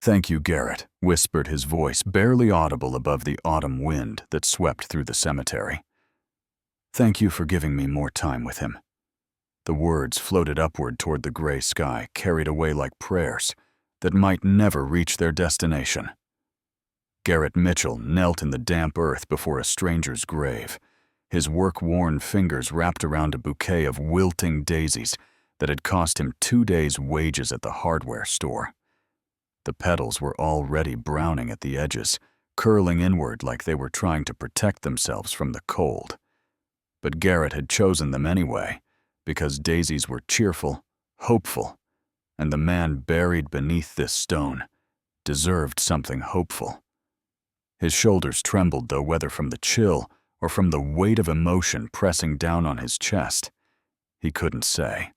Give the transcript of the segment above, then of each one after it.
"Thank you, Garrett," whispered his voice, barely audible above the autumn wind that swept through the cemetery. "Thank you for giving me more time with him." The words floated upward toward the gray sky, carried away like prayers that might never reach their destination. Garrett Mitchell knelt in the damp earth before a stranger's grave, his work-worn fingers wrapped around a bouquet of wilting daisies that had cost him 2 days' wages at the hardware store. The petals were already browning at the edges, curling inward like they were trying to protect themselves from the cold. But Garrett had chosen them anyway, because daisies were cheerful, hopeful, and the man buried beneath this stone deserved something hopeful. His shoulders trembled, though, whether from the chill or from the weight of emotion pressing down on his chest. He couldn't say.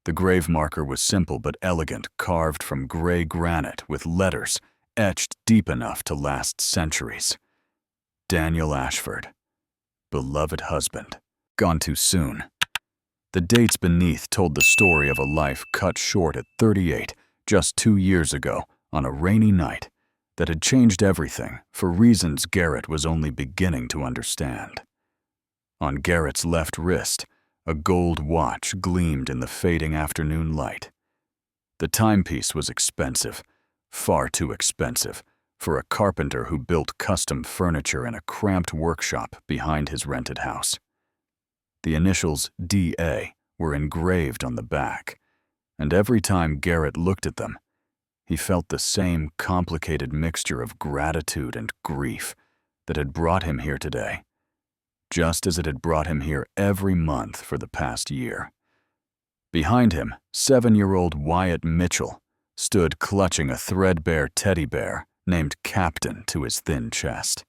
The grave marker was simple but elegant, carved from gray granite with letters etched deep enough to last centuries. Daniel Ashford, beloved husband, gone too soon. The dates beneath told the story of a life cut short at 38, just 2 years ago, on a rainy night, that had changed everything for reasons Garrett was only beginning to understand. On Garrett's left wrist, a gold watch gleamed in the fading afternoon light. The timepiece was expensive, far too expensive, for a carpenter who built custom furniture in a cramped workshop behind his rented house. The initials D.A. were engraved on the back, and every time Garrett looked at them, he felt the same complicated mixture of gratitude and grief that had brought him here today, just as it had brought him here every month for the past year. Behind him, 7-year-old Wyatt Mitchell stood clutching a threadbare teddy bear named Captain to his thin chest.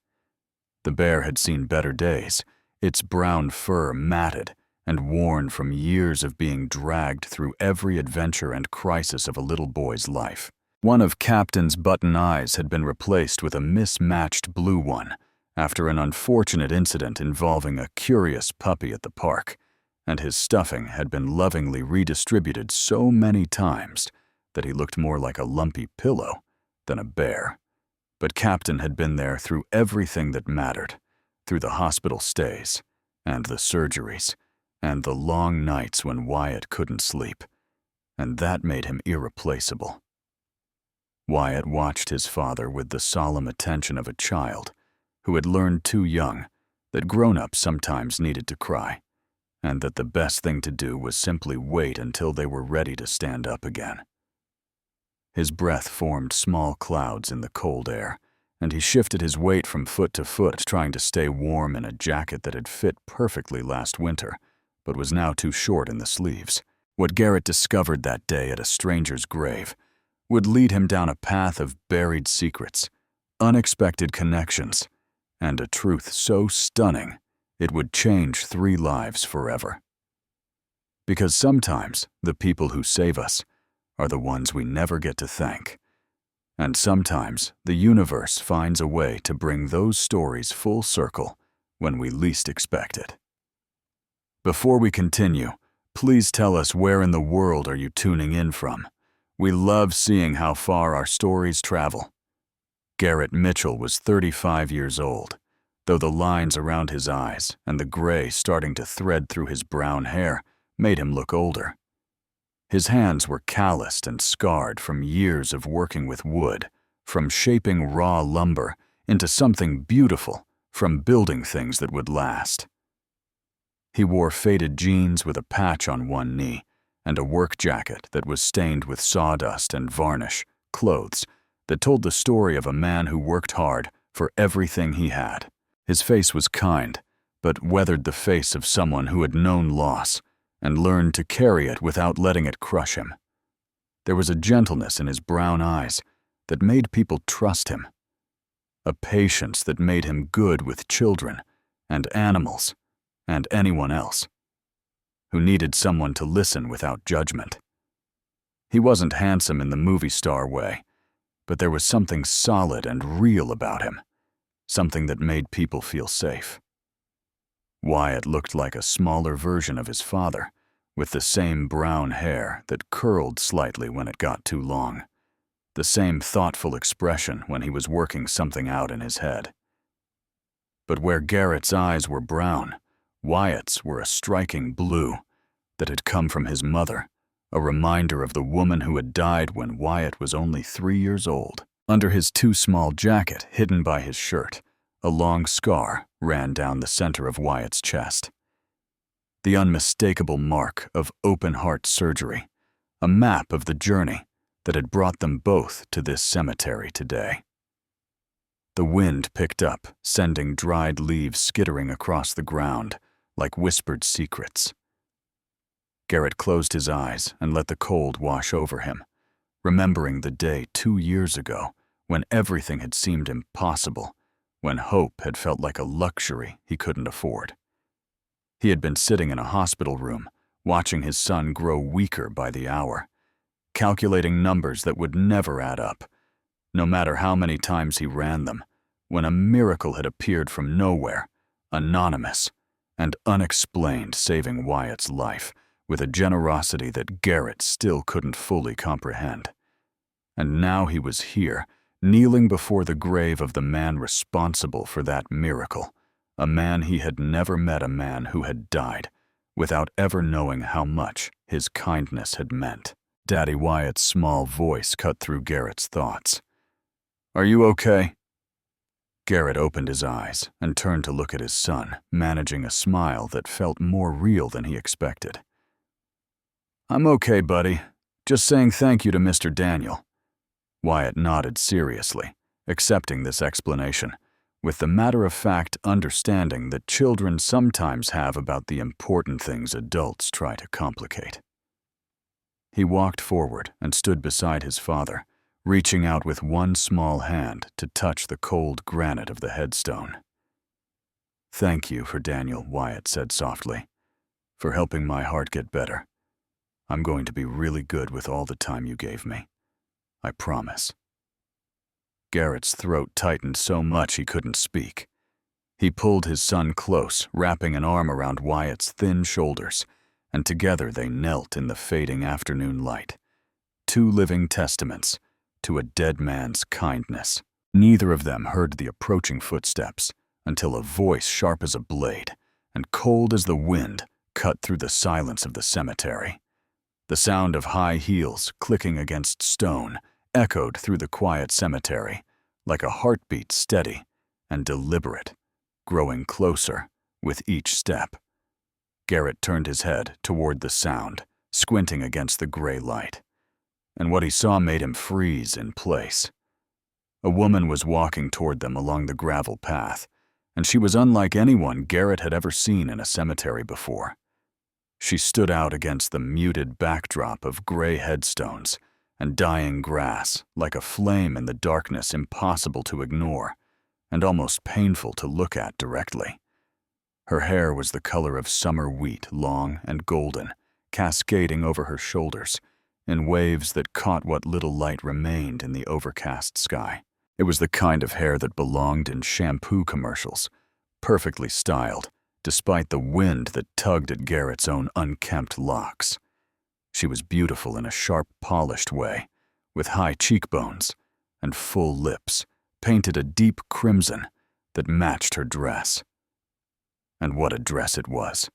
The bear had seen better days, its brown fur matted and worn from years of being dragged through every adventure and crisis of a little boy's life. One of Captain's button eyes had been replaced with a mismatched blue one after an unfortunate incident involving a curious puppy at the park, and his stuffing had been lovingly redistributed so many times that he looked more like a lumpy pillow than a bear. But Captain had been there through everything that mattered, through the hospital stays, and the surgeries, and the long nights when Wyatt couldn't sleep, and that made him irreplaceable. Wyatt watched his father with the solemn attention of a child who had learned too young that grown-ups sometimes needed to cry, and that the best thing to do was simply wait until they were ready to stand up again. His breath formed small clouds in the cold air, and he shifted his weight from foot to foot, trying to stay warm in a jacket that had fit perfectly last winter, but was now too short in the sleeves. What Garrett discovered that day at a stranger's grave would lead him down a path of buried secrets, unexpected connections, and a truth so stunning it would change 3 lives forever. Because sometimes the people who save us are the ones we never get to thank, and sometimes the universe finds a way to bring those stories full circle when we least expect it. Before we continue, please tell us where in the world are you tuning in from. We love seeing how far our stories travel. Garrett Mitchell was 35 years old, though the lines around his eyes and the gray starting to thread through his brown hair made him look older. His hands were calloused and scarred from years of working with wood, from shaping raw lumber into something beautiful, from building things that would last. He wore faded jeans with a patch on one knee and a work jacket that was stained with sawdust and varnish, clothes that told the story of a man who worked hard for everything he had. His face was kind, but weathered the face of someone who had known loss and learned to carry it without letting it crush him. There was a gentleness in his brown eyes that made people trust him, a patience that made him good with children and animals and anyone else who needed someone to listen without judgment. He wasn't handsome in the movie star way, but there was something solid and real about him, something that made people feel safe. Wyatt looked like a smaller version of his father, with the same brown hair that curled slightly when it got too long, the same thoughtful expression when he was working something out in his head. But where Garrett's eyes were brown, Wyatt's were a striking blue that had come from his mother, a reminder of the woman who had died when Wyatt was only 3 years old. Under his too small jacket, hidden by his shirt, a long scar ran down the center of Wyatt's chest. The unmistakable mark of open-heart surgery, a map of the journey that had brought them both to this cemetery today. The wind picked up, sending dried leaves skittering across the ground like whispered secrets. Garrett closed his eyes and let the cold wash over him, remembering the day 2 years ago when everything had seemed impossible, when hope had felt like a luxury he couldn't afford. He had been sitting in a hospital room, watching his son grow weaker by the hour, calculating numbers that would never add up, no matter how many times he ran them, when a miracle had appeared from nowhere, anonymous and unexplained, saving Wyatt's life with a generosity that Garrett still couldn't fully comprehend. And now he was here, kneeling before the grave of the man responsible for that miracle, a man he had never met, a man who had died without ever knowing how much his kindness had meant. Daddy Wyatt's small voice cut through Garrett's thoughts. "Are you okay?" Garrett opened his eyes and turned to look at his son, managing a smile that felt more real than he expected. "I'm okay, buddy. Just saying thank you to Mr. Daniel." Wyatt nodded seriously, accepting this explanation, with the matter-of-fact understanding that children sometimes have about the important things adults try to complicate. He walked forward and stood beside his father, reaching out with one small hand to touch the cold granite of the headstone. "Thank you for Daniel," Wyatt said softly, "for helping my heart get better. I'm going to be really good with all the time you gave me. I promise." Garrett's throat tightened so much he couldn't speak. He pulled his son close, wrapping an arm around Wyatt's thin shoulders, and together they knelt in the fading afternoon light, 2 living testaments to a dead man's kindness. Neither of them heard the approaching footsteps until a voice sharp as a blade and cold as the wind cut through the silence of the cemetery. The sound of high heels clicking against stone echoed through the quiet cemetery like a heartbeat, steady and deliberate, growing closer with each step. Garrett turned his head toward the sound, squinting against the gray light, and what he saw made him freeze in place. A woman was walking toward them along the gravel path, and she was unlike anyone Garrett had ever seen in a cemetery before. She stood out against the muted backdrop of gray headstones and dying grass, like a flame in the darkness impossible to ignore and almost painful to look at directly. Her hair was the color of summer wheat, long and golden, cascading over her shoulders in waves that caught what little light remained in the overcast sky. It was the kind of hair that belonged in shampoo commercials, perfectly styled, despite the wind that tugged at Garrett's own unkempt locks. She was beautiful in a sharp, polished way, with high cheekbones and full lips, painted a deep crimson that matched her dress. And what a dress it was.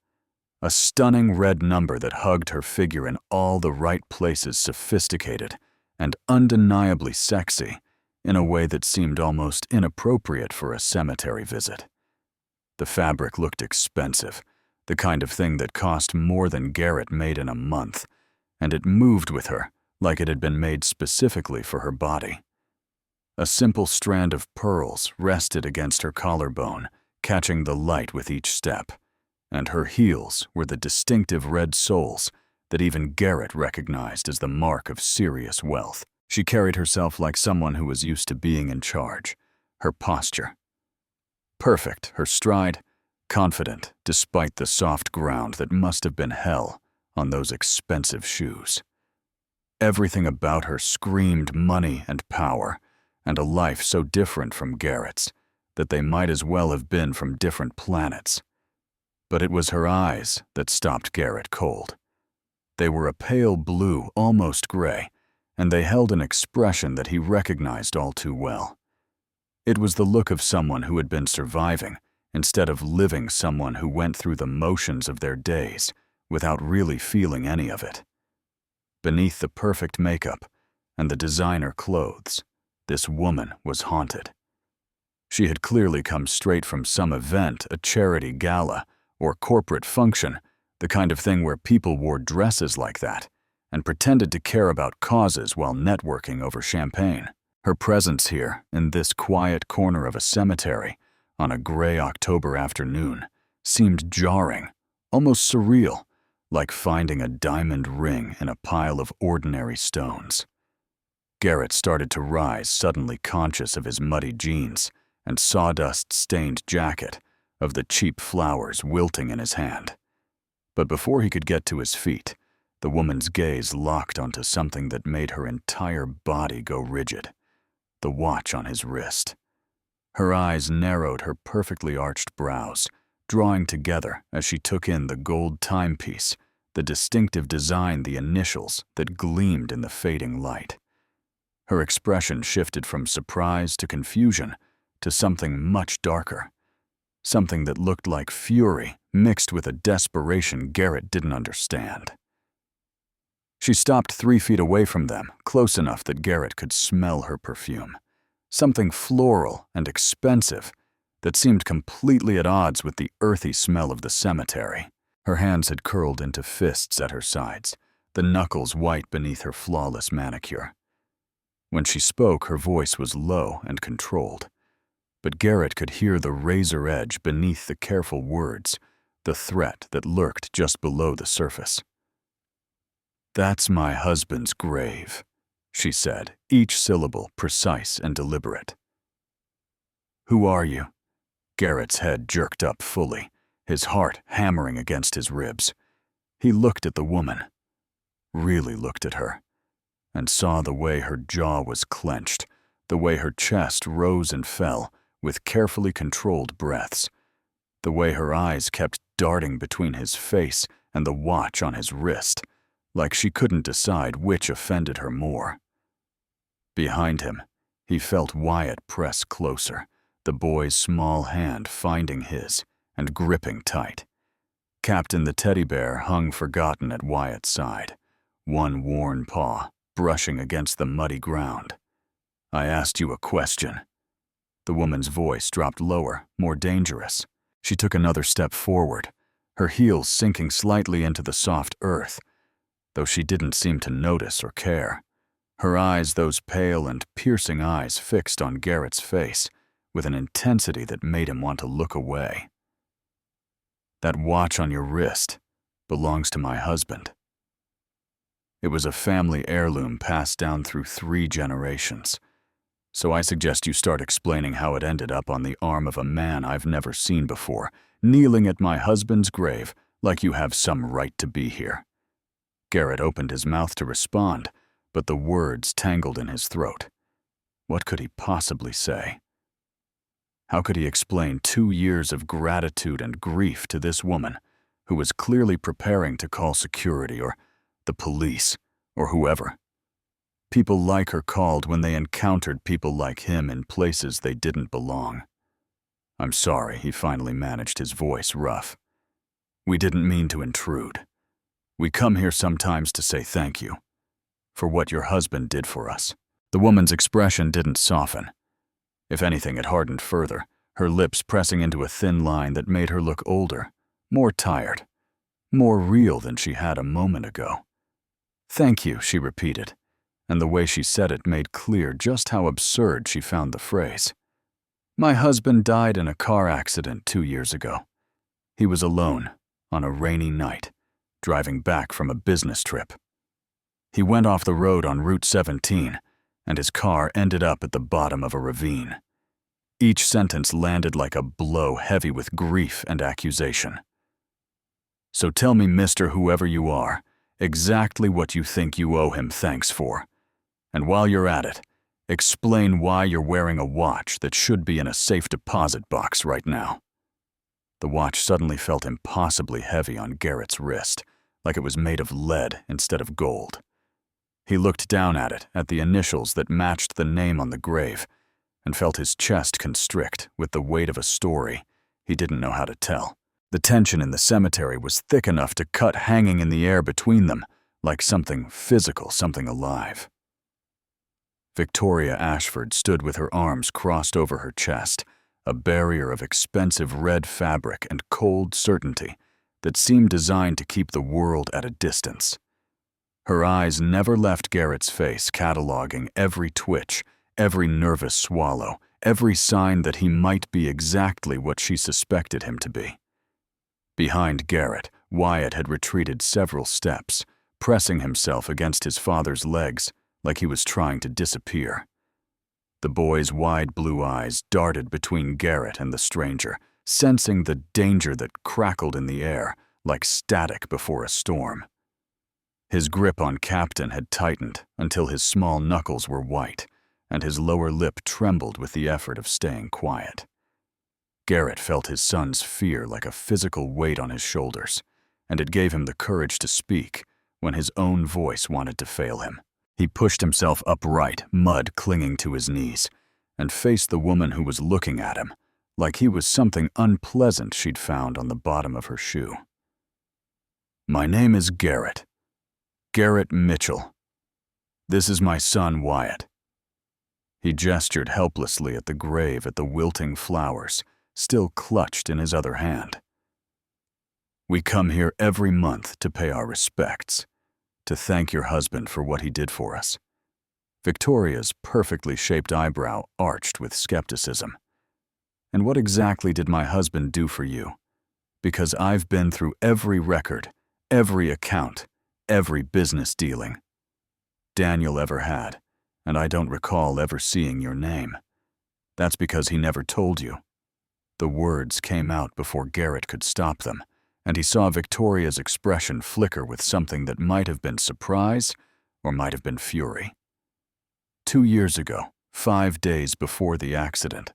A stunning red number that hugged her figure in all the right places, sophisticated and undeniably sexy in a way that seemed almost inappropriate for a cemetery visit. The fabric looked expensive, the kind of thing that cost more than Garrett made in a month, and it moved with her like it had been made specifically for her body. A simple strand of pearls rested against her collarbone, catching the light with each step, and her heels were the distinctive red soles that even Garrett recognized as the mark of serious wealth. She carried herself like someone who was used to being in charge, her posture perfect, her stride confident despite the soft ground that must have been hell on those expensive shoes. Everything about her screamed money and power, and a life so different from Garrett's that they might as well have been from different planets. But it was her eyes that stopped Garrett cold. They were a pale blue, almost gray, and they held an expression that he recognized all too well. It was the look of someone who had been surviving instead of living, someone who went through the motions of their days without really feeling any of it. Beneath the perfect makeup and the designer clothes, this woman was haunted. She had clearly come straight from some event, a charity gala, or corporate function, the kind of thing where people wore dresses like that and pretended to care about causes while networking over champagne. Her presence here, in this quiet corner of a cemetery, on a gray October afternoon, seemed jarring, almost surreal, like finding a diamond ring in a pile of ordinary stones. Garrett started to rise, suddenly conscious of his muddy jeans and sawdust-stained jacket, of the cheap flowers wilting in his hand. But before he could get to his feet, the woman's gaze locked onto something that made her entire body go rigid, the watch on his wrist. Her eyes narrowed her perfectly arched brows, drawing together as she took in the gold timepiece, the distinctive design, the initials that gleamed in the fading light. Her expression shifted from surprise to confusion to something much darker, something that looked like fury mixed with a desperation Garrett didn't understand. She stopped 3 feet away from them, close enough that Garrett could smell her perfume, something floral and expensive that seemed completely at odds with the earthy smell of the cemetery. Her hands had curled into fists at her sides, the knuckles white beneath her flawless manicure. When she spoke, her voice was low and controlled, but Garrett could hear the razor edge beneath the careful words, the threat that lurked just below the surface. "That's my husband's grave," she said, each syllable precise and deliberate. "Who are you?" Garrett's head jerked up fully, his heart hammering against his ribs. He looked at the woman, really looked at her, and saw the way her jaw was clenched, the way her chest rose and fell with carefully controlled breaths, the way her eyes kept darting between his face and the watch on his wrist, like she couldn't decide which offended her more. Behind him, he felt Wyatt press closer, the boy's small hand finding his and gripping tight. Captain the teddy bear hung forgotten at Wyatt's side, one worn paw brushing against the muddy ground. "I asked you a question." The woman's voice dropped lower, more dangerous. She took another step forward, her heels sinking slightly into the soft earth, though she didn't seem to notice or care. Her eyes, those pale and piercing eyes, fixed on Garrett's face with an intensity that made him want to look away. "That watch on your wrist belongs to my husband. It was a family heirloom passed down through 3 generations. So I suggest you start explaining how it ended up on the arm of a man I've never seen before, kneeling at my husband's grave like you have some right to be here." Garrett opened his mouth to respond, but the words tangled in his throat. What could he possibly say? How could he explain 2 years of gratitude and grief to this woman, who was clearly preparing to call security or the police or whoever? People like her called when they encountered people like him in places they didn't belong. "I'm sorry," he finally managed, his voice rough. "We didn't mean to intrude. We come here sometimes to say thank you for what your husband did for us." The woman's expression didn't soften. If anything, it hardened further, her lips pressing into a thin line that made her look older, more tired, more real than she had a moment ago. "Thank you," she repeated, and the way she said it made clear just how absurd she found the phrase. "My husband died in a car accident 2 years ago. He was alone, on a rainy night, driving back from a business trip. He went off the road on Route 17, and his car ended up at the bottom of a ravine." Each sentence landed like a blow heavy with grief and accusation. "So tell me, Mr. Whoever you are, exactly what you think you owe him thanks for. And while you're at it, explain why you're wearing a watch that should be in a safe deposit box right now." The watch suddenly felt impossibly heavy on Garrett's wrist, like it was made of lead instead of gold. He looked down at it, at the initials that matched the name on the grave, and felt his chest constrict with the weight of a story he didn't know how to tell. The tension in the cemetery was thick enough to cut hanging in the air between them, like something physical, something alive. Victoria Ashford stood with her arms crossed over her chest, a barrier of expensive red fabric and cold certainty that seemed designed to keep the world at a distance. Her eyes never left Garrett's face, cataloging every twitch, every nervous swallow, every sign that he might be exactly what she suspected him to be. Behind Garrett, Wyatt had retreated several steps, pressing himself against his father's legs like he was trying to disappear. The boy's wide blue eyes darted between Garrett and the stranger, sensing the danger that crackled in the air like static before a storm. His grip on Captain had tightened until his small knuckles were white, and his lower lip trembled with the effort of staying quiet. Garrett felt his son's fear like a physical weight on his shoulders, and it gave him the courage to speak when his own voice wanted to fail him. He pushed himself upright, mud clinging to his knees, and faced the woman who was looking at him like he was something unpleasant she'd found on the bottom of her shoe. "My name is Garrett. Garrett Mitchell. This is my son, Wyatt." He gestured helplessly at the grave, at the wilting flowers, still clutched in his other hand. "We come here every month to pay our respects, to thank your husband for what he did for us." Victoria's perfectly shaped eyebrow arched with skepticism. "And what exactly did my husband do for you? Because I've been through every record, every account, every business dealing Daniel ever had, and I don't recall ever seeing your name. That's because he never told you." The words came out before Garrett could stop them, and he saw Victoria's expression flicker with something that might have been surprise or might have been fury. 2 years ago, 5 days before the accident,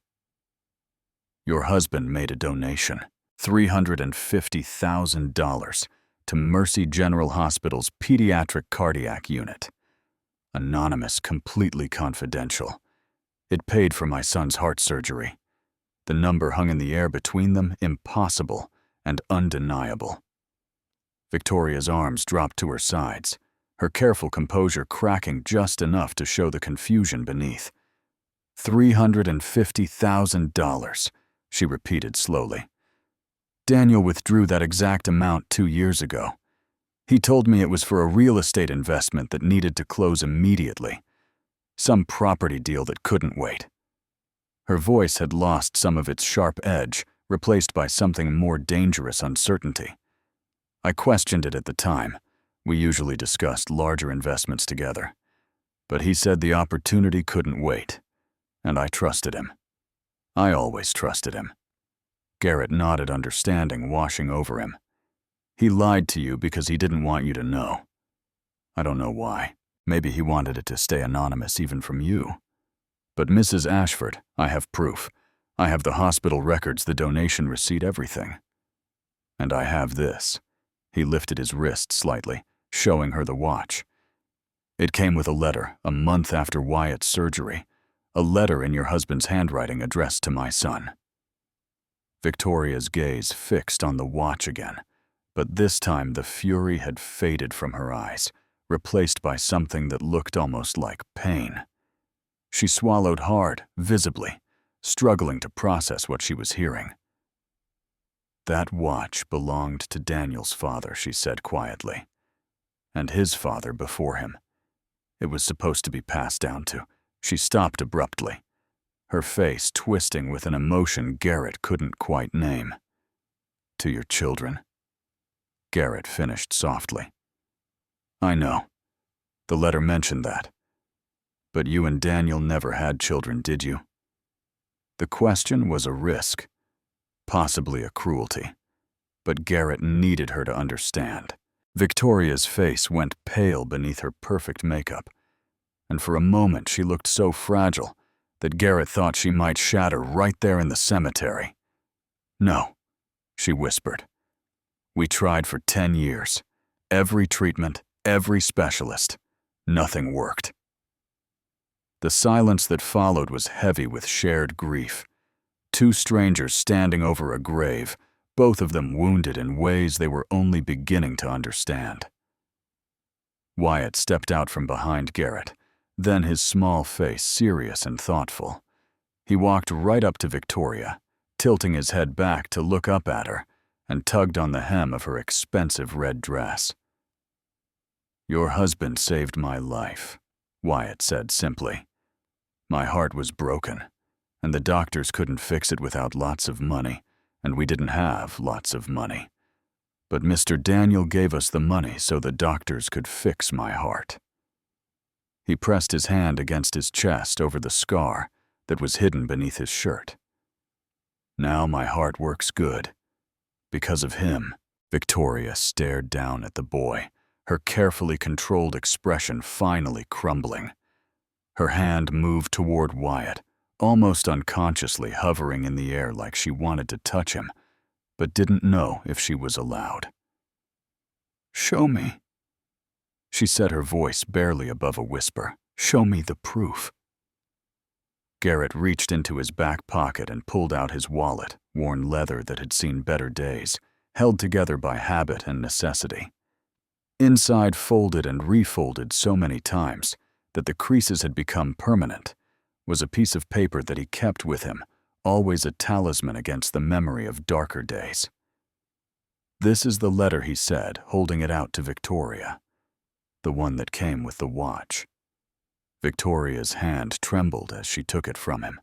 your husband made a donation, $350,000, to Mercy General Hospital's pediatric cardiac unit. Anonymous, completely confidential. It paid for my son's heart surgery. The number hung in the air between them, impossible and undeniable. Victoria's arms dropped to her sides, her careful composure cracking just enough to show the confusion beneath. $350,000, she repeated slowly. Daniel withdrew that exact amount 2 years ago. He told me it was for a real estate investment that needed to close immediately. Some property deal that couldn't wait. Her voice had lost some of its sharp edge, replaced by something more dangerous uncertainty. I questioned it at the time. We usually discussed larger investments together. But he said the opportunity couldn't wait, and I trusted him. I always trusted him. Garrett nodded, understanding washing over him. He lied to you because he didn't want you to know. I don't know why. Maybe he wanted it to stay anonymous even from you. But Mrs. Ashford, I have proof. I have the hospital records, the donation receipt, everything. And I have this. He lifted his wrist slightly, showing her the watch. It came with a letter, a month after Wyatt's surgery. A letter in your husband's handwriting addressed to my son. Victoria's gaze fixed on the watch again, but this time the fury had faded from her eyes, replaced by something that looked almost like pain. She swallowed hard, visibly, struggling to process what she was hearing. "That watch belonged to Daniel's father," she said quietly, "and his father before him. It was supposed to be passed down to." She stopped abruptly, her face twisting with an emotion Garrett couldn't quite name. "To your children," Garrett finished softly. "I know. The letter mentioned that. But you and Daniel never had children, did you?" The question was a risk, possibly a cruelty, but Garrett needed her to understand. Victoria's face went pale beneath her perfect makeup, and for a moment she looked so fragile that Garrett thought she might shatter right there in the cemetery. "No," she whispered. "We tried for 10 years. Every treatment, every specialist. Nothing worked. The silence that followed was heavy with shared grief. Two strangers standing over a grave, both of them wounded in ways they were only beginning to understand. Wyatt stepped out from behind Garrett, then his small face serious and thoughtful. He walked right up to Victoria, tilting his head back to look up at her, and tugged on the hem of her expensive red dress. "Your husband saved my life," Wyatt said simply. "My heart was broken, and the doctors couldn't fix it without lots of money, and we didn't have lots of money. But Mr. Daniel gave us the money so the doctors could fix my heart." He pressed his hand against his chest over the scar that was hidden beneath his shirt. "Now my heart works good. Because of him." Victoria stared down at the boy, her carefully controlled expression finally crumbling. Her hand moved toward Wyatt, almost unconsciously hovering in the air like she wanted to touch him, but didn't know if she was allowed. "Show me," she said, her voice barely above a whisper. "Show me the proof." Garrett reached into his back pocket and pulled out his wallet, worn leather that had seen better days, held together by habit and necessity. Inside folded and refolded so many times that the creases had become permanent, was a piece of paper that he kept with him, always a talisman against the memory of darker days. "This is the letter," he said, holding it out to Victoria. "The one that came with the watch." Victoria's hand trembled as she took it from him,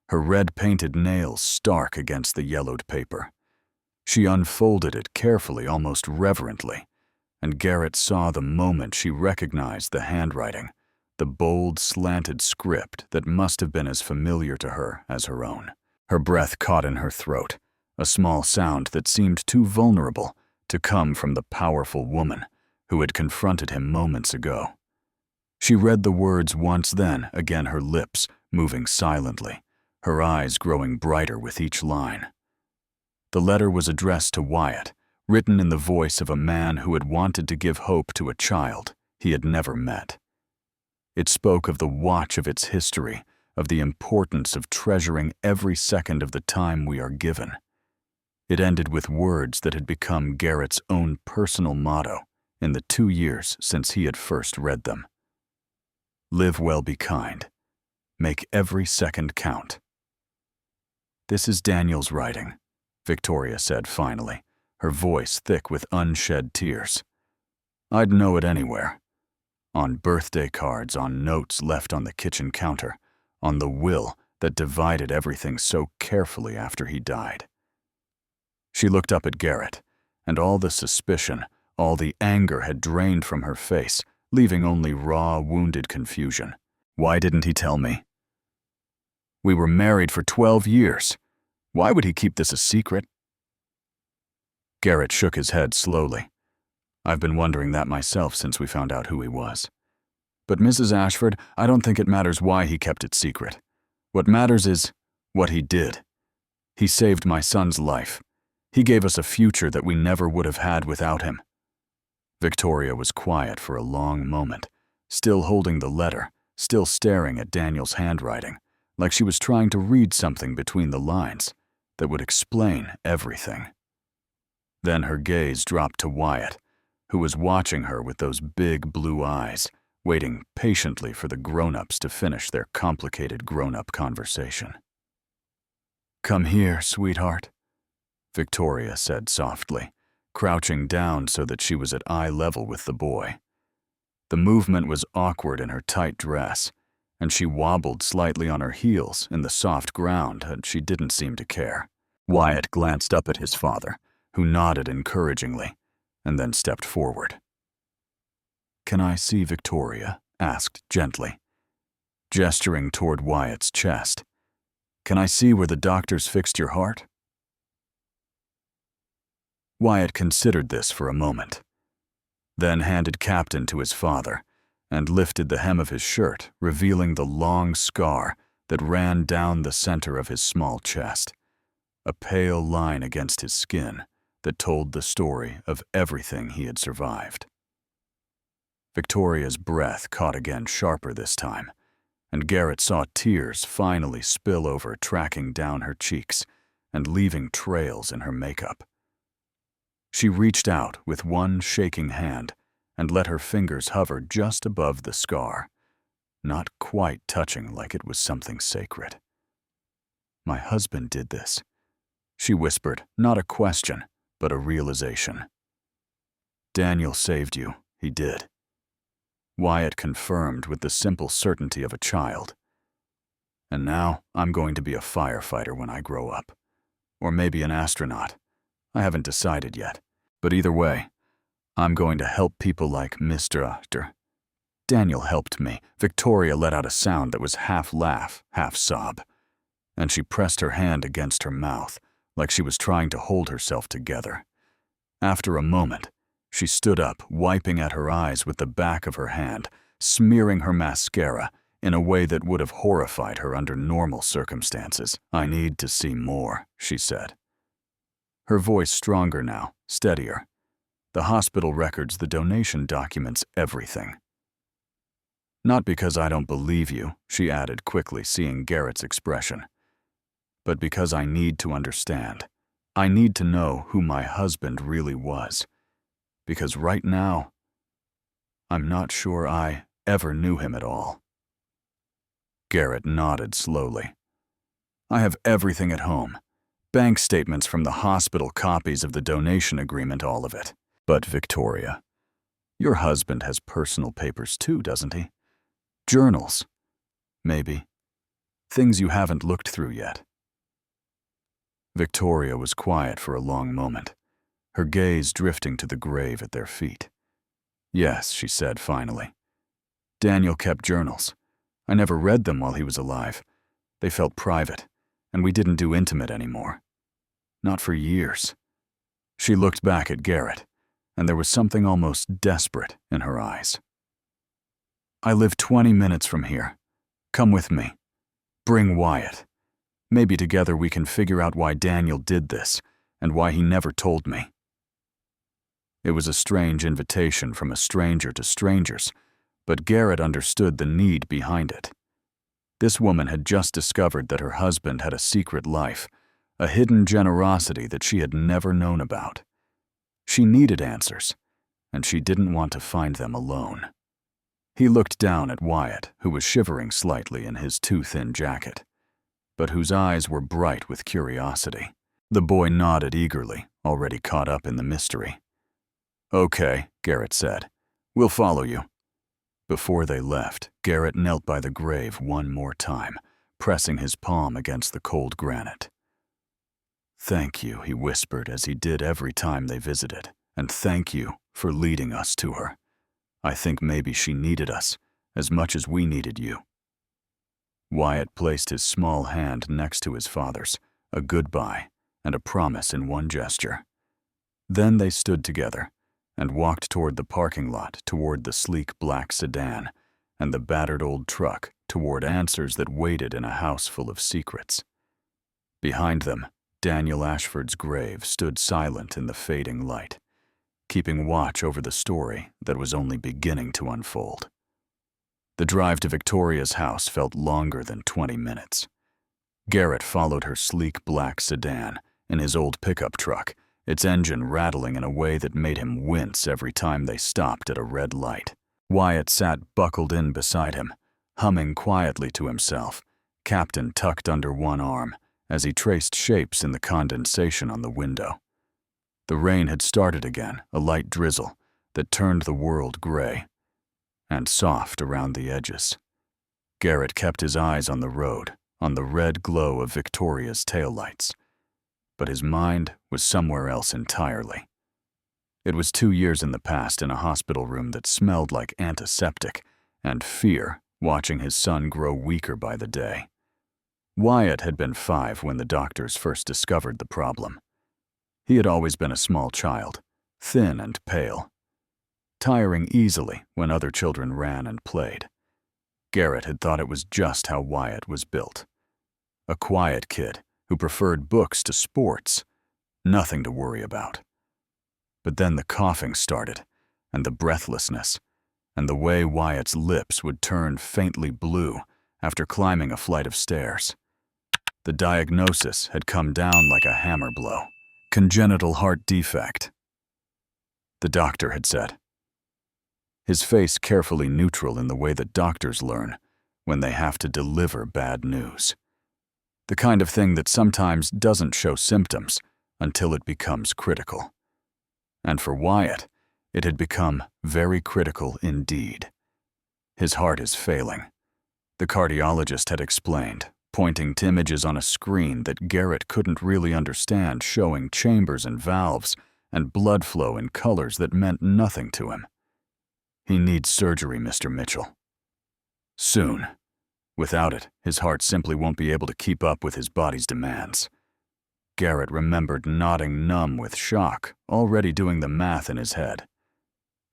her red-painted nails stark against the yellowed paper. She unfolded it carefully, almost reverently, and Garrett saw the moment she recognized the handwriting, the bold, slanted script that must have been as familiar to her as her own. Her breath caught in her throat, a small sound that seemed too vulnerable to come from the powerful woman who had confronted him moments ago. She read the words once, then again, her lips moving silently, her eyes growing brighter with each line. The letter was addressed to Wyatt, written in the voice of a man who had wanted to give hope to a child he had never met. It spoke of the watch, of its history, of the importance of treasuring every second of the time we are given. It ended with words that had become Garrett's own personal motto in the 2 years since he had first read them. "Live well, be kind. Make every second count." "This is Daniel's writing," Victoria said finally, her voice thick with unshed tears. "I'd know it anywhere. On birthday cards, on notes left on the kitchen counter, on the will that divided everything so carefully after he died." She looked up at Garrett, and all the suspicion, all the anger had drained from her face, leaving only raw, wounded confusion. "Why didn't he tell me? We were married for 12 years. Why would he keep this a secret?" Garrett shook his head slowly. "I've been wondering that myself since we found out who he was. But Mrs. Ashford, I don't think it matters why he kept it secret. What matters is what he did. He saved my son's life. He gave us a future that we never would have had without him." Victoria was quiet for a long moment, still holding the letter, still staring at Daniel's handwriting, like she was trying to read something between the lines that would explain everything. Then her gaze dropped to Wyatt, who was watching her with those big blue eyes, waiting patiently for the grown-ups to finish their complicated grown-up conversation. "Come here, sweetheart," Victoria said softly, crouching down so that she was at eye level with the boy. The movement was awkward in her tight dress, and she wobbled slightly on her heels in the soft ground, and she didn't seem to care. Wyatt glanced up at his father, who nodded encouragingly, and then stepped forward. "Can I see Victoria?" asked gently, gesturing toward Wyatt's chest. "Can I see where the doctors fixed your heart?" Wyatt considered this for a moment, then handed Captain to his father and lifted the hem of his shirt, revealing the long scar that ran down the center of his small chest, a pale line against his skin that told the story of everything he had survived. Victoria's breath caught again sharper this time, and Garrett saw tears finally spill over, tracking down her cheeks and leaving trails in her makeup. She reached out with one shaking hand and let her fingers hover just above the scar, not quite touching like it was something sacred. "My husband did this," she whispered, not a question, but a realization. "Daniel saved you, he did." Wyatt confirmed with the simple certainty of a child. "And now I'm going to be a firefighter when I grow up. Or maybe an astronaut. I haven't decided yet. But either way, I'm going to help people like Mr. After. Daniel helped me." Victoria let out a sound that was half laugh, half sob, and she pressed her hand against her mouth like she was trying to hold herself together. After a moment, she stood up, wiping at her eyes with the back of her hand, smearing her mascara in a way that would have horrified her under normal circumstances. "I need to see more," she said. Her voice stronger now, steadier. "The hospital records, the donation documents, everything." "Not because I don't believe you," she added quickly, seeing Garrett's expression, "but because I need to understand. I need to know who my husband really was. Because right now, I'm not sure I ever knew him at all." Garrett nodded slowly. "I have everything at home. Bank statements from the hospital, copies of the donation agreement, all of it. But Victoria, your husband has personal papers too, doesn't he? Journals, maybe. Things you haven't looked through yet." Victoria was quiet for a long moment, her gaze drifting to the grave at their feet. "Yes," she said finally. "Daniel kept journals. I never read them while he was alive. They felt private, and we didn't do intimate anymore. Not for years." She looked back at Garrett, and there was something almost desperate in her eyes. "I live 20 minutes from here. Come with me. Bring Wyatt. Maybe together we can figure out why Daniel did this and why he never told me." It was a strange invitation from a stranger to strangers, but Garrett understood the need behind it. This woman had just discovered that her husband had a secret life, a hidden generosity that she had never known about. She needed answers, and she didn't want to find them alone. He looked down at Wyatt, who was shivering slightly in his too thin jacket, but whose eyes were bright with curiosity. The boy nodded eagerly, already caught up in the mystery. "Okay," Garrett said. "We'll follow you." Before they left, Garrett knelt by the grave one more time, pressing his palm against the cold granite. "Thank you," he whispered, as he did every time they visited, "and thank you for leading us to her. I think maybe she needed us as much as we needed you." Wyatt placed his small hand next to his father's, a goodbye and a promise in one gesture. Then they stood together and walked toward the parking lot, toward the sleek black sedan, and the battered old truck, toward answers that waited in a house full of secrets. Behind them, Daniel Ashford's grave stood silent in the fading light, keeping watch over the story that was only beginning to unfold. The drive to Victoria's house felt longer than 20 minutes. Garrett followed her sleek black sedan in his old pickup truck, its engine rattling in a way that made him wince every time they stopped at a red light. Wyatt sat buckled in beside him, humming quietly to himself, Captain tucked under one arm, as he traced shapes in the condensation on the window. The rain had started again, a light drizzle that turned the world gray and soft around the edges. Garrett kept his eyes on the road, on the red glow of Victoria's taillights, but his mind was somewhere else entirely. It was 2 years in the past in a hospital room that smelled like antiseptic, and fear watching his son grow weaker by the day. Wyatt had been 5 when the doctors first discovered the problem. He had always been a small child, thin and pale, tiring easily when other children ran and played. Garrett had thought it was just how Wyatt was built. A quiet kid who preferred books to sports, nothing to worry about. But then the coughing started, and the breathlessness, and the way Wyatt's lips would turn faintly blue after climbing a flight of stairs. The diagnosis had come down like a hammer blow. Congenital heart defect, the doctor had said. His face carefully neutral in the way that doctors learn when they have to deliver bad news. The kind of thing that sometimes doesn't show symptoms until it becomes critical. And for Wyatt, it had become very critical indeed. His heart is failing, the cardiologist had explained, pointing to images on a screen that Garrett couldn't really understand, showing chambers and valves and blood flow in colors that meant nothing to him. He needs surgery, Mr. Mitchell. Soon. Without it, his heart simply won't be able to keep up with his body's demands. Garrett remembered nodding numb with shock, already doing the math in his head.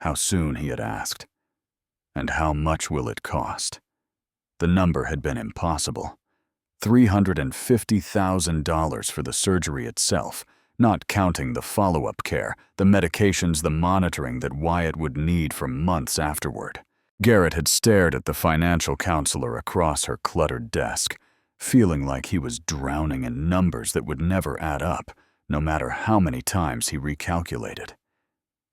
How soon, he had asked. And how much will it cost? The number had been impossible. $350,000 for the surgery itself, not counting the follow-up care, the medications, the monitoring that Wyatt would need for months afterward. Garrett had stared at the financial counselor across her cluttered desk, feeling like he was drowning in numbers that would never add up, no matter how many times he recalculated.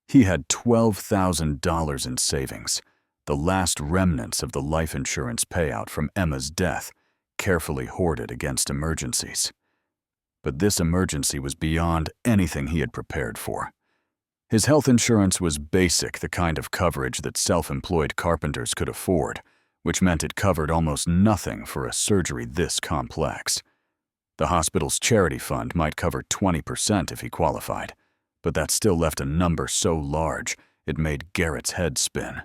He had $12,000 in savings, the last remnants of the life insurance payout from Emma's death, carefully hoarded against emergencies. But this emergency was beyond anything he had prepared for. His health insurance was basic, the kind of coverage that self-employed carpenters could afford, which meant it covered almost nothing for a surgery this complex. The hospital's charity fund might cover 20% if he qualified, but that still left a number so large it made Garrett's head spin.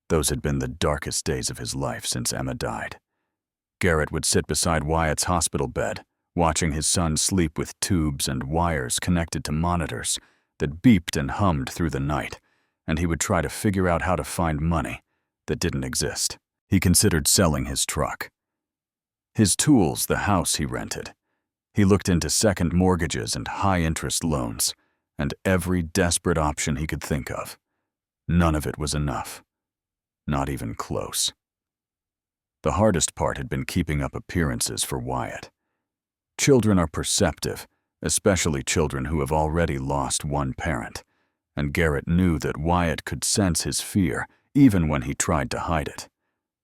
Those had been the darkest days of his life since Emma died. Garrett would sit beside Wyatt's hospital bed, watching his son sleep with tubes and wires connected to monitors that beeped and hummed through the night, and he would try to figure out how to find money that didn't exist. He considered selling his truck. His tools, the house he rented. He looked into second mortgages and high-interest loans, and every desperate option he could think of. None of it was enough. Not even close. The hardest part had been keeping up appearances for Wyatt. Children are perceptive, especially children who have already lost one parent, and Garrett knew that Wyatt could sense his fear even when he tried to hide it.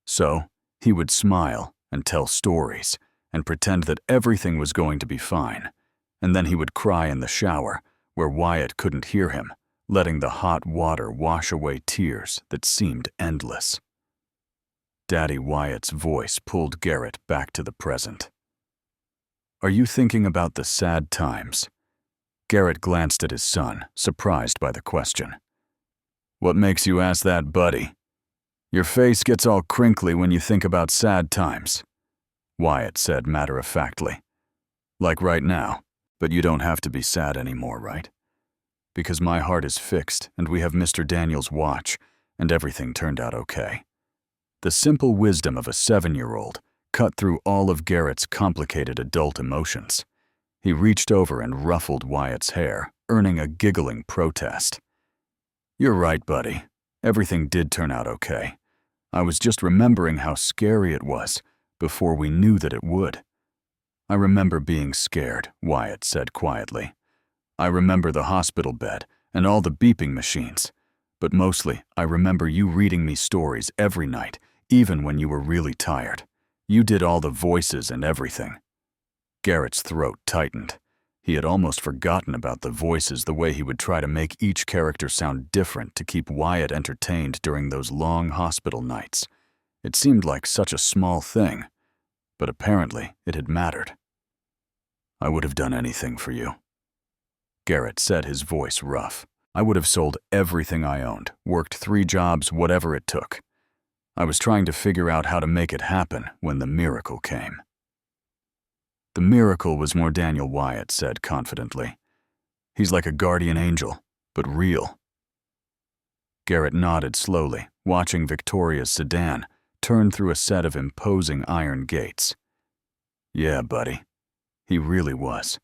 So, he would smile and tell stories and pretend that everything was going to be fine, and then he would cry in the shower where Wyatt couldn't hear him, letting the hot water wash away tears that seemed endless. Daddy Wyatt's voice pulled Garrett back to the present. Are you thinking about the sad times? Garrett glanced at his son, surprised by the question. What makes you ask that, buddy? Your face gets all crinkly when you think about sad times, Wyatt said matter-of-factly. Like right now, but you don't have to be sad anymore, right? Because my heart is fixed and we have Mr. Daniel's watch, and everything turned out okay. The simple wisdom of a 7-year-old cut through all of Garrett's complicated adult emotions. He reached over and ruffled Wyatt's hair, earning a giggling protest. You're right, buddy. Everything did turn out okay. I was just remembering how scary it was before we knew that it would. I remember being scared, Wyatt said quietly. I remember the hospital bed and all the beeping machines. But mostly, I remember you reading me stories every night, even when you were really tired. You did all the voices and everything. Garrett's throat tightened. He had almost forgotten about the voices, the way he would try to make each character sound different to keep Wyatt entertained during those long hospital nights. It seemed like such a small thing, but apparently it had mattered. I would have done anything for you. Garrett said, his voice rough. I would have sold everything I owned, worked 3 jobs, whatever it took. I was trying to figure out how to make it happen when the miracle came. The miracle was more Daniel, Wyatt said confidently. He's like a guardian angel, but real. Garrett nodded slowly, watching Victoria's sedan turn through a set of imposing iron gates. Yeah, buddy. He really was.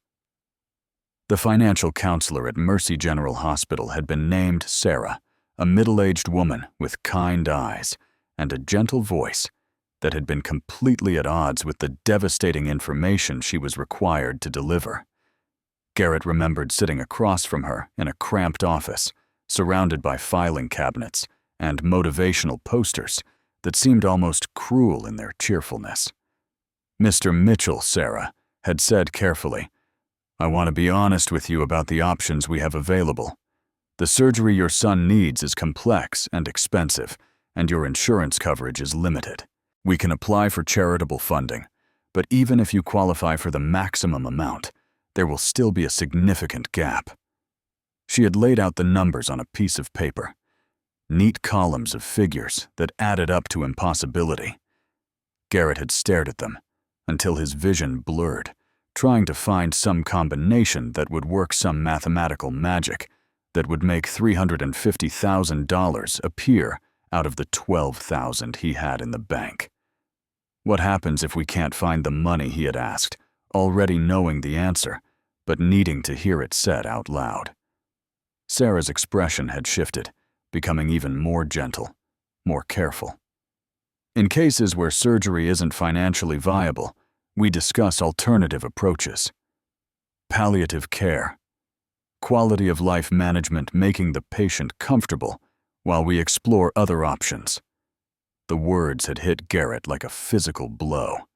The financial counselor at Mercy General Hospital had been named Sarah, a middle-aged woman with kind eyes and a gentle voice that had been completely at odds with the devastating information she was required to deliver. Garrett remembered sitting across from her in a cramped office, surrounded by filing cabinets and motivational posters that seemed almost cruel in their cheerfulness. "Mr. Mitchell, Sarah," had said carefully, "I want to be honest with you about the options we have available. The surgery your son needs is complex and expensive, and your insurance coverage is limited. We can apply for charitable funding, but even if you qualify for the maximum amount, there will still be a significant gap." She had laid out the numbers on a piece of paper, neat columns of figures that added up to impossibility. Garrett had stared at them until his vision blurred, trying to find some combination that would work, some mathematical magic that would make $350,000 appear out of the $12,000 he had in the bank. What happens if we can't find the money, he had asked, already knowing the answer, but needing to hear it said out loud. Sarah's expression had shifted, becoming even more gentle, more careful. "In cases where surgery isn't financially viable, we discuss alternative approaches. Palliative care, quality of life management, making the patient comfortable while we explore other options." The words had hit Garrett like a physical blow.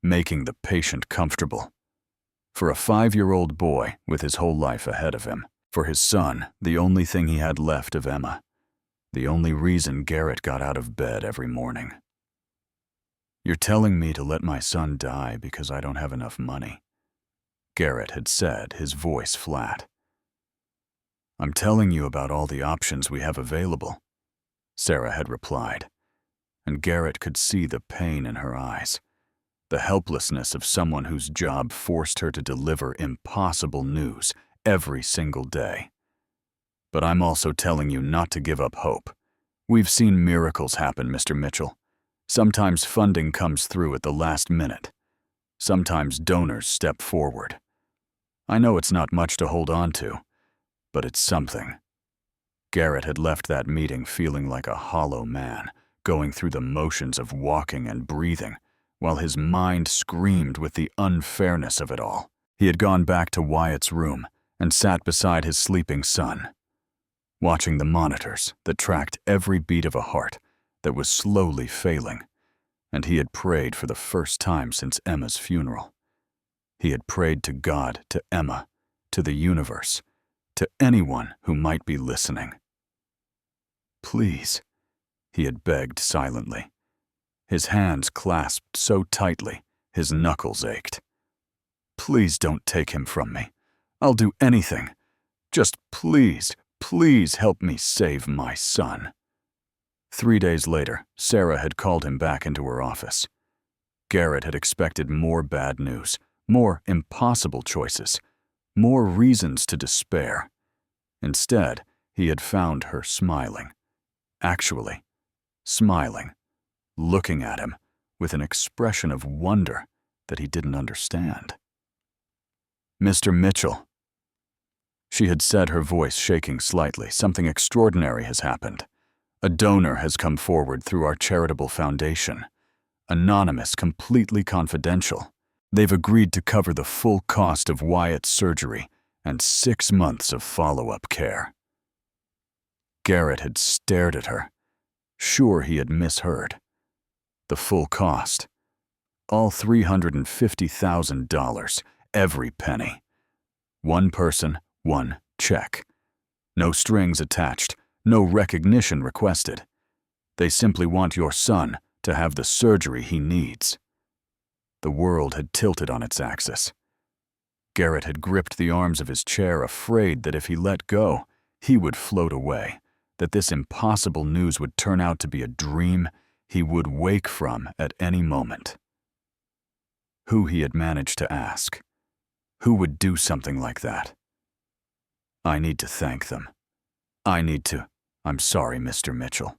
Making the patient comfortable. For a 5-year-old boy with his whole life ahead of him, for his son, the only thing he had left of Emma, the only reason Garrett got out of bed every morning. "You're telling me to let my son die because I don't have enough money," Garrett had said, his voice flat. "I'm telling you about all the options we have available," Sarah had replied, and Garrett could see the pain in her eyes, the helplessness of someone whose job forced her to deliver impossible news every single day. "But I'm also telling you not to give up hope. We've seen miracles happen, Mr. Mitchell. Sometimes funding comes through at the last minute. Sometimes donors step forward. I know it's not much to hold on to, but it's something." Garrett had left that meeting feeling like a hollow man, going through the motions of walking and breathing, while his mind screamed with the unfairness of it all. He had gone back to Wyatt's room and sat beside his sleeping son, watching the monitors that tracked every beat of a heart that was slowly failing, and he had prayed for the first time since Emma's funeral. He had prayed to God, to Emma, to the universe, to anyone who might be listening. "Please," he had begged silently, his hands clasped so tightly his knuckles ached. "Please don't take him from me. I'll do anything. Just please, please help me save my son." 3 days later, Sarah had called him back into her office. Garrett had expected more bad news, more impossible choices, more reasons to despair. Instead, he had found her smiling. Actually, smiling, looking at him with an expression of wonder that he didn't understand. "Mr. Mitchell," she had said, her voice shaking slightly, "something extraordinary has happened. A donor has come forward through our charitable foundation. Anonymous, completely confidential. They've agreed to cover the full cost of Wyatt's surgery and 6 months of follow-up care." Garrett had stared at her, sure he had misheard. The full cost. All $350,000, every penny. One person, one check. No strings attached, no recognition requested. They simply want your son to have the surgery he needs. The world had tilted on its axis. Garrett had gripped the arms of his chair, afraid that if he let go, he would float away, that this impossible news would turn out to be a dream he would wake from at any moment. Who he had managed to ask? Who would do something like that? "I need to thank them. I'm sorry, Mr. Mitchell."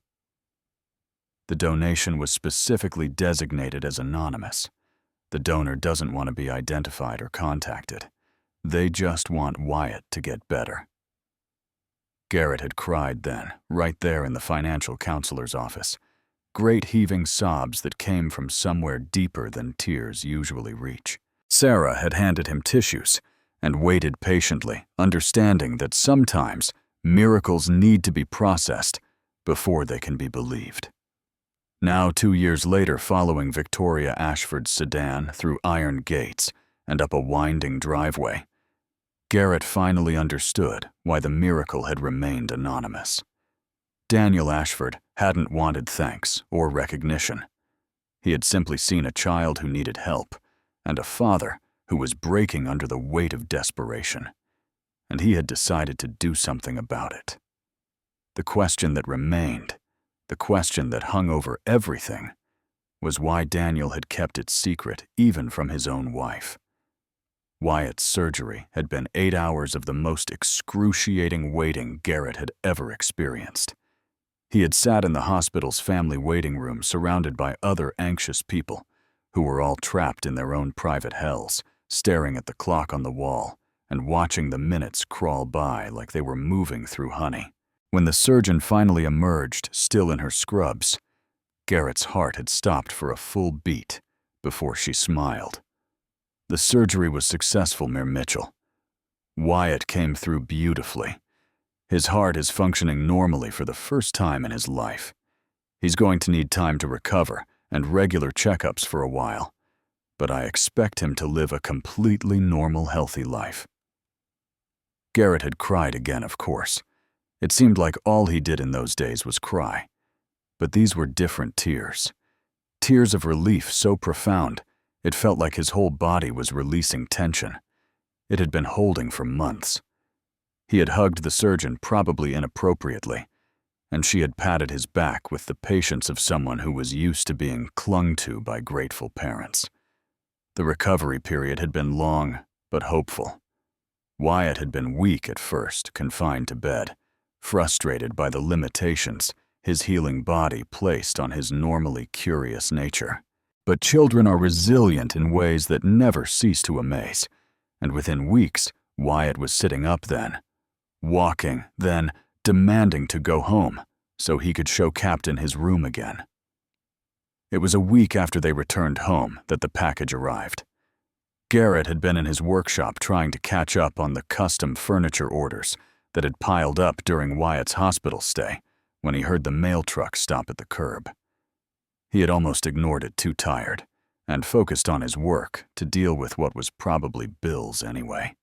The donation was specifically designated as anonymous. The donor doesn't want to be identified or contacted. They just want Wyatt to get better. Garrett had cried then, right there in the financial counselor's office. Great heaving sobs that came from somewhere deeper than tears usually reach. Sarah had handed him tissues and waited patiently, understanding that sometimes miracles need to be processed before they can be believed. Now, 2 years later, following Victoria Ashford's sedan through iron gates and up a winding driveway, Garrett finally understood why the miracle had remained anonymous. Daniel Ashford hadn't wanted thanks or recognition. He had simply seen a child who needed help and a father who was breaking under the weight of desperation, and he had decided to do something about it. The question that remained, the question that hung over everything, was why Daniel had kept it secret even from his own wife. Wyatt's surgery had been 8 hours of the most excruciating waiting Garrett had ever experienced. He had sat in the hospital's family waiting room surrounded by other anxious people who were all trapped in their own private hells, staring at the clock on the wall and watching the minutes crawl by like they were moving through honey. When the surgeon finally emerged, still in her scrubs, Garrett's heart had stopped for a full beat before she smiled. The surgery was successful, Mayor Mitchell. Wyatt came through beautifully. His heart is functioning normally for the first time in his life. He's going to need time to recover and regular checkups for a while, but I expect him to live a completely normal, healthy life. Garrett had cried again, of course. It seemed like all he did in those days was cry. But these were different tears. Tears of relief so profound, it felt like his whole body was releasing tension. It had been holding for months. He had hugged the surgeon, probably inappropriately, and she had patted his back with the patience of someone who was used to being clung to by grateful parents. The recovery period had been long, but hopeful. Wyatt had been weak at first, confined to bed, frustrated by the limitations his healing body placed on his normally curious nature. But children are resilient in ways that never cease to amaze, and within weeks, Wyatt was sitting up then, walking, then demanding to go home so he could show Captain his room again. It was a week after they returned home that the package arrived. Garrett had been in his workshop trying to catch up on the custom furniture orders that had piled up during Wyatt's hospital stay when he heard the mail truck stop at the curb. He had almost ignored it, too tired, and focused on his work to deal with what was probably bills anyway.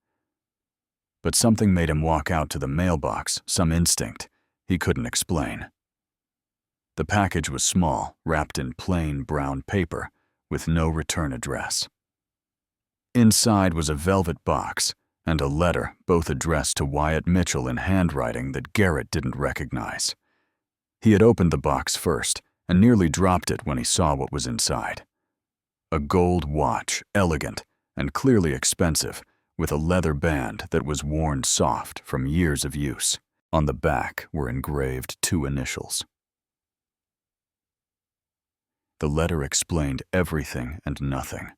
But something made him walk out to the mailbox, some instinct he couldn't explain. The package was small, wrapped in plain brown paper, with no return address. Inside was a velvet box and a letter, both addressed to Wyatt Mitchell in handwriting that Garrett didn't recognize. He had opened the box first and nearly dropped it when he saw what was inside. A gold watch, elegant and clearly expensive, with a leather band that was worn soft from years of use. On the back were engraved 2 initials. The letter explained everything and nothing.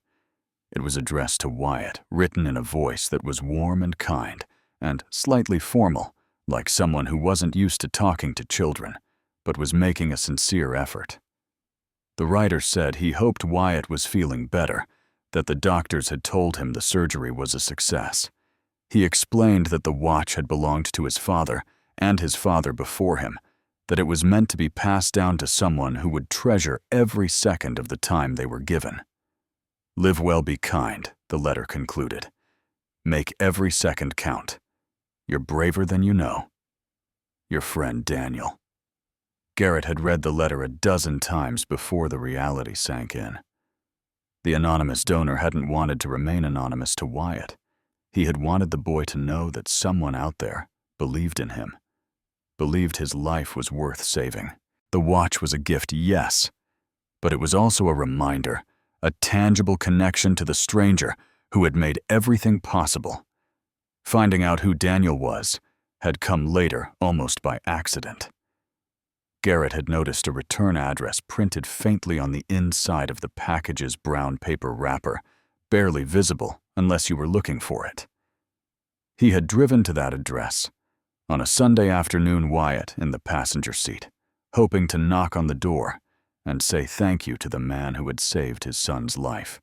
It was addressed to Wyatt, written in a voice that was warm and kind, and slightly formal, like someone who wasn't used to talking to children, but was making a sincere effort. The writer said he hoped Wyatt was feeling better, that the doctors had told him the surgery was a success. He explained that the watch had belonged to his father and his father before him, that it was meant to be passed down to someone who would treasure every second of the time they were given. Live well, be kind, the letter concluded. Make every second count. You're braver than you know. Your friend Daniel. Garrett had read the letter a dozen times before the reality sank in. The anonymous donor hadn't wanted to remain anonymous to Wyatt. He had wanted the boy to know that someone out there believed in him, believed his life was worth saving. The watch was a gift, yes, but it was also a reminder, a tangible connection to the stranger who had made everything possible. Finding out who Daniel was had come later, almost by accident. Garrett had noticed a return address printed faintly on the inside of the package's brown paper wrapper, barely visible unless you were looking for it. He had driven to that address, On a Sunday afternoon, Wyatt in the passenger seat, hoping to knock on the door and say thank you to the man who had saved his son's life.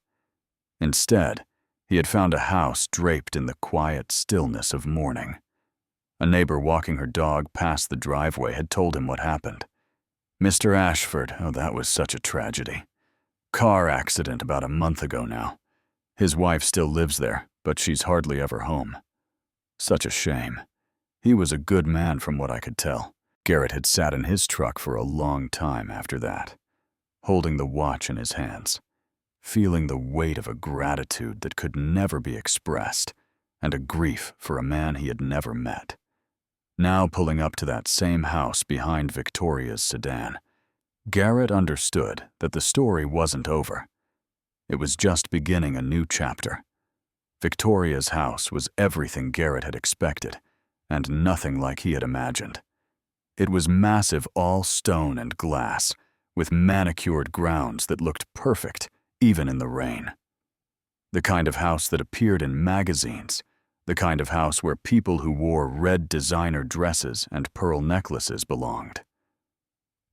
Instead, he had found a house draped in the quiet stillness of morning. A neighbor walking her dog past the driveway had told him what happened. Mr. Ashford, oh, that was such a tragedy. Car accident about a month ago now. His wife still lives there, but she's hardly ever home. Such a shame. He was a good man from what I could tell. Garrett had sat in his truck for a long time after that, holding the watch in his hands, feeling the weight of a gratitude that could never be expressed and a grief for a man he had never met. Now pulling up to that same house behind Victoria's sedan, Garrett understood that the story wasn't over. It was just beginning a new chapter. Victoria's house was everything Garrett had expected, and nothing like he had imagined. It was massive, all stone and glass, with manicured grounds that looked perfect, even in the rain. The kind of house that appeared in magazines, the kind of house where people who wore red designer dresses and pearl necklaces belonged.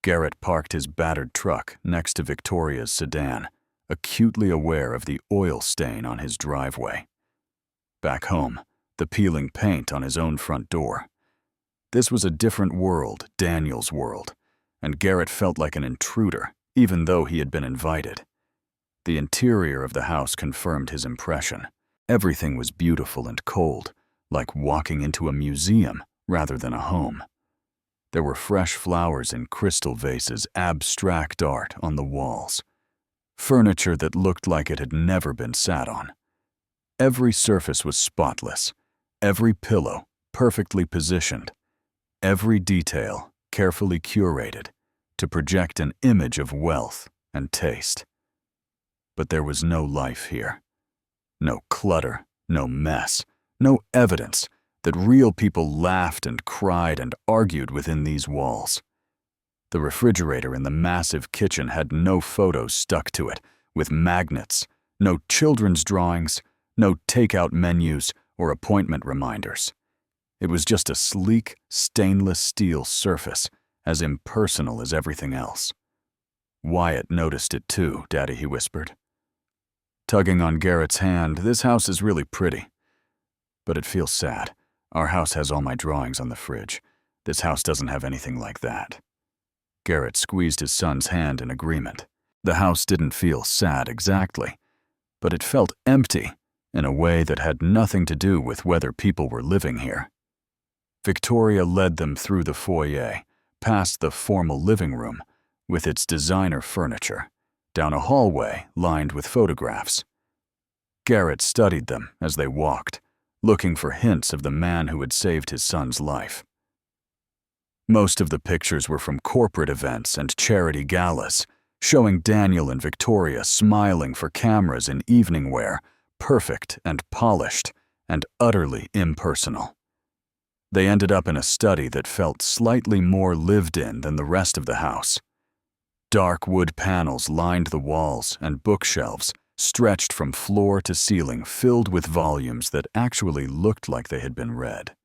Garrett parked his battered truck next to Victoria's sedan, acutely aware of the oil stain on his driveway. Back home, the peeling paint on his own front door. This was a different world, Daniel's world, and Garrett felt like an intruder, even though he had been invited. The interior of the house confirmed his impression. Everything was beautiful and cold, like walking into a museum rather than a home. There were fresh flowers in crystal vases, abstract art on the walls, furniture that looked like it had never been sat on. Every surface was spotless, every pillow perfectly positioned, every detail carefully curated to project an image of wealth and taste. But there was no life here. No clutter, no mess, no evidence that real people laughed and cried and argued within these walls. The refrigerator in the massive kitchen had no photos stuck to it, with magnets, no children's drawings, no takeout menus or appointment reminders. It was just a sleek, stainless steel surface, as impersonal as everything else. Wyatt noticed it too, Daddy, he whispered. Tugging on Garrett's hand, this house is really pretty. But it feels sad. Our house has all my drawings on the fridge. This house doesn't have anything like that. Garrett squeezed his son's hand in agreement. The house didn't feel sad exactly, but it felt empty in a way that had nothing to do with whether people were living here. Victoria led them through the foyer, past the formal living room with its designer furniture, down a hallway lined with photographs. Garrett studied them as they walked, looking for hints of the man who had saved his son's life. Most of the pictures were from corporate events and charity galas, showing Daniel and Victoria smiling for cameras in evening wear, perfect and polished and utterly impersonal. They ended up in a study that felt slightly more lived in than the rest of the house. Dark wood panels lined the walls and bookshelves stretched from floor to ceiling, filled with volumes that actually looked like they had been read.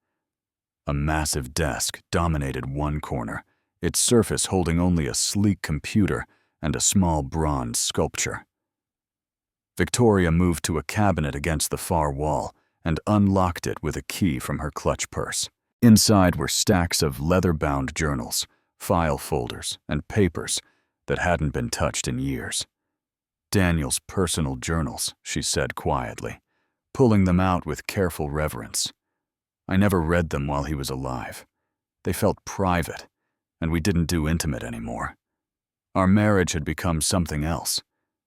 A massive desk dominated one corner, its surface holding only a sleek computer and a small bronze sculpture. Victoria moved to a cabinet against the far wall and unlocked it with a key from her clutch purse. Inside were stacks of leather-bound journals, file folders, and papers that hadn't been touched in years. Daniel's personal journals, she said quietly, pulling them out with careful reverence. I never read them while he was alive. They felt private, and we didn't do intimate anymore. Our marriage had become something else,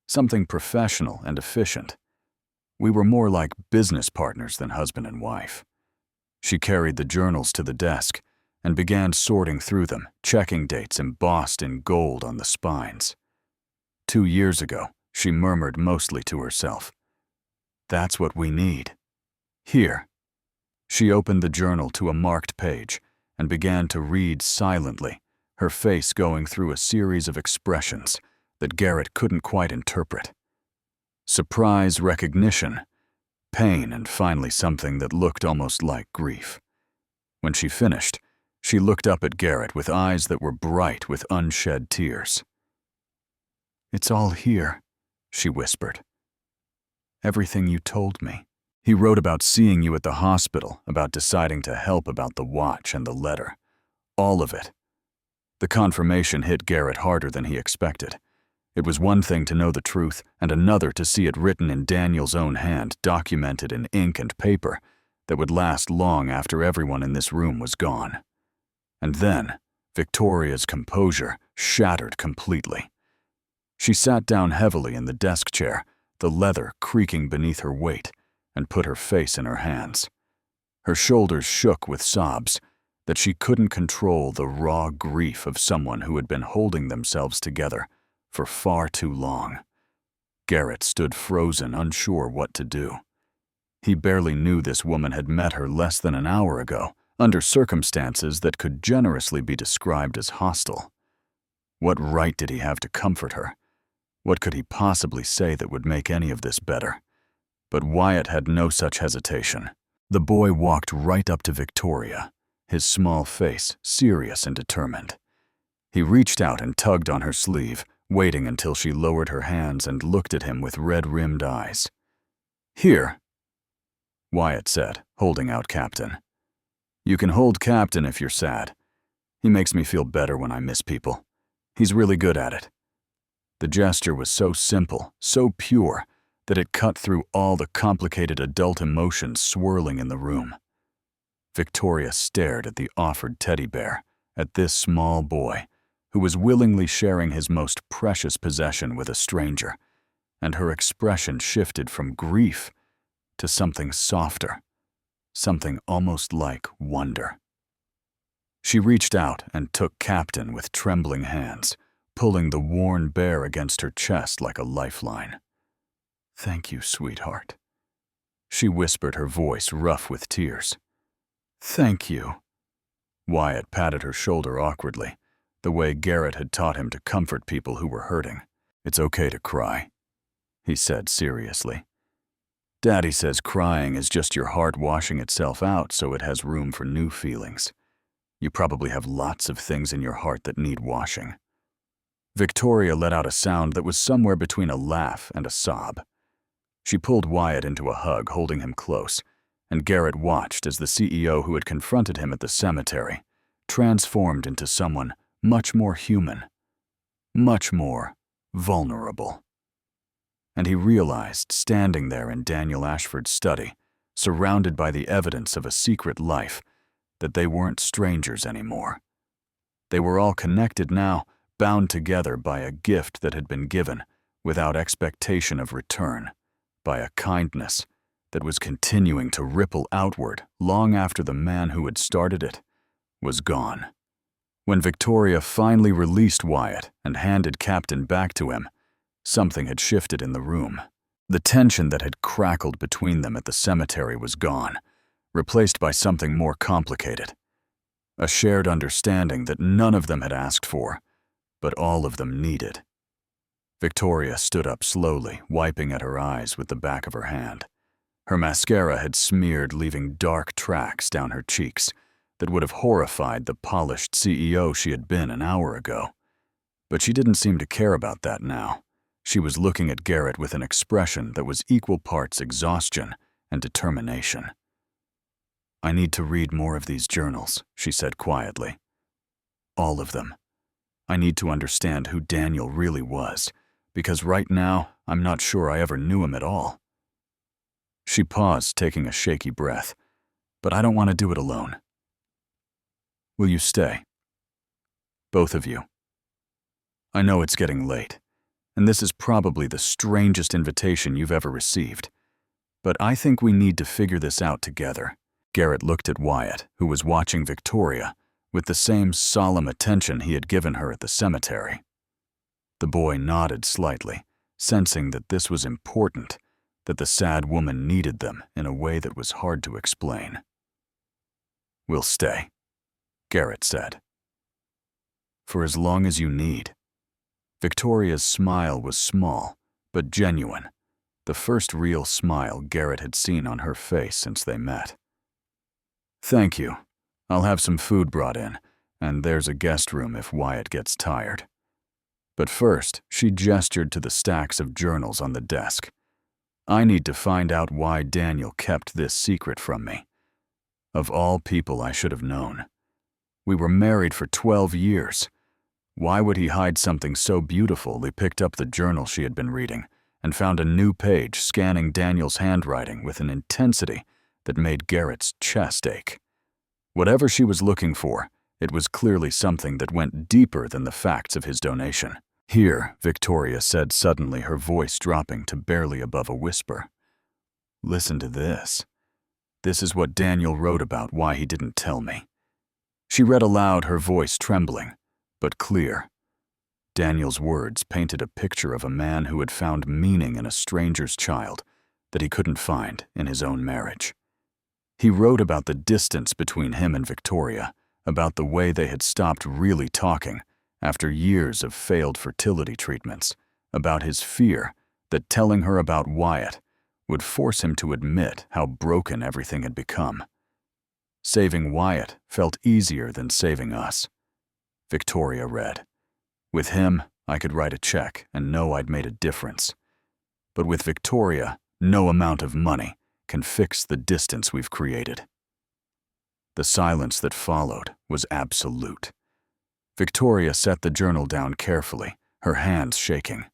something professional and efficient. We were more like business partners than husband and wife. She carried the journals to the desk and began sorting through them, checking dates embossed in gold on the spines. 2 years ago, she murmured mostly to herself, "That's what we need. Here." She opened the journal to a marked page and began to read silently, her face going through a series of expressions that Garrett couldn't quite interpret. Surprise, recognition, pain, and finally something that looked almost like grief. When she finished, she looked up at Garrett with eyes that were bright with unshed tears. "It's all here," she whispered. "Everything you told me. He wrote about seeing you at the hospital, about deciding to help about the watch and the letter. All of it." The confirmation hit Garrett harder than he expected. It was one thing to know the truth, and another to see it written in Daniel's own hand, documented in ink and paper, that would last long after everyone in this room was gone. And then, Victoria's composure shattered completely. She sat down heavily in the desk chair, the leather creaking beneath her weight, and put her face in her hands. Her shoulders shook with sobs that she couldn't control the raw grief of someone who had been holding themselves together for far too long. Garrett stood frozen, unsure what to do. He barely knew this woman had met her less than an hour ago, under circumstances that could generously be described as hostile. What right did he have to comfort her? What could he possibly say that would make any of this better? But Wyatt had no such hesitation. The boy walked right up to Victoria, his small face serious and determined. He reached out and tugged on her sleeve, waiting until she lowered her hands and looked at him with red-rimmed eyes. "Here," Wyatt said, holding out Captain. "You can hold Captain if you're sad. He makes me feel better when I miss people. He's really good at it." The gesture was so simple, so pure, that it cut through all the complicated adult emotions swirling in the room. Victoria stared at the offered teddy bear, at this small boy, who was willingly sharing his most precious possession with a stranger, and her expression shifted from grief to something softer, something almost like wonder. She reached out and took Captain with trembling hands, pulling the worn bear against her chest like a lifeline. "Thank you, sweetheart," she whispered, her voice rough with tears. "Thank you." Wyatt patted her shoulder awkwardly, the way Garrett had taught him to comfort people who were hurting. "It's okay to cry," he said seriously. "Daddy says crying is just your heart washing itself out so it has room for new feelings. You probably have lots of things in your heart that need washing." Victoria let out a sound that was somewhere between a laugh and a sob. She pulled Wyatt into a hug, holding him close, and Garrett watched as the CEO who had confronted him at the cemetery transformed into someone much more human, much more vulnerable. And he realized, standing there in Daniel Ashford's study, surrounded by the evidence of a secret life, that they weren't strangers anymore. They were all connected now, bound together by a gift that had been given without expectation of return, by a kindness that was continuing to ripple outward long after the man who had started it was gone. When Victoria finally released Wyatt and handed Captain back to him, something had shifted in the room. The tension that had crackled between them at the cemetery was gone, replaced by something more complicated. A shared understanding that none of them had asked for, but all of them needed. Victoria stood up slowly, wiping at her eyes with the back of her hand. Her mascara had smeared, leaving dark tracks down her cheeks that would have horrified the polished CEO she had been an hour ago. But she didn't seem to care about that now. She was looking at Garrett with an expression that was equal parts exhaustion and determination. "I need to read more of these journals," she said quietly. "All of them. I need to understand who Daniel really was, because right now I'm not sure I ever knew him at all." She paused, taking a shaky breath. "But I don't want to do it alone. Will you stay? Both of you. I know it's getting late, and this is probably the strangest invitation you've ever received, but I think we need to figure this out together." Garrett looked at Wyatt, who was watching Victoria with the same solemn attention he had given her at the cemetery. The boy nodded slightly, sensing that this was important, that the sad woman needed them in a way that was hard to explain. "We'll stay," Garrett said. "For as long as you need." Victoria's smile was small, but genuine, the first real smile Garrett had seen on her face since they met. "Thank you. I'll have some food brought in, and there's a guest room if Wyatt gets tired. But first, she gestured to the stacks of journals on the desk. I need to find out why Daniel kept this secret from me. Of all people I should have known. We were married for 12 years. Why would he hide something so beautiful? They picked up the journal she had been reading and found a new page scanning Daniel's handwriting with an intensity that made Garrett's chest ache. Whatever she was looking for, it was clearly something that went deeper than the facts of his donation. Here, Victoria said suddenly, her voice dropping to barely above a whisper. Listen to this. This is what Daniel wrote about why he didn't tell me. She read aloud, her voice trembling, but clear. Daniel's words painted a picture of a man who had found meaning in a stranger's child that he couldn't find in his own marriage. He wrote about the distance between him and Victoria, about the way they had stopped really talking after years of failed fertility treatments, about his fear that telling her about Wyatt would force him to admit how broken everything had become. Saving Wyatt felt easier than saving us. Victoria read, with him, I could write a check and know I'd made a difference. But with Victoria, no amount of money can fix the distance we've created. The silence that followed was absolute. Victoria set the journal down carefully, her hands shaking.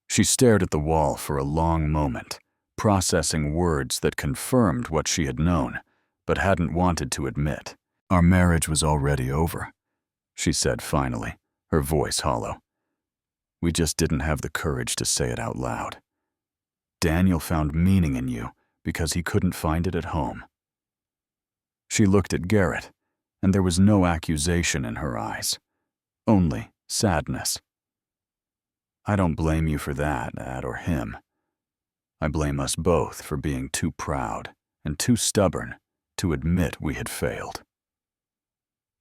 She stared at the wall for a long moment, processing words that confirmed what she had known, but hadn't wanted to admit. Our marriage was already over, she said finally, her voice hollow. We just didn't have the courage to say it out loud. Daniel found meaning in you because he couldn't find it at home. She looked at Garrett, and there was no accusation in her eyes, only sadness. I don't blame you for that, or him. I blame us both for being too proud and too stubborn to admit we had failed.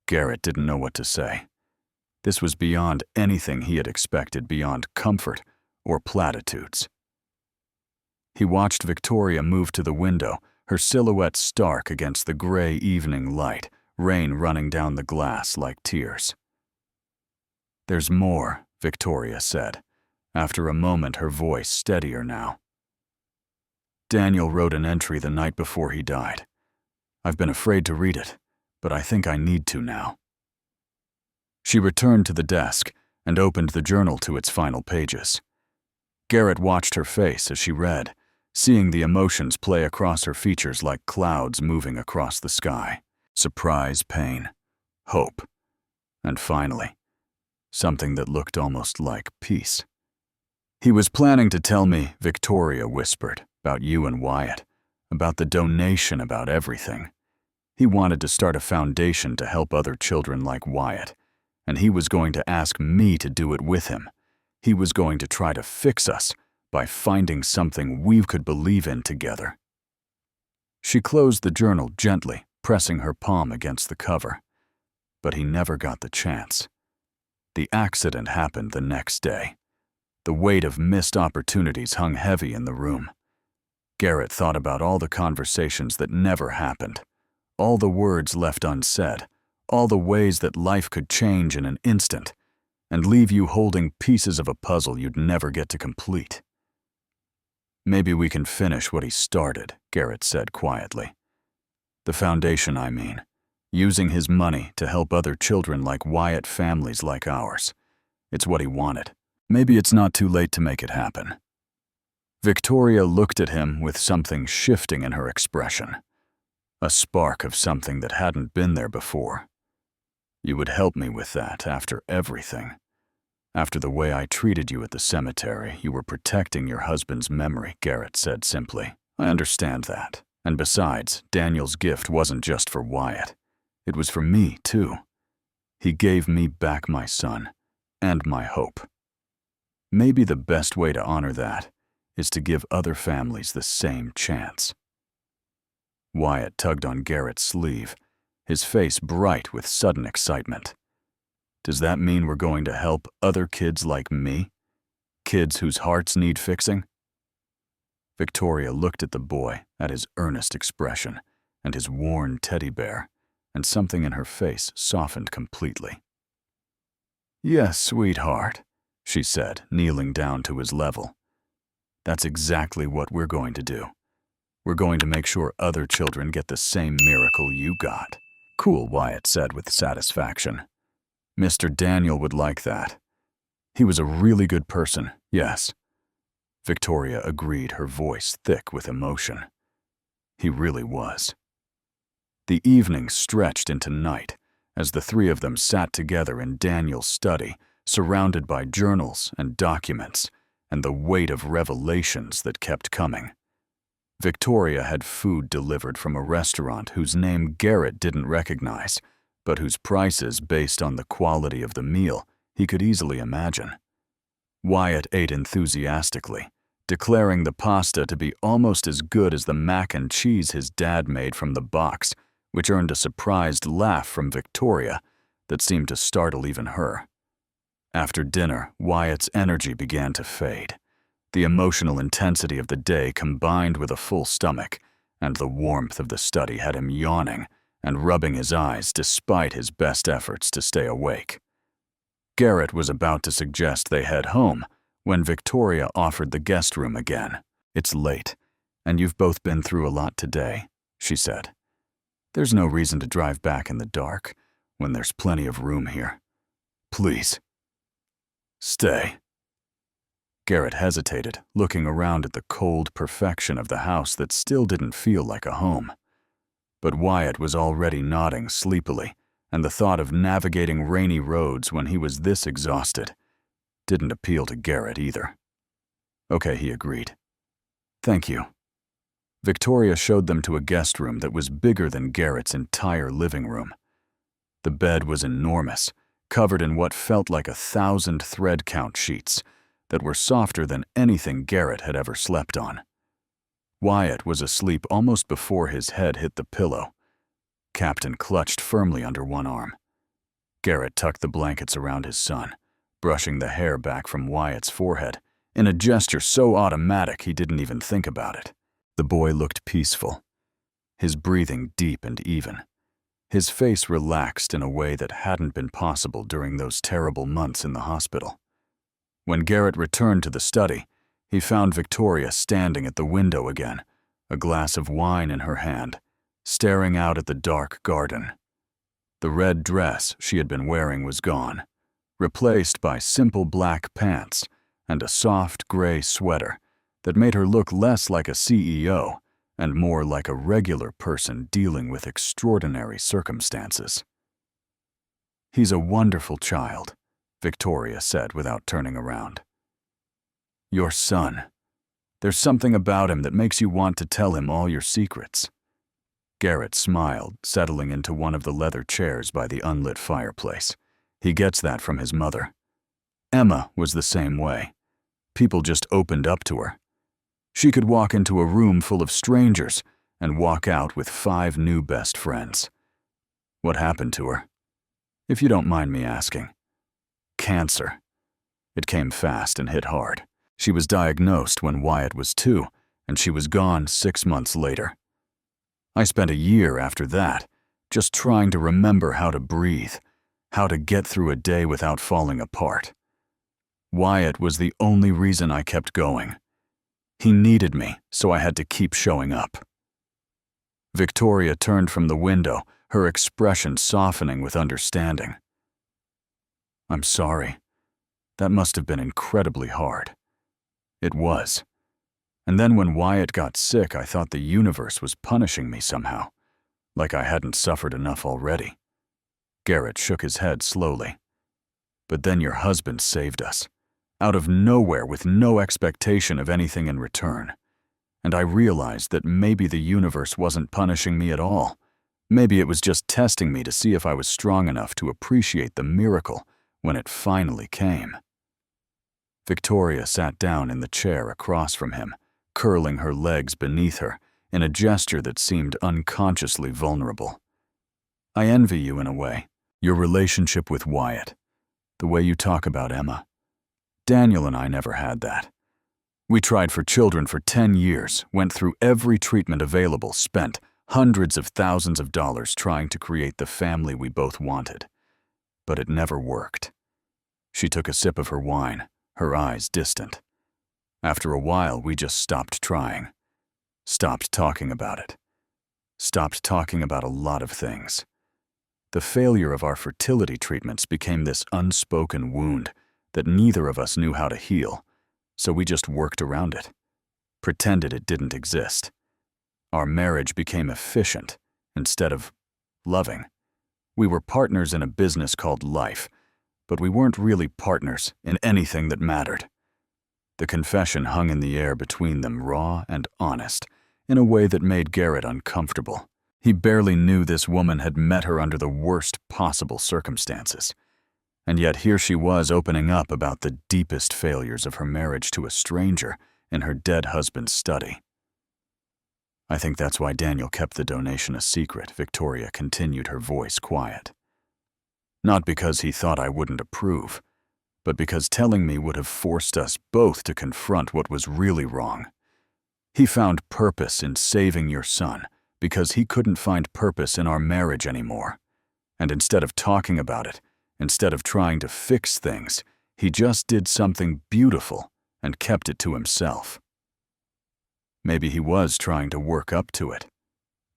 Garrett didn't know what to say. This was beyond anything he had expected, beyond comfort or platitudes. He watched Victoria move to the window, her silhouette stark against the gray evening light, rain running down the glass like tears. There's more, Victoria said, after a moment, her voice steadier now. Daniel wrote an entry the night before he died. I've been afraid to read it, but I think I need to now. She returned to the desk and opened the journal to its final pages. Garrett watched her face as she read, seeing the emotions play across her features like clouds moving across the sky. Surprise, pain, hope, and finally, something that looked almost like peace. He was planning to tell me, Victoria whispered, about you and Wyatt, about the donation, about everything. He wanted to start a foundation to help other children like Wyatt, and he was going to ask me to do it with him. He was going to try to fix us by finding something we could believe in together. She closed the journal gently, pressing her palm against the cover. But he never got the chance. The accident happened the next day. The weight of missed opportunities hung heavy in the room. Garrett thought about all the conversations that never happened, all the words left unsaid, all the ways that life could change in an instant and leave you holding pieces of a puzzle you'd never get to complete. Maybe we can finish what he started, Garrett said quietly. The foundation, I mean, using his money to help other children like Wyatt, families like ours. It's what he wanted. Maybe it's not too late to make it happen. Victoria looked at him with something shifting in her expression, a spark of something that hadn't been there before. You would help me with that after everything. After the way I treated you at the cemetery, you were protecting your husband's memory, Garrett said simply. I understand that. And besides, Daniel's gift wasn't just for Wyatt. It was for me, too. He gave me back my son and my hope. Maybe the best way to honor that is to give other families the same chance. Wyatt tugged on Garrett's sleeve, his face bright with sudden excitement. Does that mean we're going to help other kids like me? Kids whose hearts need fixing? Victoria looked at the boy, at his earnest expression, and his worn teddy bear, and something in her face softened completely. "Yes, sweetheart," she said, kneeling down to his level. "That's exactly what we're going to do. We're going to make sure other children get the same miracle you got." "Cool," Wyatt said with satisfaction. "Mr. Daniel would like that. He was a really good person, yes." Victoria agreed, her voice thick with emotion. He really was. The evening stretched into night as the three of them sat together in Daniel's study, surrounded by journals and documents and the weight of revelations that kept coming. Victoria had food delivered from a restaurant whose name Garrett didn't recognize, but whose prices, based on the quality of the meal, he could easily imagine. Wyatt ate enthusiastically, declaring the pasta to be almost as good as the mac and cheese his dad made from the box, which earned a surprised laugh from Victoria that seemed to startle even her. After dinner, Wyatt's energy began to fade. The emotional intensity of the day combined with a full stomach, and the warmth of the study had him yawning and rubbing his eyes despite his best efforts to stay awake. Garrett was about to suggest they head home when Victoria offered the guest room again. "It's late, and you've both been through a lot today," she said. "There's no reason to drive back in the dark when there's plenty of room here. Please, stay." Garrett hesitated, looking around at the cold perfection of the house that still didn't feel like a home. But Wyatt was already nodding sleepily, and the thought of navigating rainy roads when he was this exhausted didn't appeal to Garrett either. "Okay," he agreed. "Thank you." Victoria showed them to a guest room that was bigger than Garrett's entire living room. The bed was enormous, covered in what felt like 1,000 thread count sheets that were softer than anything Garrett had ever slept on. Wyatt was asleep almost before his head hit the pillow. Captain clutched firmly under one arm. Garrett tucked the blankets around his son, brushing the hair back from Wyatt's forehead, in a gesture so automatic he didn't even think about it. The boy looked peaceful, his breathing deep and even. His face relaxed in a way that hadn't been possible during those terrible months in the hospital. When Garrett returned to the study, he found Victoria standing at the window again, a glass of wine in her hand, staring out at the dark garden. The red dress she had been wearing was gone, replaced by simple black pants and a soft gray sweater that made her look less like a CEO and more like a regular person dealing with extraordinary circumstances. "He's a wonderful child," Victoria said without turning around. "Your son. There's something about him that makes you want to tell him all your secrets." Garrett smiled, settling into one of the leather chairs by the unlit fireplace. He gets that from his mother. Emma was the same way. People just opened up to her. She could walk into a room full of strangers and walk out with 5 new best friends. What happened to her? If you don't mind me asking. Cancer. It came fast and hit hard. She was diagnosed when Wyatt was 2, and she was gone 6 months later. I spent a year after that just trying to remember how to breathe, how to get through a day without falling apart. Wyatt was the only reason I kept going. He needed me, so I had to keep showing up. Victoria turned from the window, her expression softening with understanding. "I'm sorry. That must have been incredibly hard." It was. And then when Wyatt got sick, I thought the universe was punishing me somehow, like I hadn't suffered enough already. Garrett shook his head slowly. "But then your husband saved us, out of nowhere with no expectation of anything in return. And I realized that maybe the universe wasn't punishing me at all. Maybe it was just testing me to see if I was strong enough to appreciate the miracle when it finally came." Victoria sat down in the chair across from him, curling her legs beneath her in a gesture that seemed unconsciously vulnerable. "I envy you in a way, your relationship with Wyatt, the way you talk about Emma. Daniel and I never had that. We tried for children for 10 years, went through every treatment available, spent hundreds of thousands of dollars trying to create the family we both wanted. But it never worked. She took a sip of her wine, her eyes distant. After a while, we just stopped trying. Stopped talking about it. Stopped talking about a lot of things. The failure of our fertility treatments became this unspoken wound that neither of us knew how to heal, so we just worked around it, pretended it didn't exist. Our marriage became efficient instead of loving. We were partners in a business called life, but we weren't really partners in anything that mattered. The confession hung in the air between them, raw and honest, in a way that made Garrett uncomfortable. He barely knew this woman had met her under the worst possible circumstances. And yet here she was opening up about the deepest failures of her marriage to a stranger in her dead husband's study. I think that's why Daniel kept the donation a secret, Victoria continued, her voice quiet. Not because he thought I wouldn't approve, but because telling me would have forced us both to confront what was really wrong. He found purpose in saving your son because he couldn't find purpose in our marriage anymore. And instead of talking about it, instead of trying to fix things, he just did something beautiful and kept it to himself. Maybe he was trying to work up to it,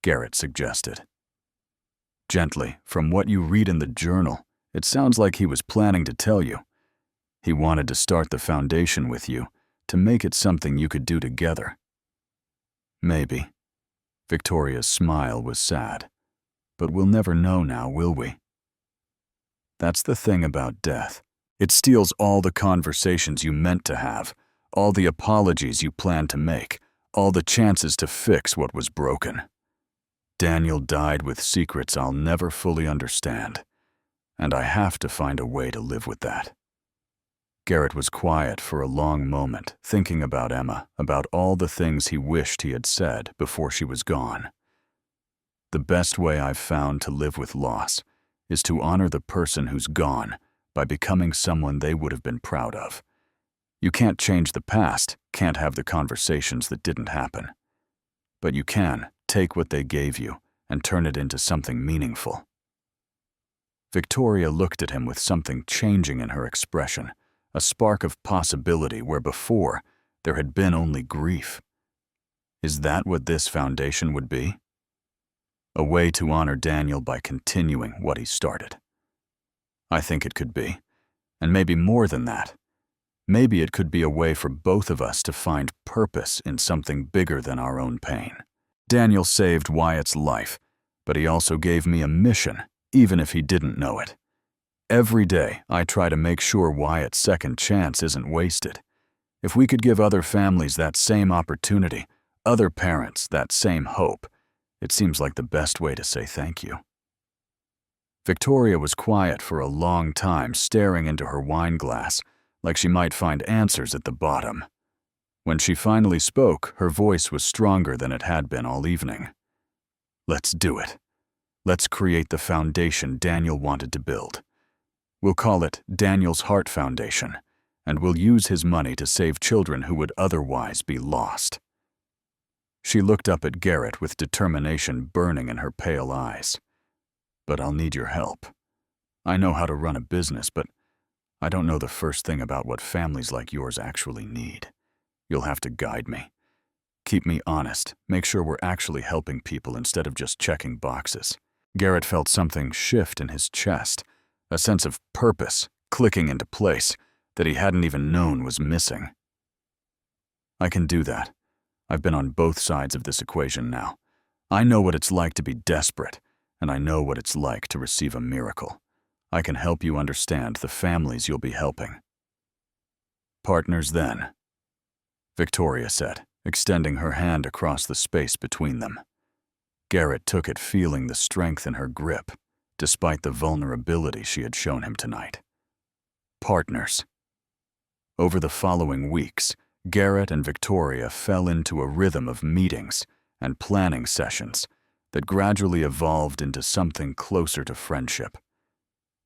Garrett suggested. Gently, from what you read in the journal, it sounds like he was planning to tell you. He wanted to start the foundation with you, to make it something you could do together. Maybe. Victoria's smile was sad. But we'll never know now, will we? That's the thing about death. It steals all the conversations you meant to have, all the apologies you planned to make, all the chances to fix what was broken. Daniel died with secrets I'll never fully understand, and I have to find a way to live with that. Garrett was quiet for a long moment, thinking about Emma, about all the things he wished he had said before she was gone. The best way I've found to live with loss is to honor the person who's gone by becoming someone they would have been proud of. You can't change the past, can't have the conversations that didn't happen. But you can take what they gave you and turn it into something meaningful. Victoria looked at him with something changing in her expression, a spark of possibility where before there had been only grief. Is that what this foundation would be? A way to honor Daniel by continuing what he started. I think it could be, and maybe more than that. Maybe it could be a way for both of us to find purpose in something bigger than our own pain. Daniel saved Wyatt's life, but he also gave me a mission, even if he didn't know it. Every day, I try to make sure Wyatt's second chance isn't wasted. If we could give other families that same opportunity, other parents that same hope, it seems like the best way to say thank you. Victoria was quiet for a long time, staring into her wine glass, like she might find answers at the bottom. When she finally spoke, her voice was stronger than it had been all evening. Let's do it. Let's create the foundation Daniel wanted to build. We'll call it Daniel's Heart Foundation, and we'll use his money to save children who would otherwise be lost. She looked up at Garrett with determination burning in her pale eyes. But I'll need your help. I know how to run a business, but I don't know the first thing about what families like yours actually need. You'll have to guide me. Keep me honest, make sure we're actually helping people instead of just checking boxes. Garrett felt something shift in his chest, a sense of purpose clicking into place that he hadn't even known was missing. I can do that. I've been on both sides of this equation now. I know what it's like to be desperate, and I know what it's like to receive a miracle. I can help you understand the families you'll be helping. Partners then, Victoria said, extending her hand across the space between them. Garrett took it, feeling the strength in her grip, despite the vulnerability she had shown him tonight. Partners. Over the following weeks, Garrett and Victoria fell into a rhythm of meetings and planning sessions that gradually evolved into something closer to friendship.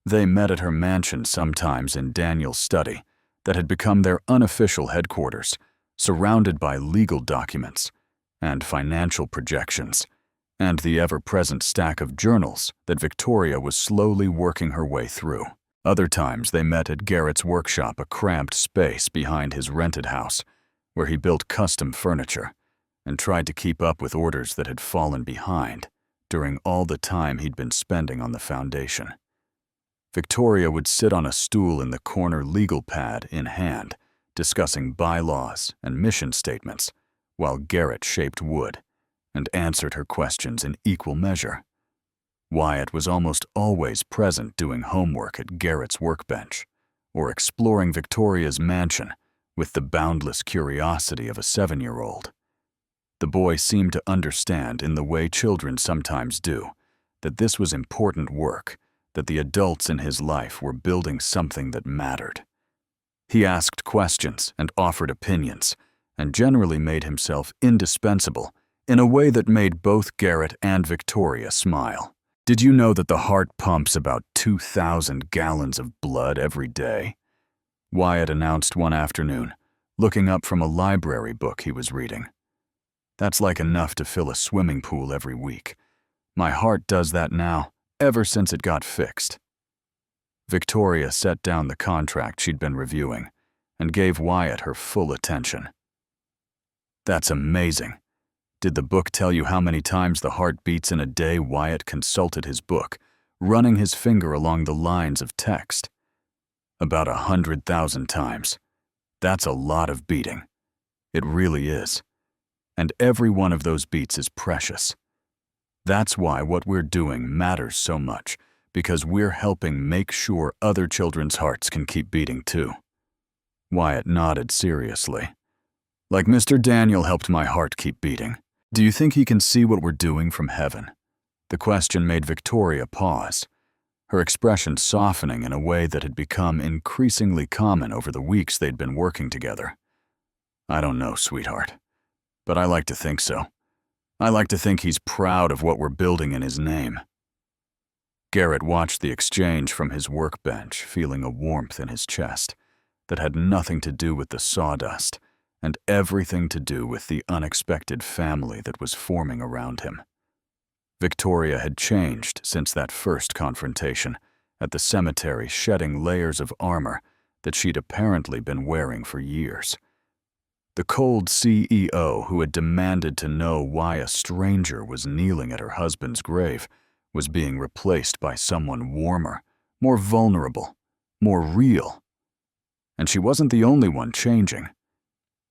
They met at her mansion, sometimes in Daniel's study, that had become their unofficial headquarters, surrounded by legal documents and financial projections, and the ever-present stack of journals that Victoria was slowly working her way through. Other times they met at Garrett's workshop, a cramped space behind his rented house, where he built custom furniture and tried to keep up with orders that had fallen behind during all the time he'd been spending on the foundation. Victoria would sit on a stool in the corner, legal pad in hand, discussing bylaws and mission statements, while Garrett shaped wood and answered her questions in equal measure. Wyatt was almost always present doing homework at Garrett's workbench or exploring Victoria's mansion with the boundless curiosity of a 7-year-old. The boy seemed to understand, in the way children sometimes do, that this was important work, that the adults in his life were building something that mattered. He asked questions and offered opinions, and generally made himself indispensable in a way that made both Garrett and Victoria smile. Did you know that the heart pumps about 2,000 gallons of blood every day? Wyatt announced one afternoon, looking up from a library book he was reading. That's like enough to fill a swimming pool every week. My heart does that now, ever since it got fixed. Victoria set down the contract she'd been reviewing and gave Wyatt her full attention. That's amazing. Did the book tell you how many times the heart beats in a day? Wyatt consulted his book, running his finger along the lines of text. About 100,000 times. That's a lot of beating. It really is. And every one of those beats is precious. That's why what we're doing matters so much, because we're helping make sure other children's hearts can keep beating too. Wyatt nodded seriously. Like Mr. Daniel helped my heart keep beating. Do you think he can see what we're doing from heaven? The question made Victoria pause, her expression softening in a way that had become increasingly common over the weeks they'd been working together. I don't know, sweetheart, but I like to think so. I like to think he's proud of what we're building in his name. Garrett watched the exchange from his workbench, feeling a warmth in his chest that had nothing to do with the sawdust and everything to do with the unexpected family that was forming around him. Victoria had changed since that first confrontation at the cemetery, shedding layers of armor that she'd apparently been wearing for years. The cold CEO who had demanded to know why a stranger was kneeling at her husband's grave was being replaced by someone warmer, more vulnerable, more real. And she wasn't the only one changing.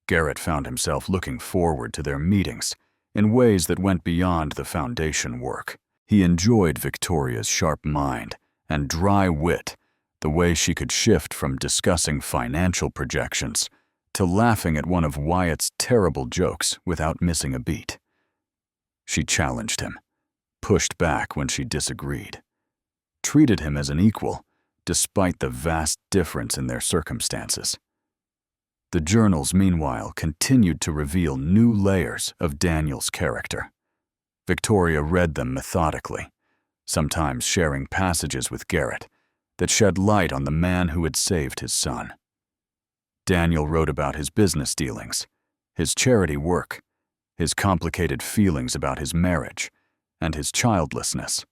Garrett found himself looking forward to their meetings in ways that went beyond the foundation work. He enjoyed Victoria's sharp mind and dry wit, the way she could shift from discussing financial projections to laughing at one of Wyatt's terrible jokes without missing a beat. She challenged him, pushed back when she disagreed, treated him as an equal despite the vast difference in their circumstances. The journals, meanwhile, continued to reveal new layers of Daniel's character. Victoria read them methodically, sometimes sharing passages with Garrett that shed light on the man who had saved his son. Daniel wrote about his business dealings, his charity work, his complicated feelings about his marriage, and his childlessness.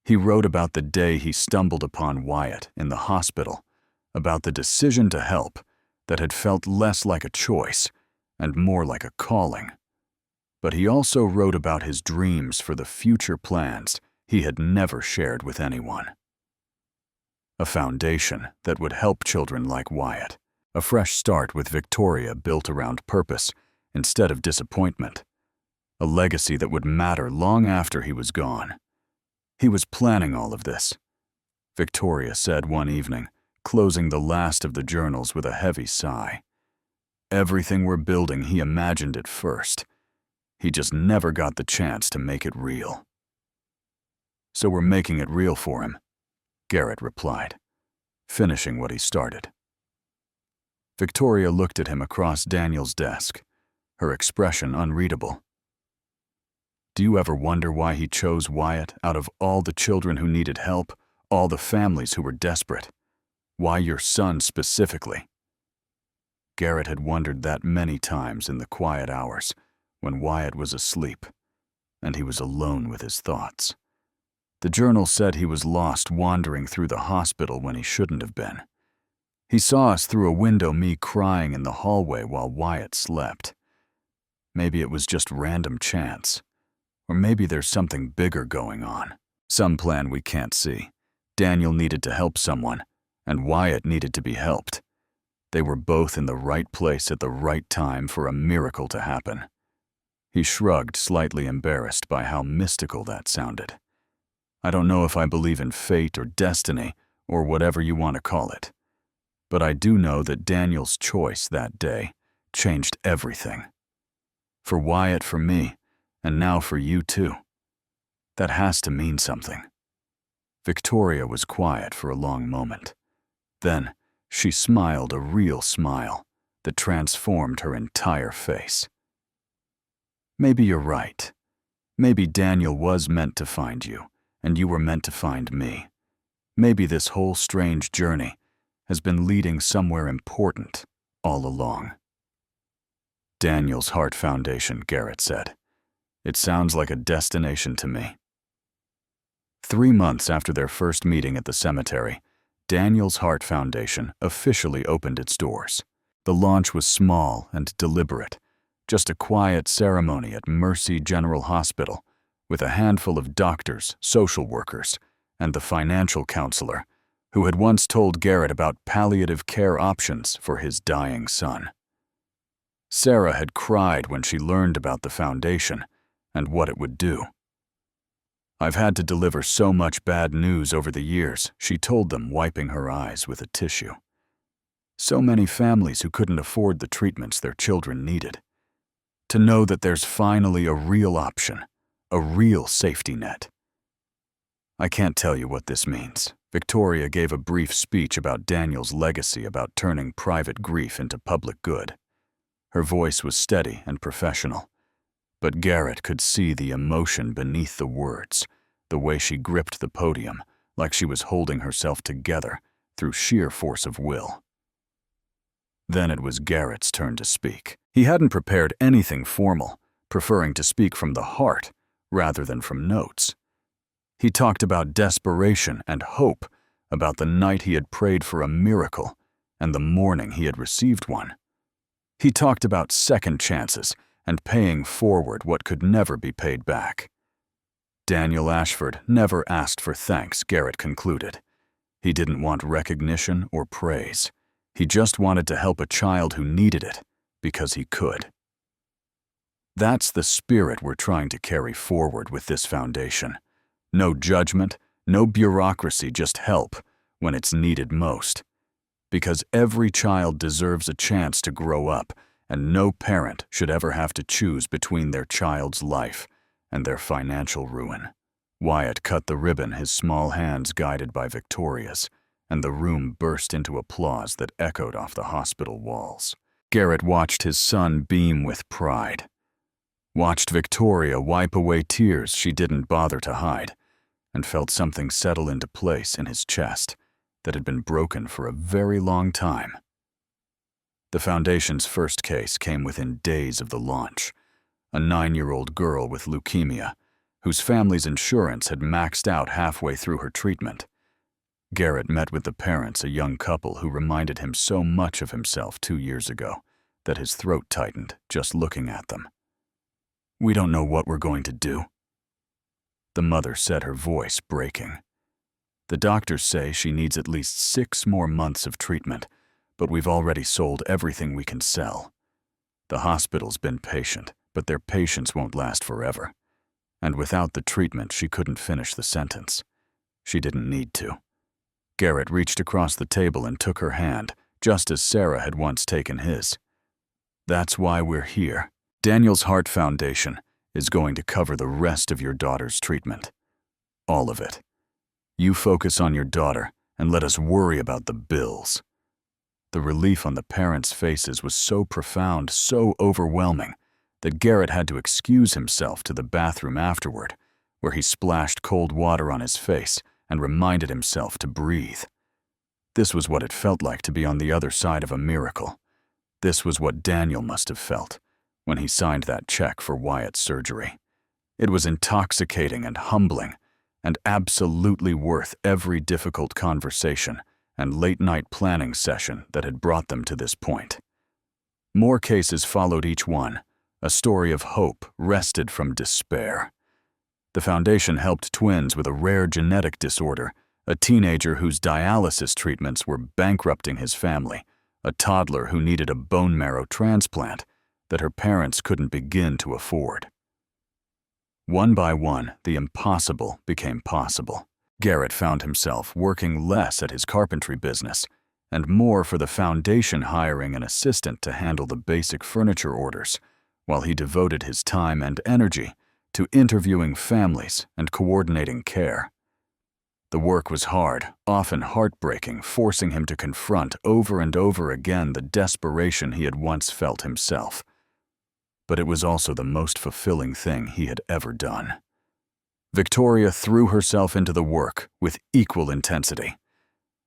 He wrote about the day he stumbled upon Wyatt in the hospital, about the decision to help that had felt less like a choice and more like a calling. But he also wrote about his dreams for the future plans he had never shared with anyone. A foundation that would help children like Wyatt, a fresh start with Victoria built around purpose instead of disappointment, a legacy that would matter long after he was gone. He was planning all of this, Victoria said one evening, closing the last of the journals with a heavy sigh. Everything we're building, he imagined it first. He just never got the chance to make it real. So we're making it real for him, Garrett replied, finishing what he started. Victoria looked at him across Daniel's desk, her expression unreadable. Do you ever wonder why he chose Wyatt out of all the children who needed help, all the families who were desperate? Why your son specifically? Garrett had wondered that many times in the quiet hours when Wyatt was asleep, and he was alone with his thoughts. The journal said he was lost wandering through the hospital when he shouldn't have been. He saw us through a window, me crying in the hallway while Wyatt slept. Maybe it was just random chance. Or maybe there's something bigger going on. Some plan we can't see. Daniel needed to help someone, and Wyatt needed to be helped. They were both in the right place at the right time for a miracle to happen. He shrugged, slightly embarrassed by how mystical that sounded. I don't know if I believe in fate or destiny, or whatever you want to call it. But I do know that Daniel's choice that day changed everything. For Wyatt, for me, and now for you too. That has to mean something. Victoria was quiet for a long moment. Then, she smiled a real smile that transformed her entire face. Maybe you're right. Maybe Daniel was meant to find you, and you were meant to find me. Maybe this whole strange journey has been leading somewhere important all along. Daniel's Heart Foundation, Garrett said. It sounds like a destination to me. 3 months after their first meeting at the cemetery, Daniel's Heart Foundation officially opened its doors. The launch was small and deliberate, just a quiet ceremony at Mercy General Hospital with a handful of doctors, social workers, and the financial counselor who had once told Garrett about palliative care options for his dying son. Sarah had cried when she learned about the foundation and what it would do. I've had to deliver so much bad news over the years, she told them, wiping her eyes with a tissue. So many families who couldn't afford the treatments their children needed. To know that there's finally a real option, a real safety net. I can't tell you what this means. Victoria gave a brief speech about Daniel's legacy, about turning private grief into public good. Her voice was steady and professional. But Garrett could see the emotion beneath the words, the way she gripped the podium, like she was holding herself together through sheer force of will. Then it was Garrett's turn to speak. He hadn't prepared anything formal, preferring to speak from the heart rather than from notes. He talked about desperation and hope, about the night he had prayed for a miracle and the morning he had received one. He talked about second chances and paying forward what could never be paid back. Daniel Ashford never asked for thanks, Garrett concluded. He didn't want recognition or praise. He just wanted to help a child who needed it because he could. That's the spirit we're trying to carry forward with this foundation. No judgment, no bureaucracy, just help when it's needed most. Because every child deserves a chance to grow up, and no parent should ever have to choose between their child's life and their financial ruin. Wyatt cut the ribbon, his small hands guided by Victoria's, and the room burst into applause that echoed off the hospital walls. Garrett watched his son beam with pride. Watched Victoria wipe away tears she didn't bother to hide, and felt something settle into place in his chest that had been broken for a very long time. The foundation's first case came within days of the launch. A 9-year-old girl with leukemia, whose family's insurance had maxed out halfway through her treatment. Garrett met with the parents, a young couple who reminded him so much of himself 2 years ago that his throat tightened just looking at them. "We don't know what we're going to do," the mother said, her voice breaking. "The doctors say she needs at least 6 more months of treatment, but we've already sold everything we can sell. The hospital's been patient, but their patience won't last forever. And without the treatment, she couldn't finish the sentence. She didn't need to." Garrett reached across the table and took her hand, just as Sarah had once taken his. "That's why we're here. Daniel's Heart Foundation is going to cover the rest of your daughter's treatment. All of it. You focus on your daughter and let us worry about the bills." The relief on the parents' faces was so profound, so overwhelming, that Garrett had to excuse himself to the bathroom afterward, where he splashed cold water on his face and reminded himself to breathe. This was what it felt like to be on the other side of a miracle. This was what Daniel must have felt when he signed that check for Wyatt's surgery. It was intoxicating and humbling, and absolutely worth every difficult conversation and late-night planning session that had brought them to this point. More cases followed each one, a story of hope wrested from despair. The foundation helped twins with a rare genetic disorder, a teenager whose dialysis treatments were bankrupting his family, a toddler who needed a bone marrow transplant that her parents couldn't begin to afford. One by one, the impossible became possible. Garrett found himself working less at his carpentry business and more for the foundation, hiring an assistant to handle the basic furniture orders, while he devoted his time and energy to interviewing families and coordinating care. The work was hard, often heartbreaking, forcing him to confront over and over again the desperation he had once felt himself. But it was also the most fulfilling thing he had ever done. Victoria threw herself into the work with equal intensity.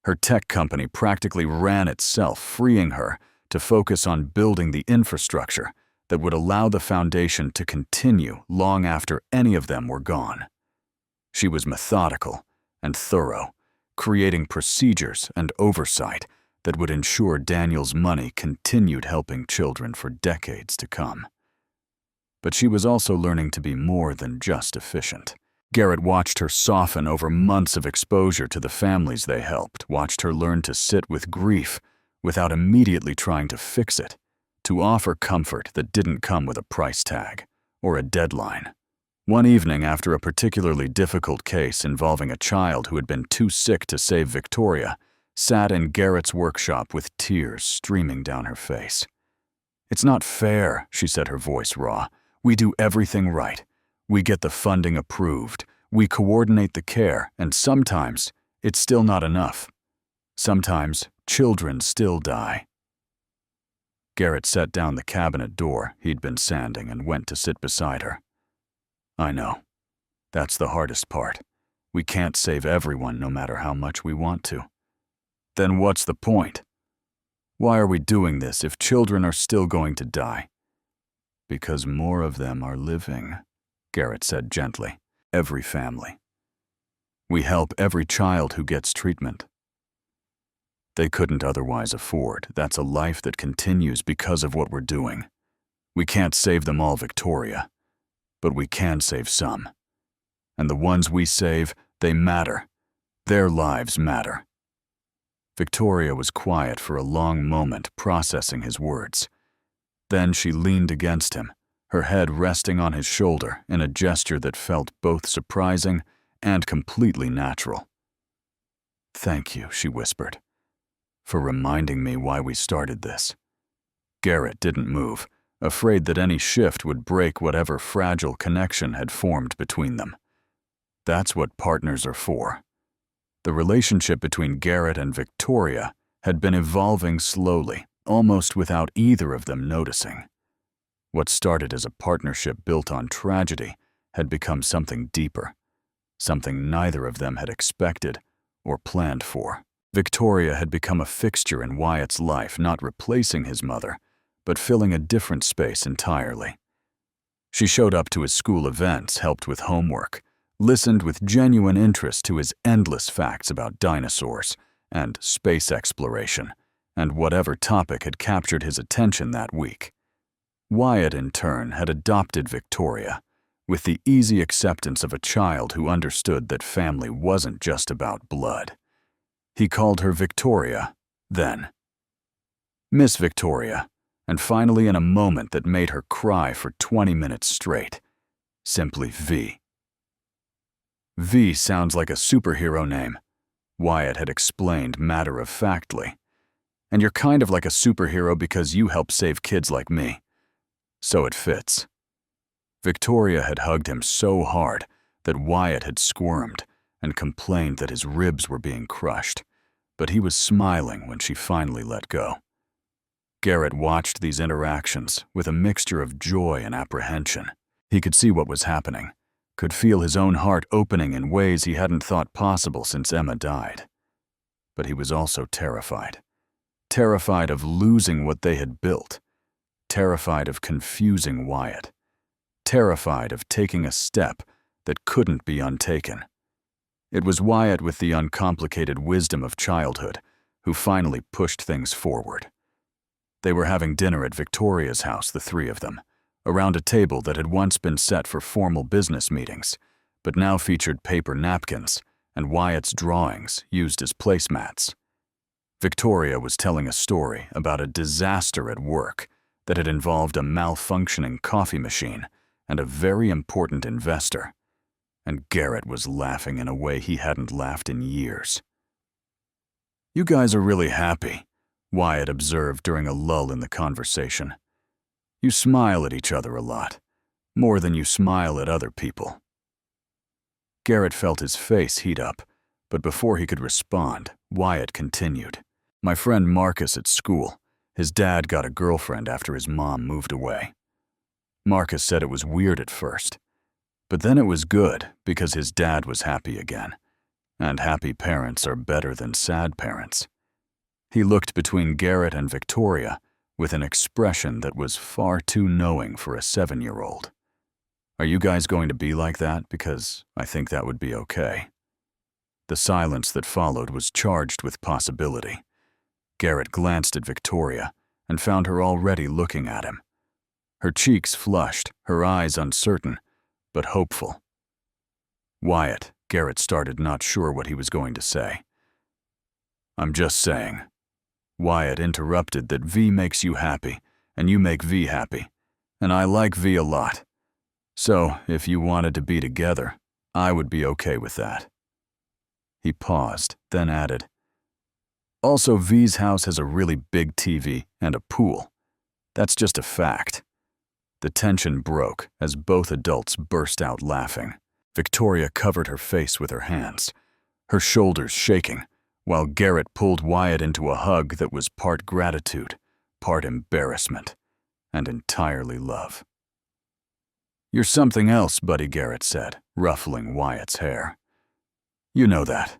Her tech company practically ran itself, freeing her to focus on building the infrastructure that would allow the foundation to continue long after any of them were gone. She was methodical and thorough, creating procedures and oversight that would ensure Daniel's money continued helping children for decades to come. But she was also learning to be more than just efficient. Garrett watched her soften over months of exposure to the families they helped, watched her learn to sit with grief without immediately trying to fix it, to offer comfort that didn't come with a price tag or a deadline. One evening, after a particularly difficult case involving a child who had been too sick to save Victoria, sat in Garrett's workshop with tears streaming down her face. "It's not fair," she said, her voice raw. "We do everything right. We get the funding approved. We coordinate the care, and sometimes it's still not enough. Sometimes children still die." Garrett set down the cabinet door he'd been sanding and went to sit beside her. "I know. That's the hardest part. We can't save everyone no matter how much we want to." "Then what's the point? Why are we doing this if children are still going to die?" "Because more of them are living," Garrett said gently. "Every family. We help every child who gets treatment. They couldn't otherwise afford. That's a life that continues because of what we're doing. We can't save them all, Victoria, but we can save some. And the ones we save, they matter. Their lives matter." Victoria was quiet for a long moment, processing his words. Then she leaned against him, her head resting on his shoulder in a gesture that felt both surprising and completely natural. "Thank you," she whispered, "for reminding me why we started this." Garrett didn't move, afraid that any shift would break whatever fragile connection had formed between them. That's what partners are for. The relationship between Garrett and Victoria had been evolving slowly, almost without either of them noticing. What started as a partnership built on tragedy had become something deeper, something neither of them had expected or planned for. Victoria had become a fixture in Wyatt's life, not replacing his mother, but filling a different space entirely. She showed up to his school events, helped with homework, listened with genuine interest to his endless facts about dinosaurs and space exploration, and whatever topic had captured his attention that week. Wyatt, in turn, had adopted Victoria, with the easy acceptance of a child who understood that family wasn't just about blood. He called her Victoria, then Miss Victoria, and finally, in a moment that made her cry for 20 minutes straight, simply V. "V sounds like a superhero name," Wyatt had explained matter-of-factly. "And you're kind of like a superhero because you help save kids like me. So it fits." Victoria had hugged him so hard that Wyatt had squirmed and complained that his ribs were being crushed, but he was smiling when she finally let go. Garrett watched these interactions with a mixture of joy and apprehension. He could see what was happening, could feel his own heart opening in ways he hadn't thought possible since Emma died. But he was also terrified. Terrified of losing what they had built. Terrified of confusing Wyatt. terrified of taking a step that couldn't be untaken. It was Wyatt, with the uncomplicated wisdom of childhood, who finally pushed things forward. They were having dinner at Victoria's house, the three of them, around a table that had once been set for formal business meetings, but now featured paper napkins and Wyatt's drawings used as placemats. Victoria was telling a story about a disaster at work that had involved a malfunctioning coffee machine and a very important investor, and Garrett was laughing in a way he hadn't laughed in years. "You guys are really happy," Wyatt observed during a lull in the conversation. "You smile at each other a lot, more than you smile at other people." Garrett felt his face heat up, but before he could respond, Wyatt continued. "My friend Marcus at school, his dad got a girlfriend after his mom moved away. Marcus said it was weird at first, but then it was good because his dad was happy again, and happy parents are better than sad parents." He looked between Garrett and Victoria with an expression that was far too knowing for a 7-year-old. "Are you guys going to be like that? Because I think that would be okay." The silence that followed was charged with possibility. Garrett glanced at Victoria and found her already looking at him. Her cheeks flushed, her eyes uncertain, but hopeful. "Wyatt," Garrett started, not sure what he was going to say. "I'm just saying." Wyatt interrupted that V makes you happy, and you make V happy, and I like V a lot. So, if you wanted to be together, I would be okay with that. He paused, then added, "Also, V's house has a really big TV and a pool. That's just a fact." The tension broke as both adults burst out laughing. Victoria covered her face with her hands, her shoulders shaking, while Garrett pulled Wyatt into a hug that was part gratitude, part embarrassment, and entirely love. "You're something else, buddy," Garrett said, ruffling Wyatt's hair. "You know that."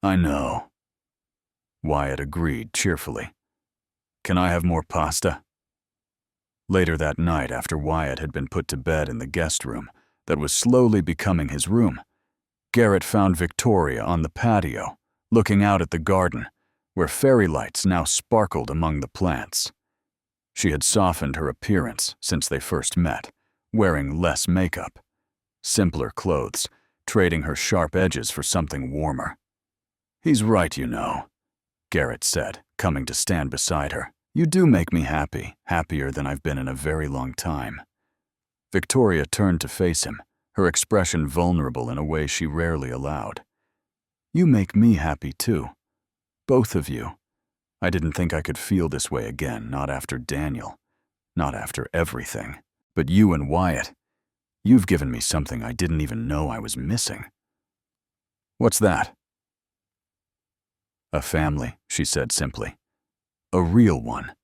"I know." Wyatt agreed cheerfully. "Can I have more pasta?" Later that night, after Wyatt had been put to bed in the guest room that was slowly becoming his room, Garrett found Victoria on the patio, looking out at the garden, where fairy lights now sparkled among the plants. She had softened her appearance since they first met, wearing less makeup, simpler clothes, trading her sharp edges for something warmer. "He's right, you know," Garrett said, coming to stand beside her. "You do make me happy, happier than I've been in a very long time." Victoria turned to face him, her expression vulnerable in a way she rarely allowed. "You make me happy too. Both of you. I didn't think I could feel this way again, not after Daniel, not after everything. But you and Wyatt, you've given me something I didn't even know I was missing." "What's that?" "A family," she said simply. "A real one.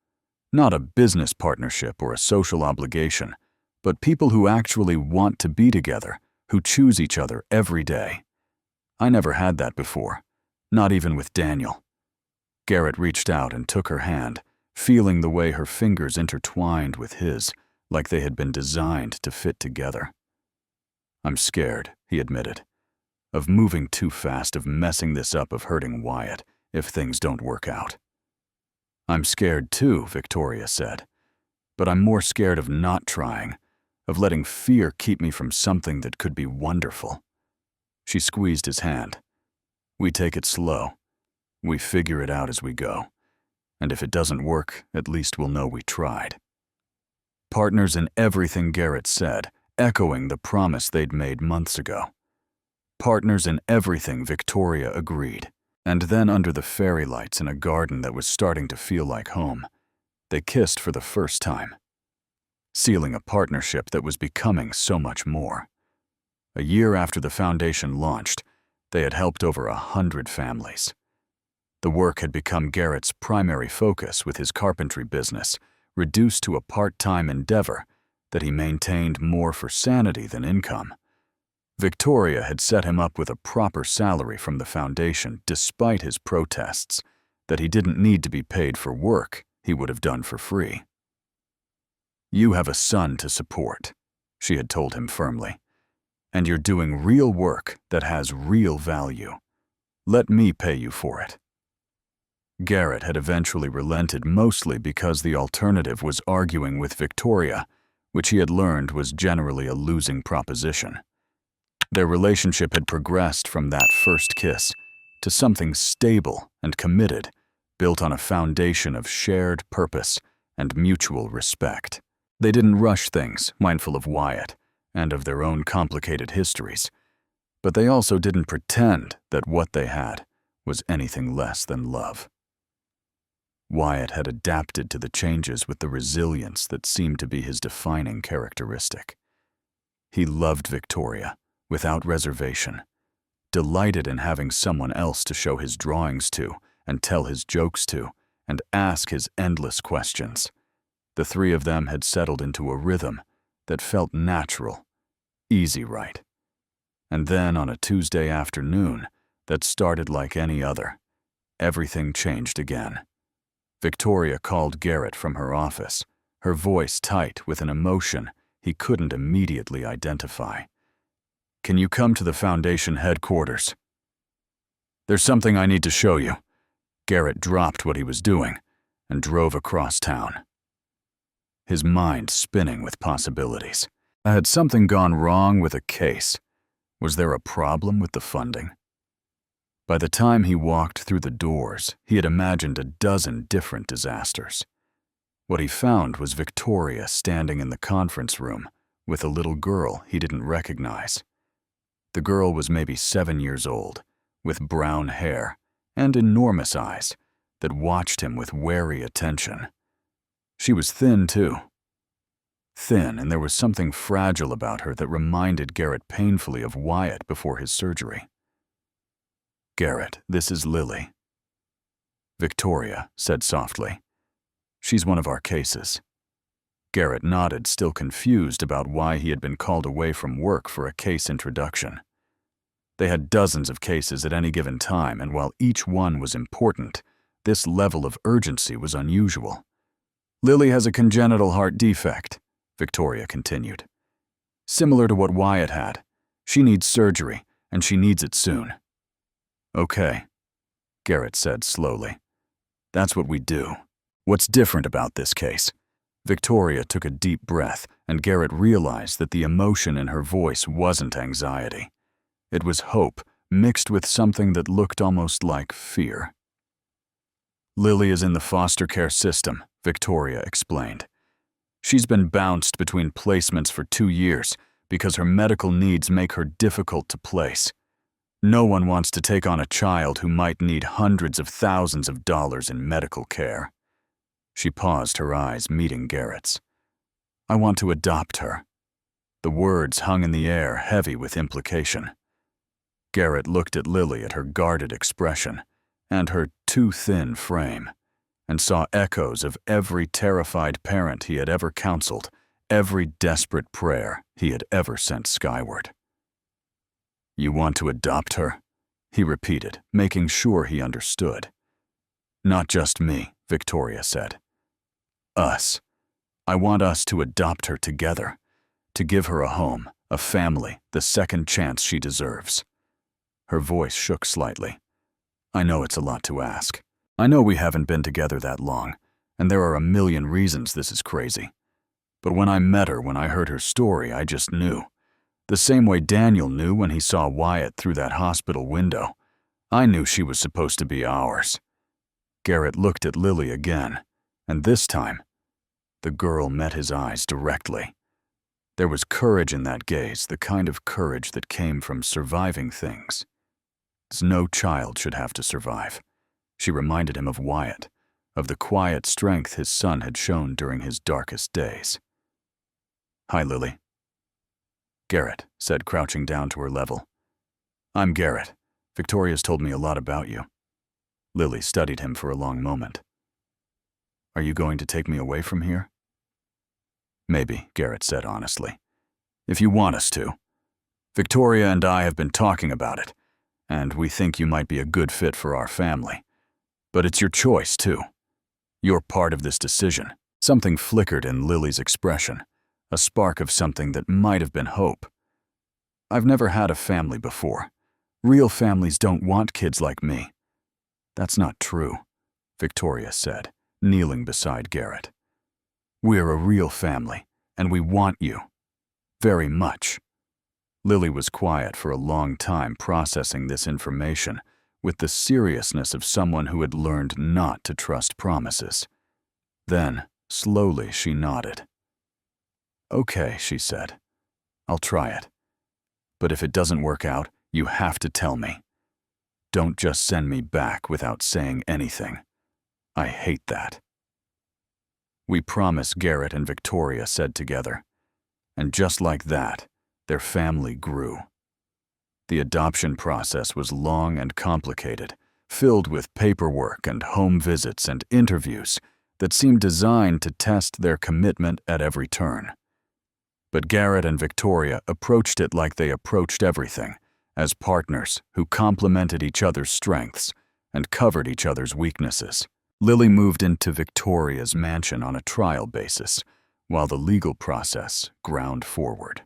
Not a business partnership or a social obligation, but people who actually want to be together, who choose each other every day. I never had that before, not even with Daniel." Garrett reached out and took her hand, feeling the way her fingers intertwined with his, like they had been designed to fit together. "I'm scared," he admitted, "of moving too fast, of messing this up, of hurting Wyatt, if things don't work out." "I'm scared too," Victoria said, "but I'm more scared of not trying, of letting fear keep me from something that could be wonderful." She squeezed his hand. "We take it slow. We figure it out as we go. And if it doesn't work, at least we'll know we tried." Partners in everything, Garrett said, echoing the promise they'd made months ago. Partners in everything, Victoria agreed. And then, under the fairy lights in a garden that was starting to feel like home, they kissed for the first time, sealing a partnership that was becoming so much more. A year after the foundation launched, they had helped over 100 families. The work had become Garrett's primary focus, with his carpentry business reduced to a part-time endeavor that he maintained more for sanity than income. Victoria had set him up with a proper salary from the foundation despite his protests that he didn't need to be paid for work he would have done for free. "You have a son to support," she had told him firmly. "And you're doing real work that has real value. Let me pay you for it." Garrett had eventually relented, mostly because the alternative was arguing with Victoria, which he had learned was generally a losing proposition. Their relationship had progressed from that first kiss to something stable and committed, built on a foundation of shared purpose and mutual respect. They didn't rush things, mindful of Wyatt and of their own complicated histories, but they also didn't pretend that what they had was anything less than love. Wyatt had adapted to the changes with the resilience that seemed to be his defining characteristic. He loved Victoria without reservation, delighted in having someone else to show his drawings to and tell his jokes to and ask his endless questions. The three of them had settled into a rhythm that felt natural, easy right. And then on a Tuesday afternoon that started like any other, everything changed again. Victoria called Garrett from her office, her voice tight with an emotion he couldn't immediately identify. "Can you come to the Foundation headquarters? There's something I need to show you." Garrett dropped what he was doing and drove across town, his mind spinning with possibilities. Had something gone wrong with a case? Was there a problem with the funding? By the time he walked through the doors, he had imagined a dozen different disasters. What he found was Victoria standing in the conference room with a little girl he didn't recognize. The girl was maybe 7 years old, with brown hair and enormous eyes that watched him with wary attention. She was thin, too. Thin, and there was something fragile about her that reminded Garrett painfully of Wyatt before his surgery. "Garrett, this is Lily." Victoria said softly. "She's one of our cases." Garrett nodded, still confused about why he had been called away from work for a case introduction. They had dozens of cases at any given time, and while each one was important, this level of urgency was unusual. "Lily has a congenital heart defect," Victoria continued. "Similar to what Wyatt had. She needs surgery, and she needs it soon." "Okay," Garrett said slowly. "That's what we do. What's different about this case?" Victoria took a deep breath, and Garrett realized that the emotion in her voice wasn't anxiety. It was hope, mixed with something that looked almost like fear. "Lily is in the foster care system," Victoria explained. "She's been bounced between placements for 2 years because her medical needs make her difficult to place. No one wants to take on a child who might need hundreds of thousands of dollars in medical care." She paused, her eyes meeting Garrett's. "I want to adopt her." The words hung in the air, heavy with implication. Garrett looked at Lily, at her guarded expression and her too thin frame, and saw echoes of every terrified parent he had ever counseled, every desperate prayer he had ever sent skyward. "You want to adopt her?" he repeated, making sure he understood. "Not just me," Victoria said. "Us. I want us to adopt her together, to give her a home, a family, the second chance she deserves." Her voice shook slightly. "I know it's a lot to ask. I know we haven't been together that long, and there are a million reasons this is crazy. But when I met her, when I heard her story, I just knew. The same way Daniel knew when he saw Wyatt through that hospital window. I knew she was supposed to be ours." Garrett looked at Lily again, and this time, the girl met his eyes directly. There was courage in that gaze, the kind of courage that came from surviving things. No child should have to survive. She reminded him of Wyatt, of the quiet strength his son had shown during his darkest days. "Hi, Lily." Garrett said, crouching down to her level. "I'm Garrett. Victoria's told me a lot about you." Lily studied him for a long moment. "Are you going to take me away from here?" "Maybe," Garrett said honestly. "If you want us to. Victoria and I have been talking about it, and we think you might be a good fit for our family. But it's your choice, too. You're part of this decision." Something flickered in Lily's expression, a spark of something that might have been hope. I've never had a family before. Real families don't want kids like me. That's not true, Victoria said, kneeling beside Garrett. We're a real family, and we want you. Very much. Lily was quiet for a long time, processing this information with the seriousness of someone who had learned not to trust promises. Then, slowly, she nodded. Okay, she said. I'll try it. But if it doesn't work out, you have to tell me. Don't just send me back without saying anything. I hate that. We promise, Garrett and Victoria said together. And just like that, their family grew. The adoption process was long and complicated, filled with paperwork and home visits and interviews that seemed designed to test their commitment at every turn. But Garrett and Victoria approached it like they approached everything, as partners who complemented each other's strengths and covered each other's weaknesses. Lily moved into Victoria's mansion on a trial basis, while the legal process ground forward.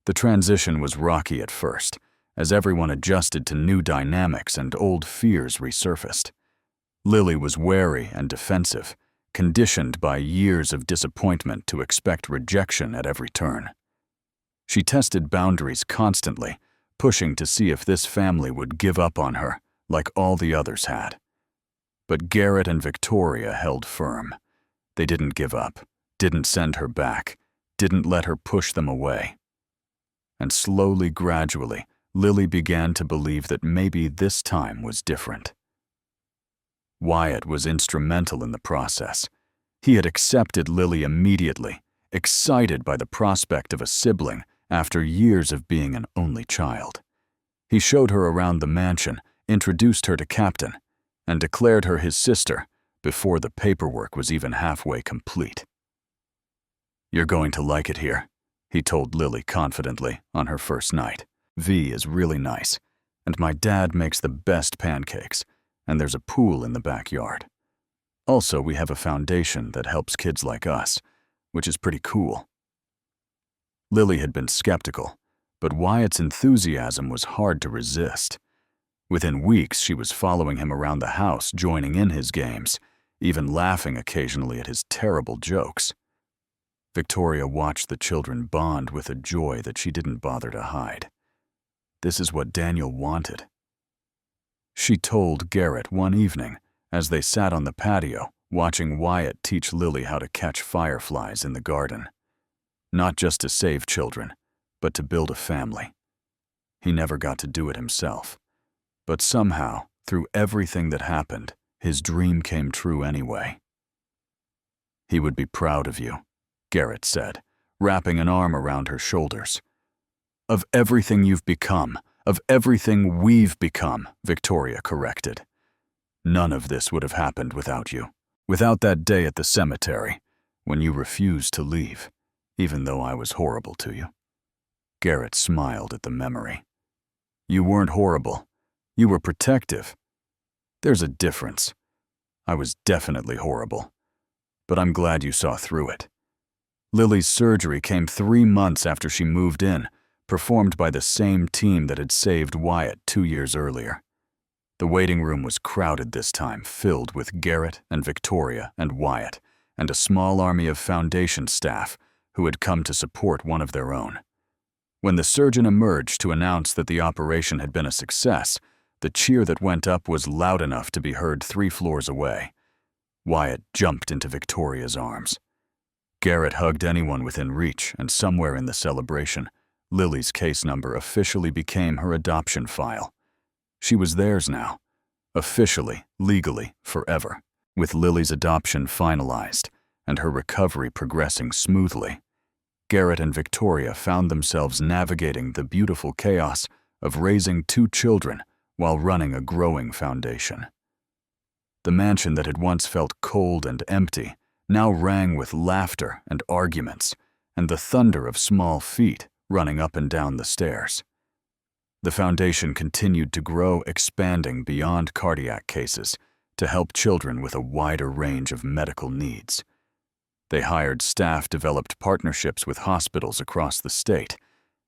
The transition was rocky at first, as everyone adjusted to new dynamics and old fears resurfaced. Lily was wary and defensive, conditioned by years of disappointment to expect rejection at every turn. She tested boundaries constantly, pushing to see if this family would give up on her, like all the others had. But Garrett and Victoria held firm. They didn't give up, didn't send her back, didn't let her push them away. And slowly, gradually, Lily began to believe that maybe this time was different. Wyatt was instrumental in the process. He had accepted Lily immediately, excited by the prospect of a sibling after years of being an only child. He showed her around the mansion, introduced her to Captain, and declared her his sister before the paperwork was even halfway complete. You're going to like it here, he told Lily confidently on her first night. V is really nice, and my dad makes the best pancakes, and there's a pool in the backyard. Also, we have a foundation that helps kids like us, which is pretty cool. Lily had been skeptical, but Wyatt's enthusiasm was hard to resist. Within weeks, she was following him around the house, joining in his games, even laughing occasionally at his terrible jokes. Victoria watched the children bond with a joy that she didn't bother to hide. This is what Daniel wanted. She told Garrett one evening, as they sat on the patio, watching Wyatt teach Lily how to catch fireflies in the garden. Not just to save children, but to build a family. He never got to do it himself. But somehow, through everything that happened, his dream came true anyway. He would be proud of you, Garrett said, wrapping an arm around her shoulders. Of everything you've become, of everything we've become, Victoria corrected. None of this would have happened without you. Without that day at the cemetery, when you refused to leave, even though I was horrible to you. Garrett smiled at the memory. You weren't horrible. You were protective. There's a difference. I was definitely horrible. But I'm glad you saw through it. Lily's surgery came 3 months after she moved in, performed by the same team that had saved Wyatt 2 years earlier. The waiting room was crowded this time, filled with Garrett and Victoria and Wyatt, and a small army of foundation staff who had come to support one of their own. When the surgeon emerged to announce that the operation had been a success, the cheer that went up was loud enough to be heard 3 floors away. Wyatt jumped into Victoria's arms. Garrett hugged anyone within reach, and somewhere in the celebration, Lily's case number officially became her adoption file. She was theirs now, officially, legally, forever. With Lily's adoption finalized and her recovery progressing smoothly, Garrett and Victoria found themselves navigating the beautiful chaos of raising 2 children while running a growing foundation. The mansion that had once felt cold and empty now rang with laughter and arguments and the thunder of small feet running up and down the stairs. The foundation continued to grow, expanding beyond cardiac cases to help children with a wider range of medical needs. They hired staff, developed partnerships with hospitals across the state,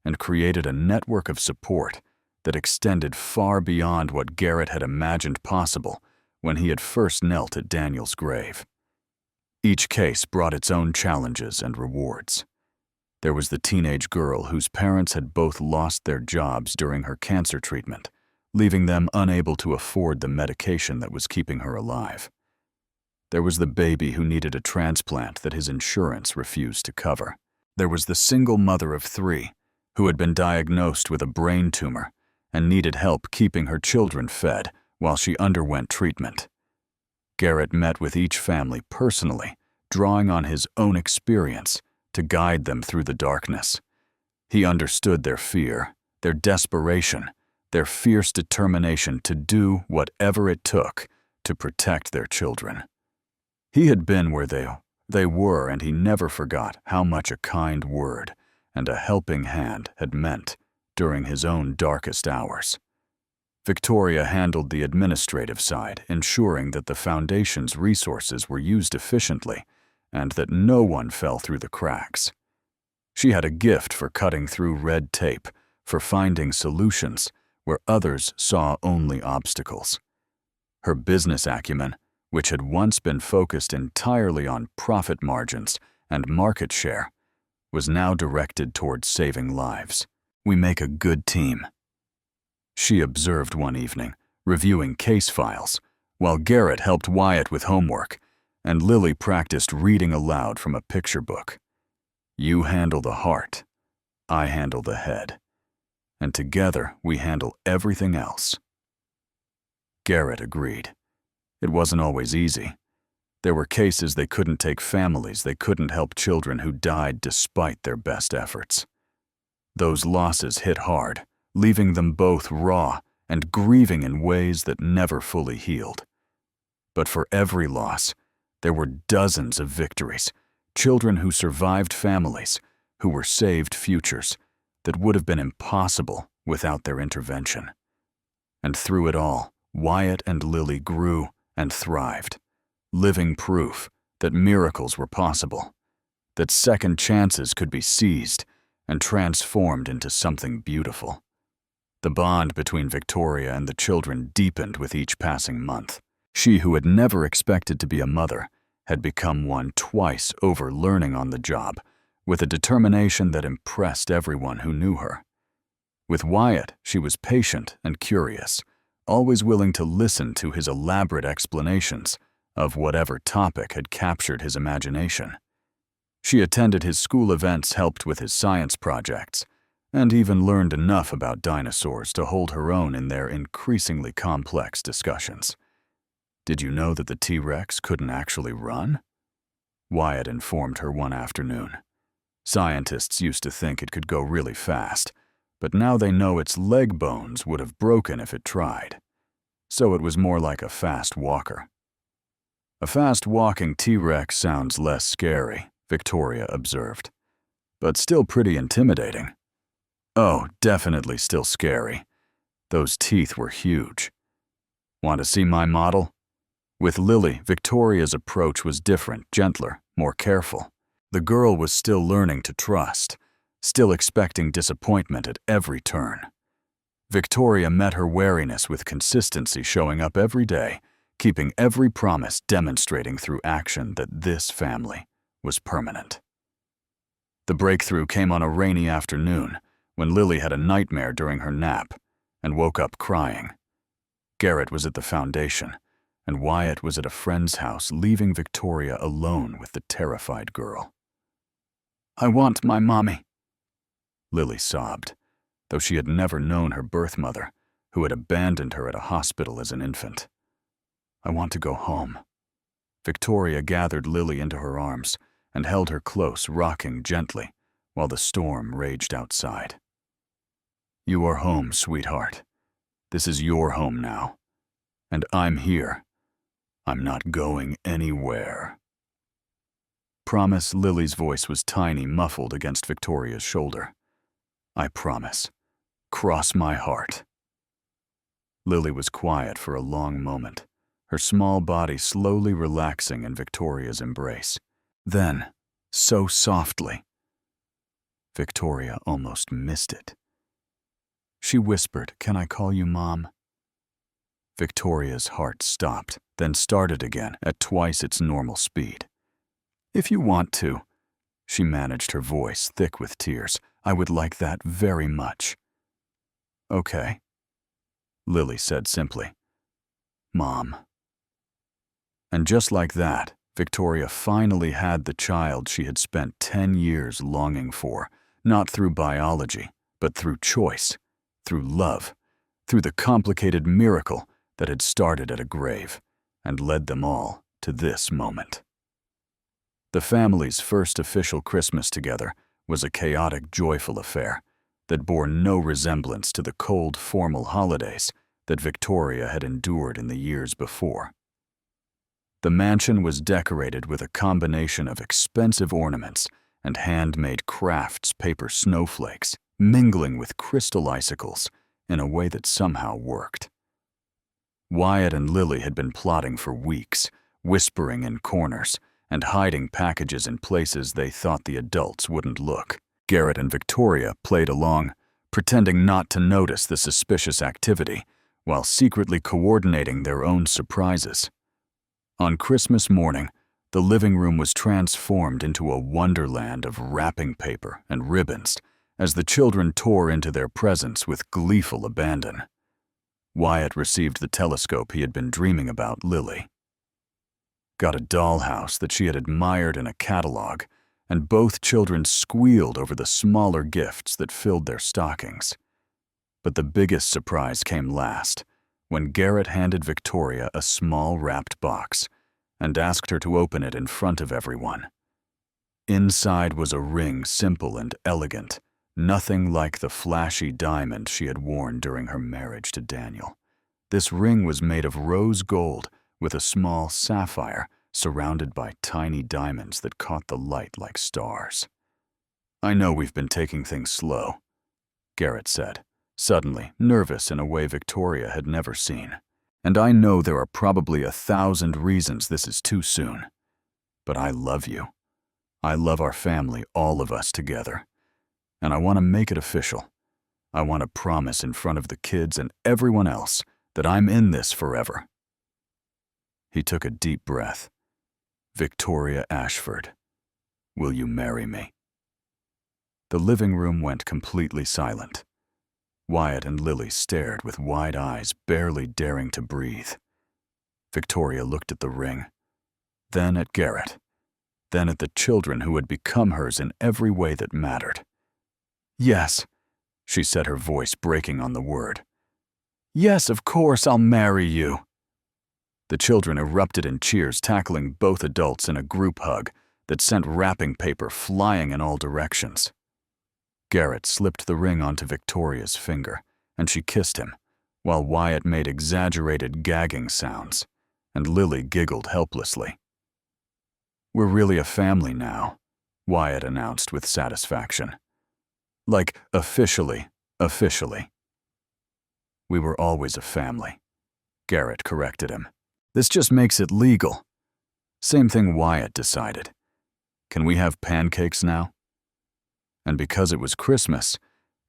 and created a network of support that extended far beyond what Garrett had imagined possible when he had first knelt at Daniel's grave. Each case brought its own challenges and rewards. There was the teenage girl whose parents had both lost their jobs during her cancer treatment, leaving them unable to afford the medication that was keeping her alive. There was the baby who needed a transplant that his insurance refused to cover. There was the single mother of 3 who had been diagnosed with a brain tumor and needed help keeping her children fed while she underwent treatment. Garrett met with each family personally, drawing on his own experience to guide them through the darkness. He understood their fear, their desperation, their fierce determination to do whatever it took to protect their children. He had been where they were, and he never forgot how much a kind word and a helping hand had meant during his own darkest hours. Victoria handled the administrative side, ensuring that the foundation's resources were used efficiently and that no one fell through the cracks. She had a gift for cutting through red tape, for finding solutions where others saw only obstacles. Her business acumen, which had once been focused entirely on profit margins and market share, was now directed towards saving lives. "We make a good team," she observed one evening, reviewing case files, while Garrett helped Wyatt with homework, and Lily practiced reading aloud from a picture book. "You handle the heart, I handle the head, and together we handle everything else." Garrett agreed. It wasn't always easy. There were cases they couldn't take, families they couldn't help, children who died despite their best efforts. Those losses hit hard, leaving them both raw and grieving in ways that never fully healed. But for every loss, there were dozens of victories, children who survived, families who were saved, futures that would have been impossible without their intervention. And through it all, Wyatt and Lily grew and thrived, living proof that miracles were possible, that second chances could be seized and transformed into something beautiful. The bond between Victoria and the children deepened with each passing month. She, who had never expected to be a mother, had become one twice over, learning on the job, with a determination that impressed everyone who knew her. With Wyatt, she was patient and curious, always willing to listen to his elaborate explanations of whatever topic had captured his imagination. She attended his school events, helped with his science projects, and even learned enough about dinosaurs to hold her own in their increasingly complex discussions. "Did you know that the T-Rex couldn't actually run?" Wyatt informed her one afternoon. "Scientists used to think it could go really fast, but now they know its leg bones would have broken if it tried. So it was more like a fast walker." "A fast-walking T-Rex sounds less scary," Victoria observed, "but still pretty intimidating." "Oh, definitely still scary. Those teeth were huge. Want to see my model?" With Lily, Victoria's approach was different, gentler, more careful. The girl was still learning to trust, still expecting disappointment at every turn. Victoria met her wariness with consistency, showing up every day, keeping every promise, demonstrating through action that this family was permanent. The breakthrough came on a rainy afternoon when Lily had a nightmare during her nap and woke up crying. Garrett was at the foundation, and Wyatt was at a friend's house, leaving Victoria alone with the terrified girl. "I want my mommy," Lily sobbed, though she had never known her birth mother, who had abandoned her at a hospital as an infant. "I want to go home." Victoria gathered Lily into her arms and held her close, rocking gently while the storm raged outside. "You are home, sweetheart. This is your home now. And I'm here. I'm not going anywhere." "Promise." Lily's voice was tiny, muffled against Victoria's shoulder. "I promise. Cross my heart." Lily was quiet for a long moment, her small body slowly relaxing in Victoria's embrace. Then, so softly. Victoria almost missed it. She whispered, "Can I call you Mom?" Victoria's heart stopped, then started again at twice its normal speed. "If you want to," she managed, her voice thick with tears. "I would like that very much." "Okay," Lily said simply. "Mom." And just like that, Victoria finally had the child she had spent 10 years longing for, not through biology, but through choice, through love, through the complicated miracle that had started at a grave and led them all to this moment. The family's first official Christmas together was a chaotic, joyful affair that bore no resemblance to the cold, formal holidays that Victoria had endured in the years before. The mansion was decorated with a combination of expensive ornaments and handmade crafts, paper snowflakes, mingling with crystal icicles in a way that somehow worked. Wyatt and Lily had been plotting for weeks, whispering in corners and hiding packages in places they thought the adults wouldn't look. Garrett and Victoria played along, pretending not to notice the suspicious activity, while secretly coordinating their own surprises. On Christmas morning, the living room was transformed into a wonderland of wrapping paper and ribbons as the children tore into their presents with gleeful abandon. Wyatt received the telescope he had been dreaming about Lily, got a dollhouse that she had admired in a catalog, and both children squealed over the smaller gifts that filled their stockings. But the biggest surprise came last, when Garrett handed Victoria a small wrapped box and asked her to open it in front of everyone. Inside was a ring, simple and elegant, nothing like the flashy diamond she had worn during her marriage to Daniel. This ring was made of rose gold with a small sapphire surrounded by tiny diamonds that caught the light like stars. "I know we've been taking things slow," Garrett said, suddenly nervous in a way Victoria had never seen. "And I know there are probably 1,000 reasons this is too soon. But I love you. I love our family, all of us together. And I want to make it official. I want to promise in front of the kids and everyone else that I'm in this forever." He took a deep breath. "Victoria Ashford, will you marry me?" The living room went completely silent. Wyatt and Lily stared with wide eyes, barely daring to breathe. Victoria looked at the ring, then at Garrett, then at the children who had become hers in every way that mattered. "Yes," she said, her voice breaking on the word. "Yes, of course, I'll marry you." The children erupted in cheers, tackling both adults in a group hug that sent wrapping paper flying in all directions. Garrett slipped the ring onto Victoria's finger, and she kissed him, while Wyatt made exaggerated gagging sounds, and Lily giggled helplessly. "We're really a family now," Wyatt announced with satisfaction. "Like, officially. "We were always a family," Garrett corrected him. "This just makes it legal." Same thing Wyatt decided. "Can we have pancakes now?" And because it was Christmas,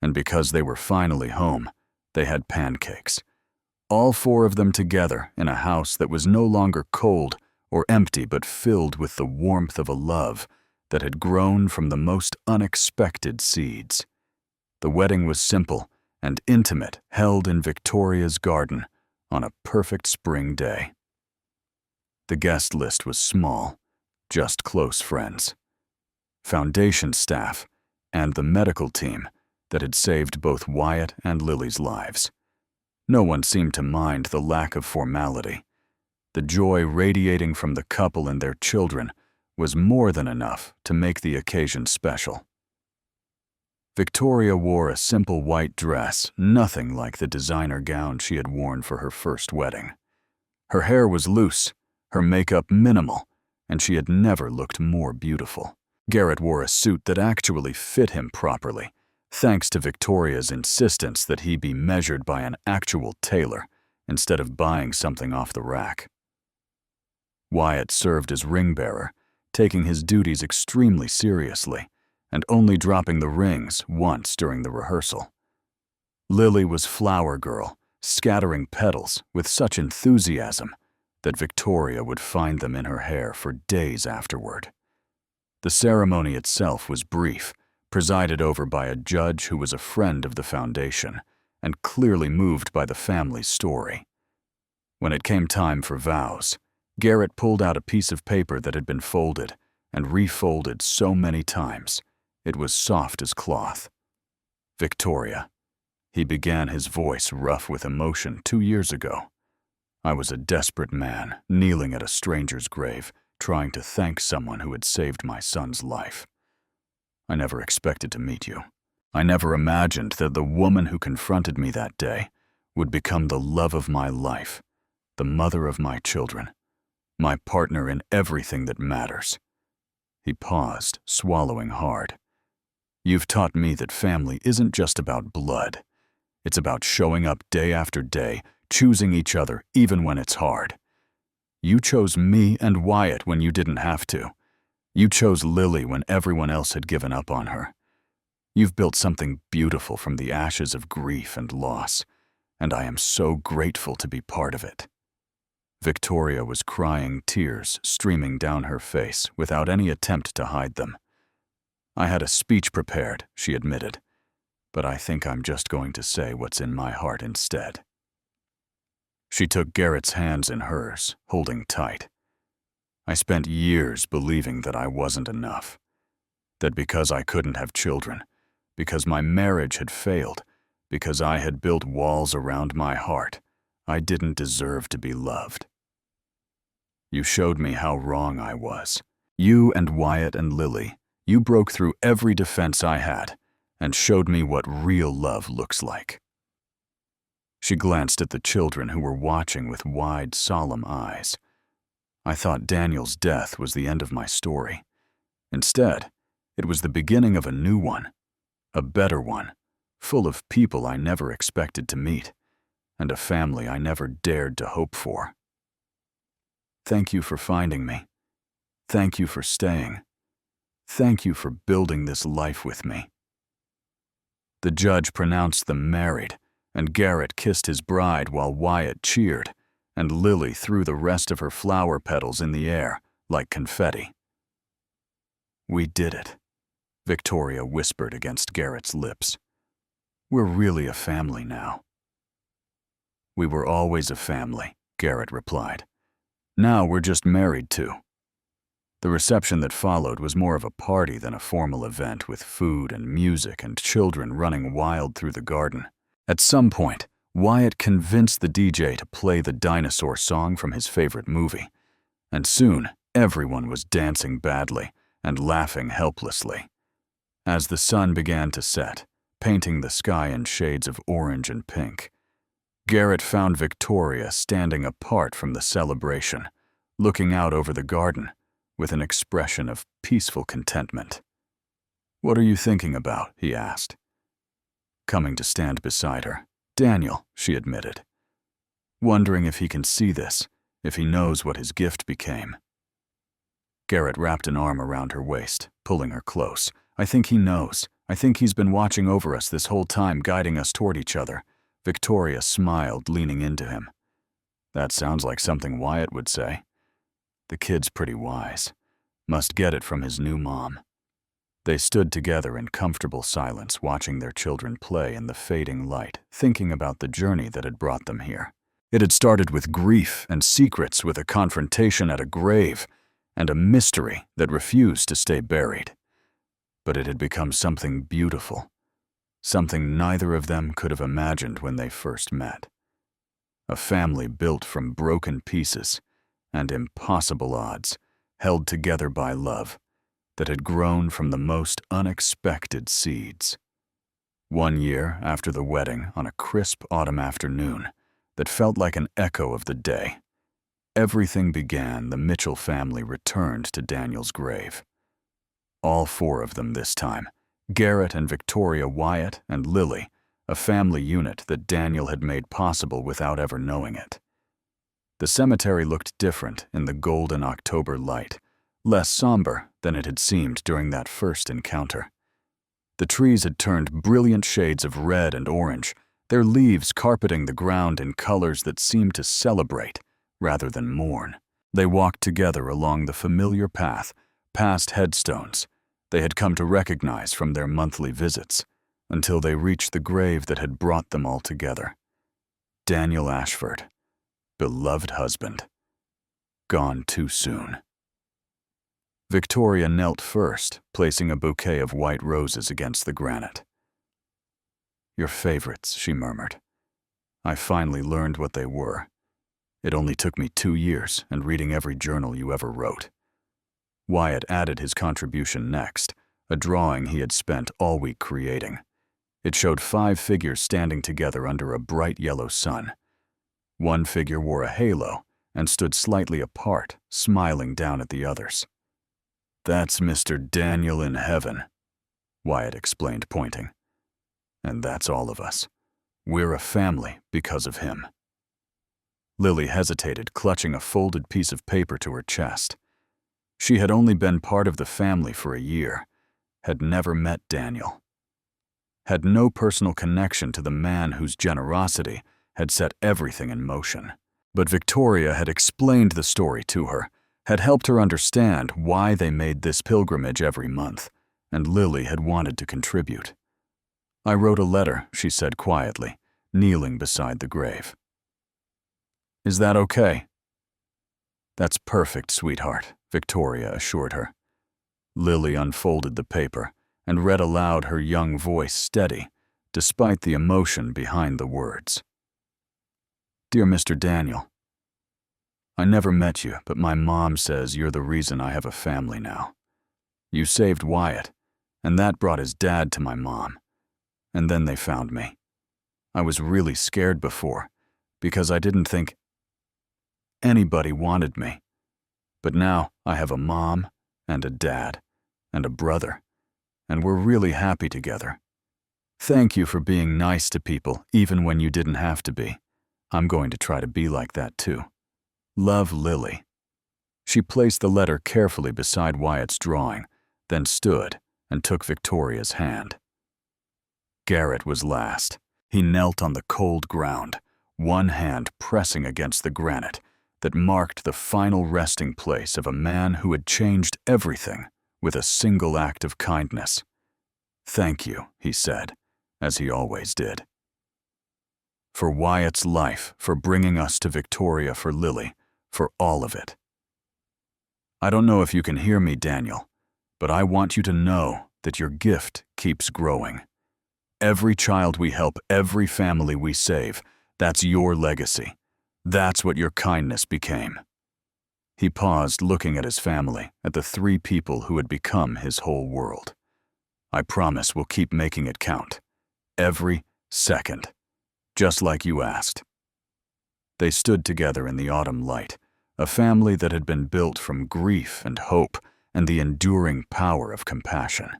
and because they were finally home, they had pancakes. All 4 of them together in a house that was no longer cold or empty but filled with the warmth of a love that had grown from the most unexpected seeds. The wedding was simple and intimate, held in Victoria's garden on a perfect spring day. The guest list was small, just close friends, foundation staff, and the medical team that had saved both Wyatt and Lily's lives. No one seemed to mind the lack of formality. The joy radiating from the couple and their children was more than enough to make the occasion special. Victoria wore a simple white dress, nothing like the designer gown she had worn for her first wedding. Her hair was loose, her makeup minimal, and she had never looked more beautiful. Garrett wore a suit that actually fit him properly, thanks to Victoria's insistence that he be measured by an actual tailor instead of buying something off the rack. Wyatt served as ring bearer, taking his duties extremely seriously, and only dropping the rings once during the rehearsal. Lily was flower girl, scattering petals with such enthusiasm that Victoria would find them in her hair for days afterward. The ceremony itself was brief, presided over by a judge who was a friend of the foundation and clearly moved by the family's story. When it came time for vows, Garrett pulled out a piece of paper that had been folded and refolded so many times it was soft as cloth. Victoria. He began, his voice rough with emotion, 2 years ago. I was a desperate man, kneeling at a stranger's grave, trying to thank someone who had saved my son's life. I never expected to meet you. I never imagined that the woman who confronted me that day would become the love of my life, the mother of my children, my partner in everything that matters. He paused, swallowing hard. You've taught me that family isn't just about blood. It's about showing up day after day, choosing each other even when it's hard. You chose me and Wyatt when you didn't have to. You chose Lily when everyone else had given up on her. You've built something beautiful from the ashes of grief and loss, and I am so grateful to be part of it. Victoria was crying, tears streaming down her face without any attempt to hide them. I had a speech prepared, she admitted, but I think I'm just going to say what's in my heart instead. She took Garrett's hands in hers, holding tight. I spent years believing that I wasn't enough, that because I couldn't have children, because my marriage had failed, because I had built walls around my heart, I didn't deserve to be loved. You showed me how wrong I was. You and Wyatt and Lily, you broke through every defense I had and showed me what real love looks like. She glanced at the children who were watching with wide, solemn eyes. I thought Daniel's death was the end of my story. Instead, it was the beginning of a new one, a better one, full of people I never expected to meet, and a family I never dared to hope for. Thank you for finding me. Thank you for staying. Thank you for building this life with me. The judge pronounced them married, and Garrett kissed his bride while Wyatt cheered, and Lily threw the rest of her flower petals in the air like confetti. We did it, Victoria whispered against Garrett's lips. We're really a family now. We were always a family, Garrett replied. Now we're just married too. The reception that followed was more of a party than a formal event with food and music and children running wild through the garden. At some point, Wyatt convinced the DJ to play the dinosaur song from his favorite movie, and soon everyone was dancing badly and laughing helplessly. As the sun began to set, painting the sky in shades of orange and pink, Garrett found Victoria standing apart from the celebration, looking out over the garden with an expression of peaceful contentment. "What are you thinking about?" he asked. Coming to stand beside her. "Daniel," she admitted. "Wondering if he can see this, if he knows what his gift became." Garrett wrapped an arm around her waist, pulling her close. "I think he knows. I think he's been watching over us this whole time, guiding us toward each other." Victoria smiled, leaning into him. "That sounds like something Wyatt would say. The kid's pretty wise. Must get it from his new mom." They stood together in comfortable silence, watching their children play in the fading light, thinking about the journey that had brought them here. It had started with grief and secrets, with a confrontation at a grave, and a mystery that refused to stay buried. But it had become something beautiful, something neither of them could have imagined when they first met. A family built from broken pieces and impossible odds, held together by love, that had grown from the most unexpected seeds. 1 year after the wedding, on a crisp autumn afternoon that felt like an echo of the day, everything began. The Mitchell family returned to Daniel's grave. All 4 of them this time, Garrett and Victoria, Wyatt and Lily, a family unit that Daniel had made possible without ever knowing it. The cemetery looked different in the golden October light, less somber than it had seemed during that first encounter. The trees had turned brilliant shades of red and orange, their leaves carpeting the ground in colors that seemed to celebrate rather than mourn. They walked together along the familiar path, past headstones they had come to recognize from their monthly visits, until they reached the grave that had brought them all together. Daniel Ashford, beloved husband, gone too soon. Victoria knelt first, placing a bouquet of white roses against the granite. "Your favorites," she murmured. "I finally learned what they were. It only took me 2 years and reading every journal you ever wrote." Wyatt added his contribution next, a drawing he had spent all week creating. It showed 5 figures standing together under a bright yellow sun. One figure wore a halo and stood slightly apart, smiling down at the others. "That's Mr. Daniel in heaven," Wyatt explained, pointing. "And that's all of us. We're a family because of him." Lily hesitated, clutching a folded piece of paper to her chest. She had only been part of the family for a year, had never met Daniel, had no personal connection to the man whose generosity had set everything in motion. But Victoria had explained the story to her, had helped her understand why they made this pilgrimage every month, and Lily had wanted to contribute. "I wrote a letter," she said quietly, kneeling beside the grave. "Is that okay?" "That's perfect, sweetheart," Victoria assured her. Lily unfolded the paper and read aloud, her young voice steady, despite the emotion behind the words. "Dear Mr. Daniel, I never met you, but my mom says you're the reason I have a family now. You saved Wyatt, and that brought his dad to my mom. And then they found me. I was really scared before, because I didn't think anybody wanted me. But now I have a mom and a dad and a brother, and we're really happy together. Thank you for being nice to people even when you didn't have to be. I'm going to try to be like that too. Love, Lily." She placed the letter carefully beside Wyatt's drawing, then stood and took Victoria's hand. Garrett was last. He knelt on the cold ground, one hand pressing against the granite that marked the final resting place of a man who had changed everything with a single act of kindness. "Thank you," he said, as he always did. "For Wyatt's life, for bringing us to Victoria, for Lily, for all of it. I don't know if you can hear me, Daniel, but I want you to know that your gift keeps growing. Every child we help, every family we save, that's your legacy. That's what your kindness became." He paused, looking at his family, at the 3 people who had become his whole world. "I promise we'll keep making it count. Every second. Just like you asked." They stood together in the autumn light, a family that had been built from grief and hope and the enduring power of compassion.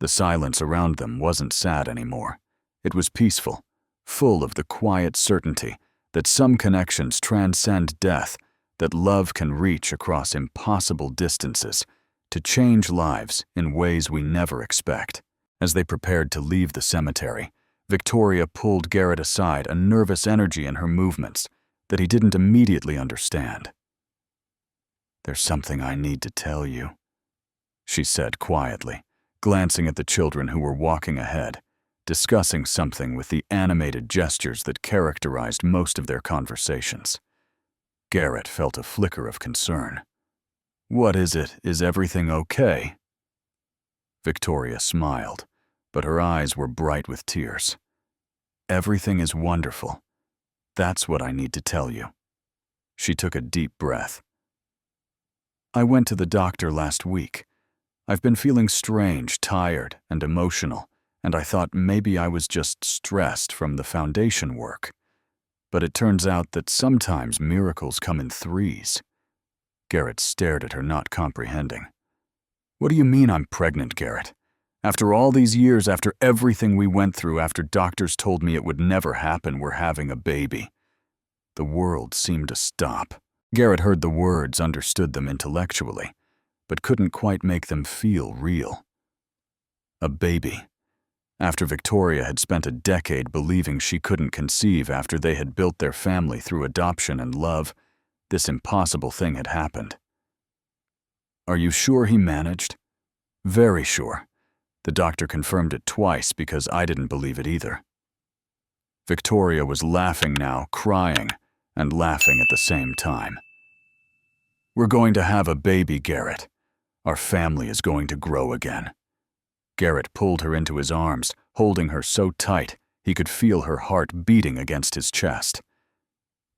The silence around them wasn't sad anymore. It was peaceful, full of the quiet certainty that some connections transcend death, that love can reach across impossible distances to change lives in ways we never expect. As they prepared to leave the cemetery, Victoria pulled Garrett aside, a nervous energy in her movements that he didn't immediately understand. "There's something I need to tell you," she said quietly, glancing at the children who were walking ahead, discussing something with the animated gestures that characterized most of their conversations. Garrett felt a flicker of concern. "What is it? Is everything okay?" Victoria smiled, but her eyes were bright with tears. "Everything is wonderful. That's what I need to tell you." She took a deep breath. "I went to the doctor last week. I've been feeling strange, tired, and emotional, and I thought maybe I was just stressed from the foundation work. But it turns out that sometimes miracles come in 3s. Garrett stared at her, not comprehending. "What do you mean I'm pregnant, Garrett? After all these years, after everything we went through, after doctors told me it would never happen, we're having a baby." The world seemed to stop. Garrett heard the words, understood them intellectually, but couldn't quite make them feel real. A baby. After Victoria had spent a decade believing she couldn't conceive after they had built their family through adoption and love, this impossible thing had happened. Are you sure he managed? Very sure. The doctor confirmed it twice because I didn't believe it either. Victoria was laughing now, crying, and laughing at the same time. We're going to have a baby, Garrett. Our family is going to grow again. Garrett pulled her into his arms, holding her so tight he could feel her heart beating against his chest.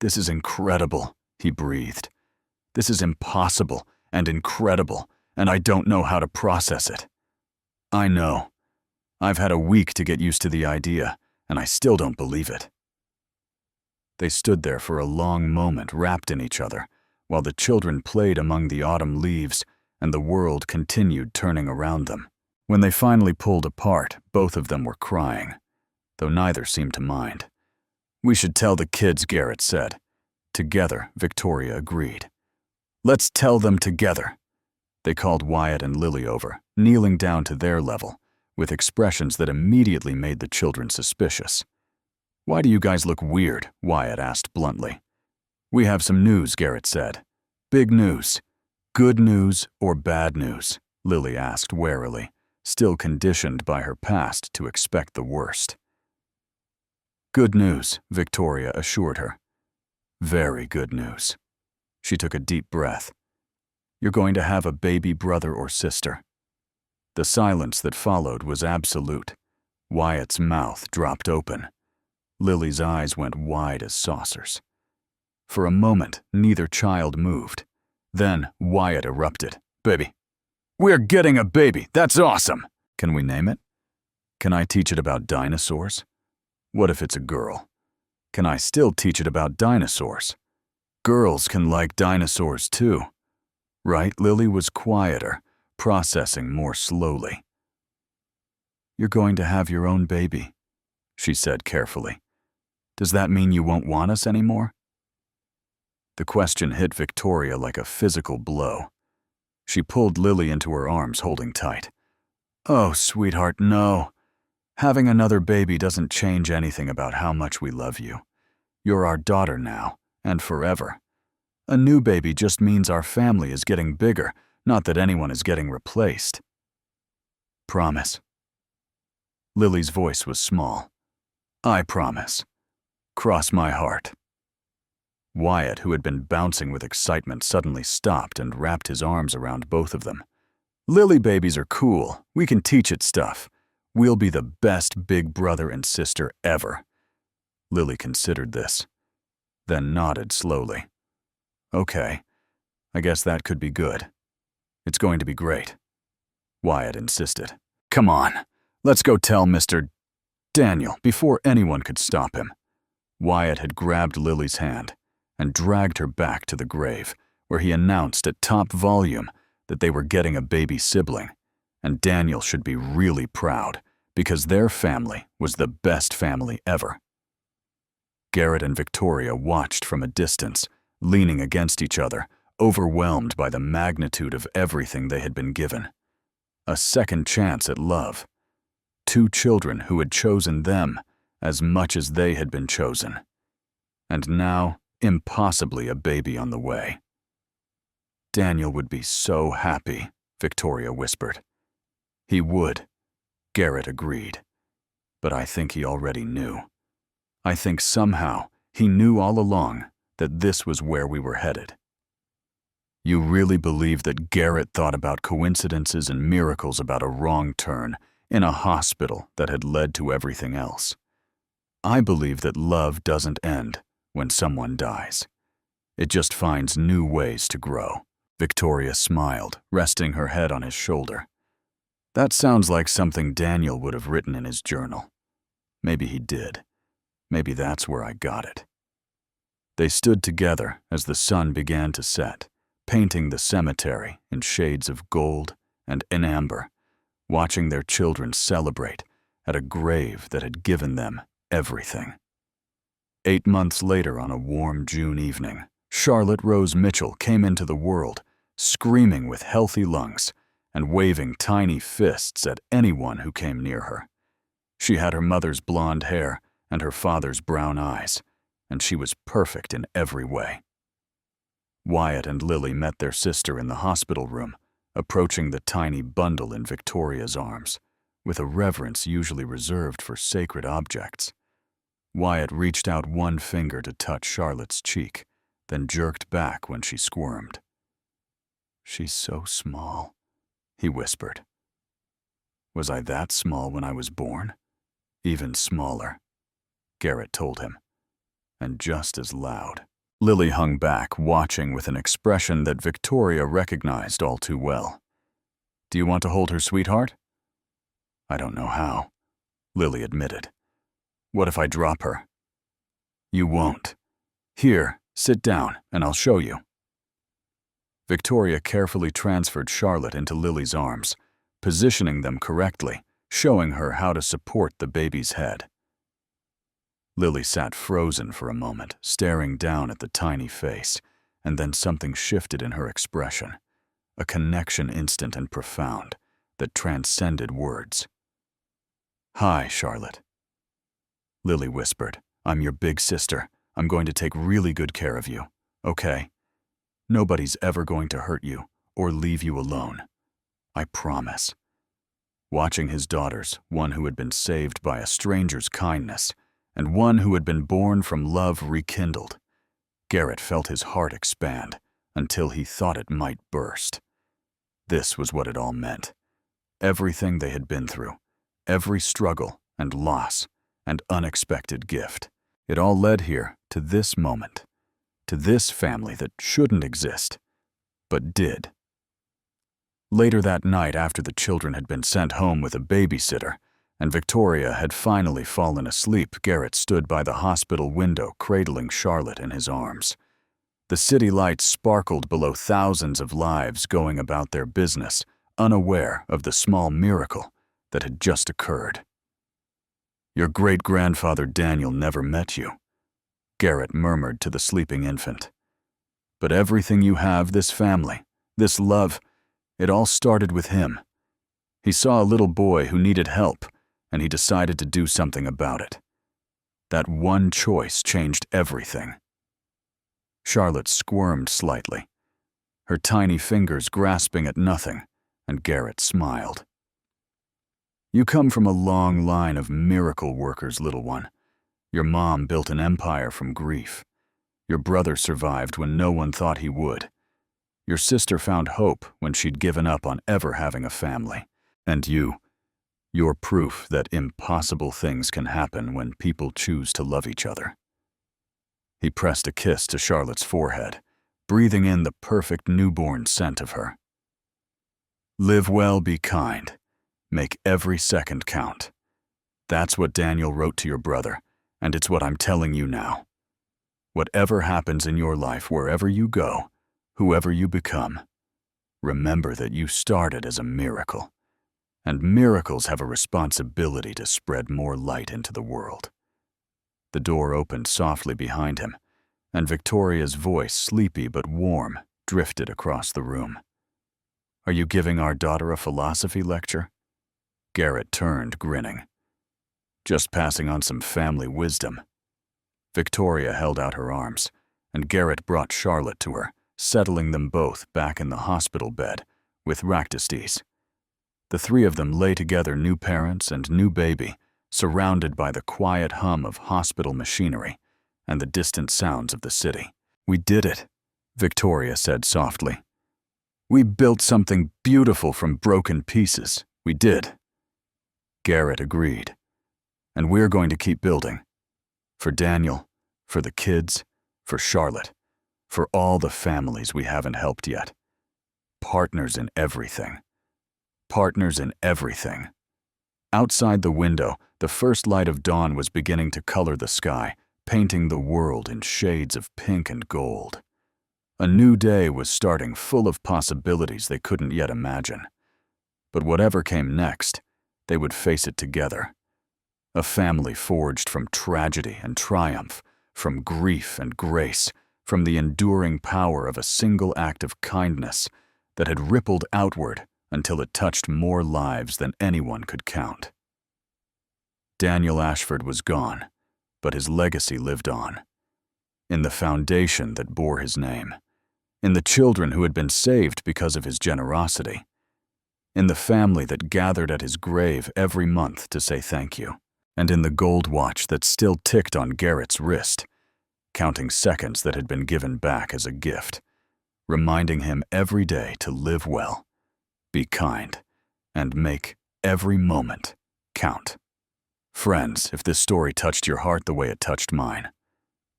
This is incredible, he breathed. This is impossible and incredible, and I don't know how to process it. I know. I've had a week to get used to the idea, and I still don't believe it. They stood there for a long moment, wrapped in each other, while the children played among the autumn leaves and the world continued turning around them. When they finally pulled apart, both of them were crying, though neither seemed to mind. We should tell the kids, Garrett said. Together, Victoria agreed. Let's tell them together. They called Wyatt and Lily over, kneeling down to their level, with expressions that immediately made the children suspicious. Why do you guys look weird? Wyatt asked bluntly. We have some news, Garrett said. Big news. Good news or bad news? Lily asked warily, still conditioned by her past to expect the worst. Good news, Victoria assured her. Very good news. She took a deep breath. You're going to have a baby brother or sister. The silence that followed was absolute. Wyatt's mouth dropped open. Lily's eyes went wide as saucers. For a moment, neither child moved. Then Wyatt erupted. Baby. We're getting a baby. That's awesome. Can we name it? Can I teach it about dinosaurs? What if it's a girl? Can I still teach it about dinosaurs? Girls can like dinosaurs too. Right? Lily was quieter, processing more slowly. You're going to have your own baby, she said carefully. Does that mean you won't want us anymore? The question hit Victoria like a physical blow. She pulled Lily into her arms, holding tight. Oh, sweetheart, no. Having another baby doesn't change anything about how much we love you. You're our daughter now, and forever. A new baby just means our family is getting bigger, not that anyone is getting replaced. Promise. Lily's voice was small. I promise. Cross my heart. Wyatt, who had been bouncing with excitement, suddenly stopped and wrapped his arms around both of them. Lily babies are cool. We can teach it stuff. We'll be the best big brother and sister ever. Lily considered this, then nodded slowly. Okay, I guess that could be good. It's going to be great. Wyatt insisted. Come on, let's go tell Mr. Daniel before anyone could stop him. Wyatt had grabbed Lily's hand and dragged her back to the grave, where he announced at top volume that they were getting a baby sibling, and Daniel should be really proud because their family was the best family ever. Garrett and Victoria watched from a distance, leaning against each other, overwhelmed by the magnitude of everything they had been given. A second chance at love. Two children who had chosen them as much as they had been chosen. And now, impossibly a baby on the way. Daniel would be so happy, Victoria whispered. He would, Garrett agreed. But I think he already knew. I think somehow he knew all along that this was where we were headed. You really believe that Garrett thought about coincidences and miracles about a wrong turn in a hospital that had led to everything else? I believe that love doesn't end when someone dies. It just finds new ways to grow. Victoria smiled, resting her head on his shoulder. That sounds like something Daniel would have written in his journal. Maybe he did. Maybe that's where I got it. They stood together as the sun began to set, painting the cemetery in shades of gold and in amber, watching their children celebrate at a grave that had given them everything. 8 months later, on a warm June evening, Charlotte Rose Mitchell came into the world, screaming with healthy lungs and waving tiny fists at anyone who came near her. She had her mother's blonde hair and her father's brown eyes, and she was perfect in every way. Wyatt and Lily met their sister in the hospital room, approaching the tiny bundle in Victoria's arms, with a reverence usually reserved for sacred objects. Wyatt reached out one finger to touch Charlotte's cheek, then jerked back when she squirmed. "She's so small," he whispered. "Was I that small when I was born?" "Even smaller," Garrett told him, and just as loud. Lily hung back, watching with an expression that Victoria recognized all too well. "Do you want to hold her, sweetheart?" "I don't know how," Lily admitted. "What if I drop her?" "You won't. Here, sit down, and I'll show you." Victoria carefully transferred Charlotte into Lily's arms, positioning them correctly, showing her how to support the baby's head. Lily sat frozen for a moment, staring down at the tiny face, and then something shifted in her expression, a connection instant and profound that transcended words. "Hi, Charlotte," Lily whispered. "I'm your big sister. I'm going to take really good care of you, okay? Nobody's ever going to hurt you or leave you alone. I promise." Watching his daughters, one who had been saved by a stranger's kindness, and one who had been born from love rekindled, Garrett felt his heart expand until he thought it might burst. This was what it all meant. Everything they had been through, every struggle and loss and unexpected gift, it all led here to this moment, to this family that shouldn't exist, but did. Later that night, after the children had been sent home with a babysitter, and Victoria had finally fallen asleep, Garrett stood by the hospital window, cradling Charlotte in his arms. The city lights sparkled below thousands of lives going about their business, unaware of the small miracle that had just occurred. "Your great-grandfather Daniel never met you," Garrett murmured to the sleeping infant. "But everything you have, this family, this love, it all started with him. He saw a little boy who needed help, and he decided to do something about it. That one choice changed everything." Charlotte squirmed slightly, her tiny fingers grasping at nothing, and Garrett smiled. "You come from a long line of miracle workers, little one. Your mom built an empire from grief. Your brother survived when no one thought he would. Your sister found hope when she'd given up on ever having a family. And you're proof that impossible things can happen when people choose to love each other." He pressed a kiss to Charlotte's forehead, breathing in the perfect newborn scent of her. "Live well, be kind. Make every second count. That's what Daniel wrote to your brother, and it's what I'm telling you now. Whatever happens in your life, wherever you go, whoever you become, remember that you started as a miracle. And miracles have a responsibility to spread more light into the world." The door opened softly behind him, and Victoria's voice, sleepy but warm, drifted across the room. "Are you giving our daughter a philosophy lecture?" Garrett turned, grinning. "Just passing on some family wisdom." Victoria held out her arms, and Garrett brought Charlotte to her, settling them both back in the hospital bed with Ractistes. The three of them lay together, new parents and new baby, surrounded by the quiet hum of hospital machinery and the distant sounds of the city. "We did it," Victoria said softly. "We built something beautiful from broken pieces. We did." Garrett agreed. "And we're going to keep building. For Daniel, for the kids, for Charlotte, for all the families we haven't helped yet. Partners in everything. Partners in everything." Outside the window, the first light of dawn was beginning to color the sky, painting the world in shades of pink and gold. A new day was starting, full of possibilities they couldn't yet imagine. But whatever came next, they would face it together. A family forged from tragedy and triumph, from grief and grace, from the enduring power of a single act of kindness, that had rippled outward until it touched more lives than anyone could count. Daniel Ashford was gone, but his legacy lived on. In the foundation that bore his name, in the children who had been saved because of his generosity, in the family that gathered at his grave every month to say thank you, and in the gold watch that still ticked on Garrett's wrist, counting seconds that had been given back as a gift, reminding him every day to live well, be kind, and make every moment count. Friends, if this story touched your heart the way it touched mine,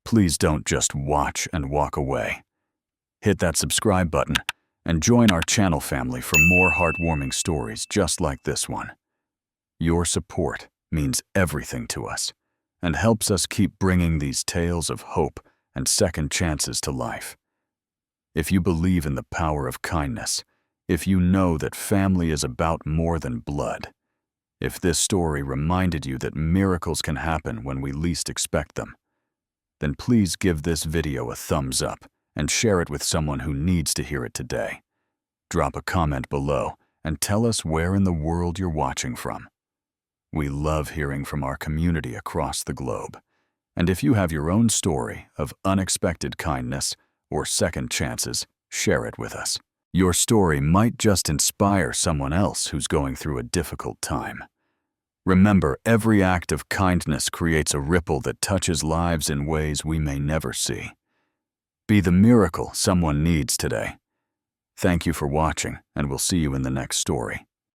please don't just watch and walk away. Hit that subscribe button and join our channel family for more heartwarming stories just like this one. Your support means everything to us and helps us keep bringing these tales of hope and second chances to life. If you believe in the power of kindness, if you know that family is about more than blood, if this story reminded you that miracles can happen when we least expect them, then please give this video a thumbs up and share it with someone who needs to hear it today. Drop a comment below and tell us where in the world you're watching from. We love hearing from our community across the globe. And if you have your own story of unexpected kindness or second chances, share it with us. Your story might just inspire someone else who's going through a difficult time. Remember, every act of kindness creates a ripple that touches lives in ways we may never see. Be the miracle someone needs today. Thank you for watching, and we'll see you in the next story.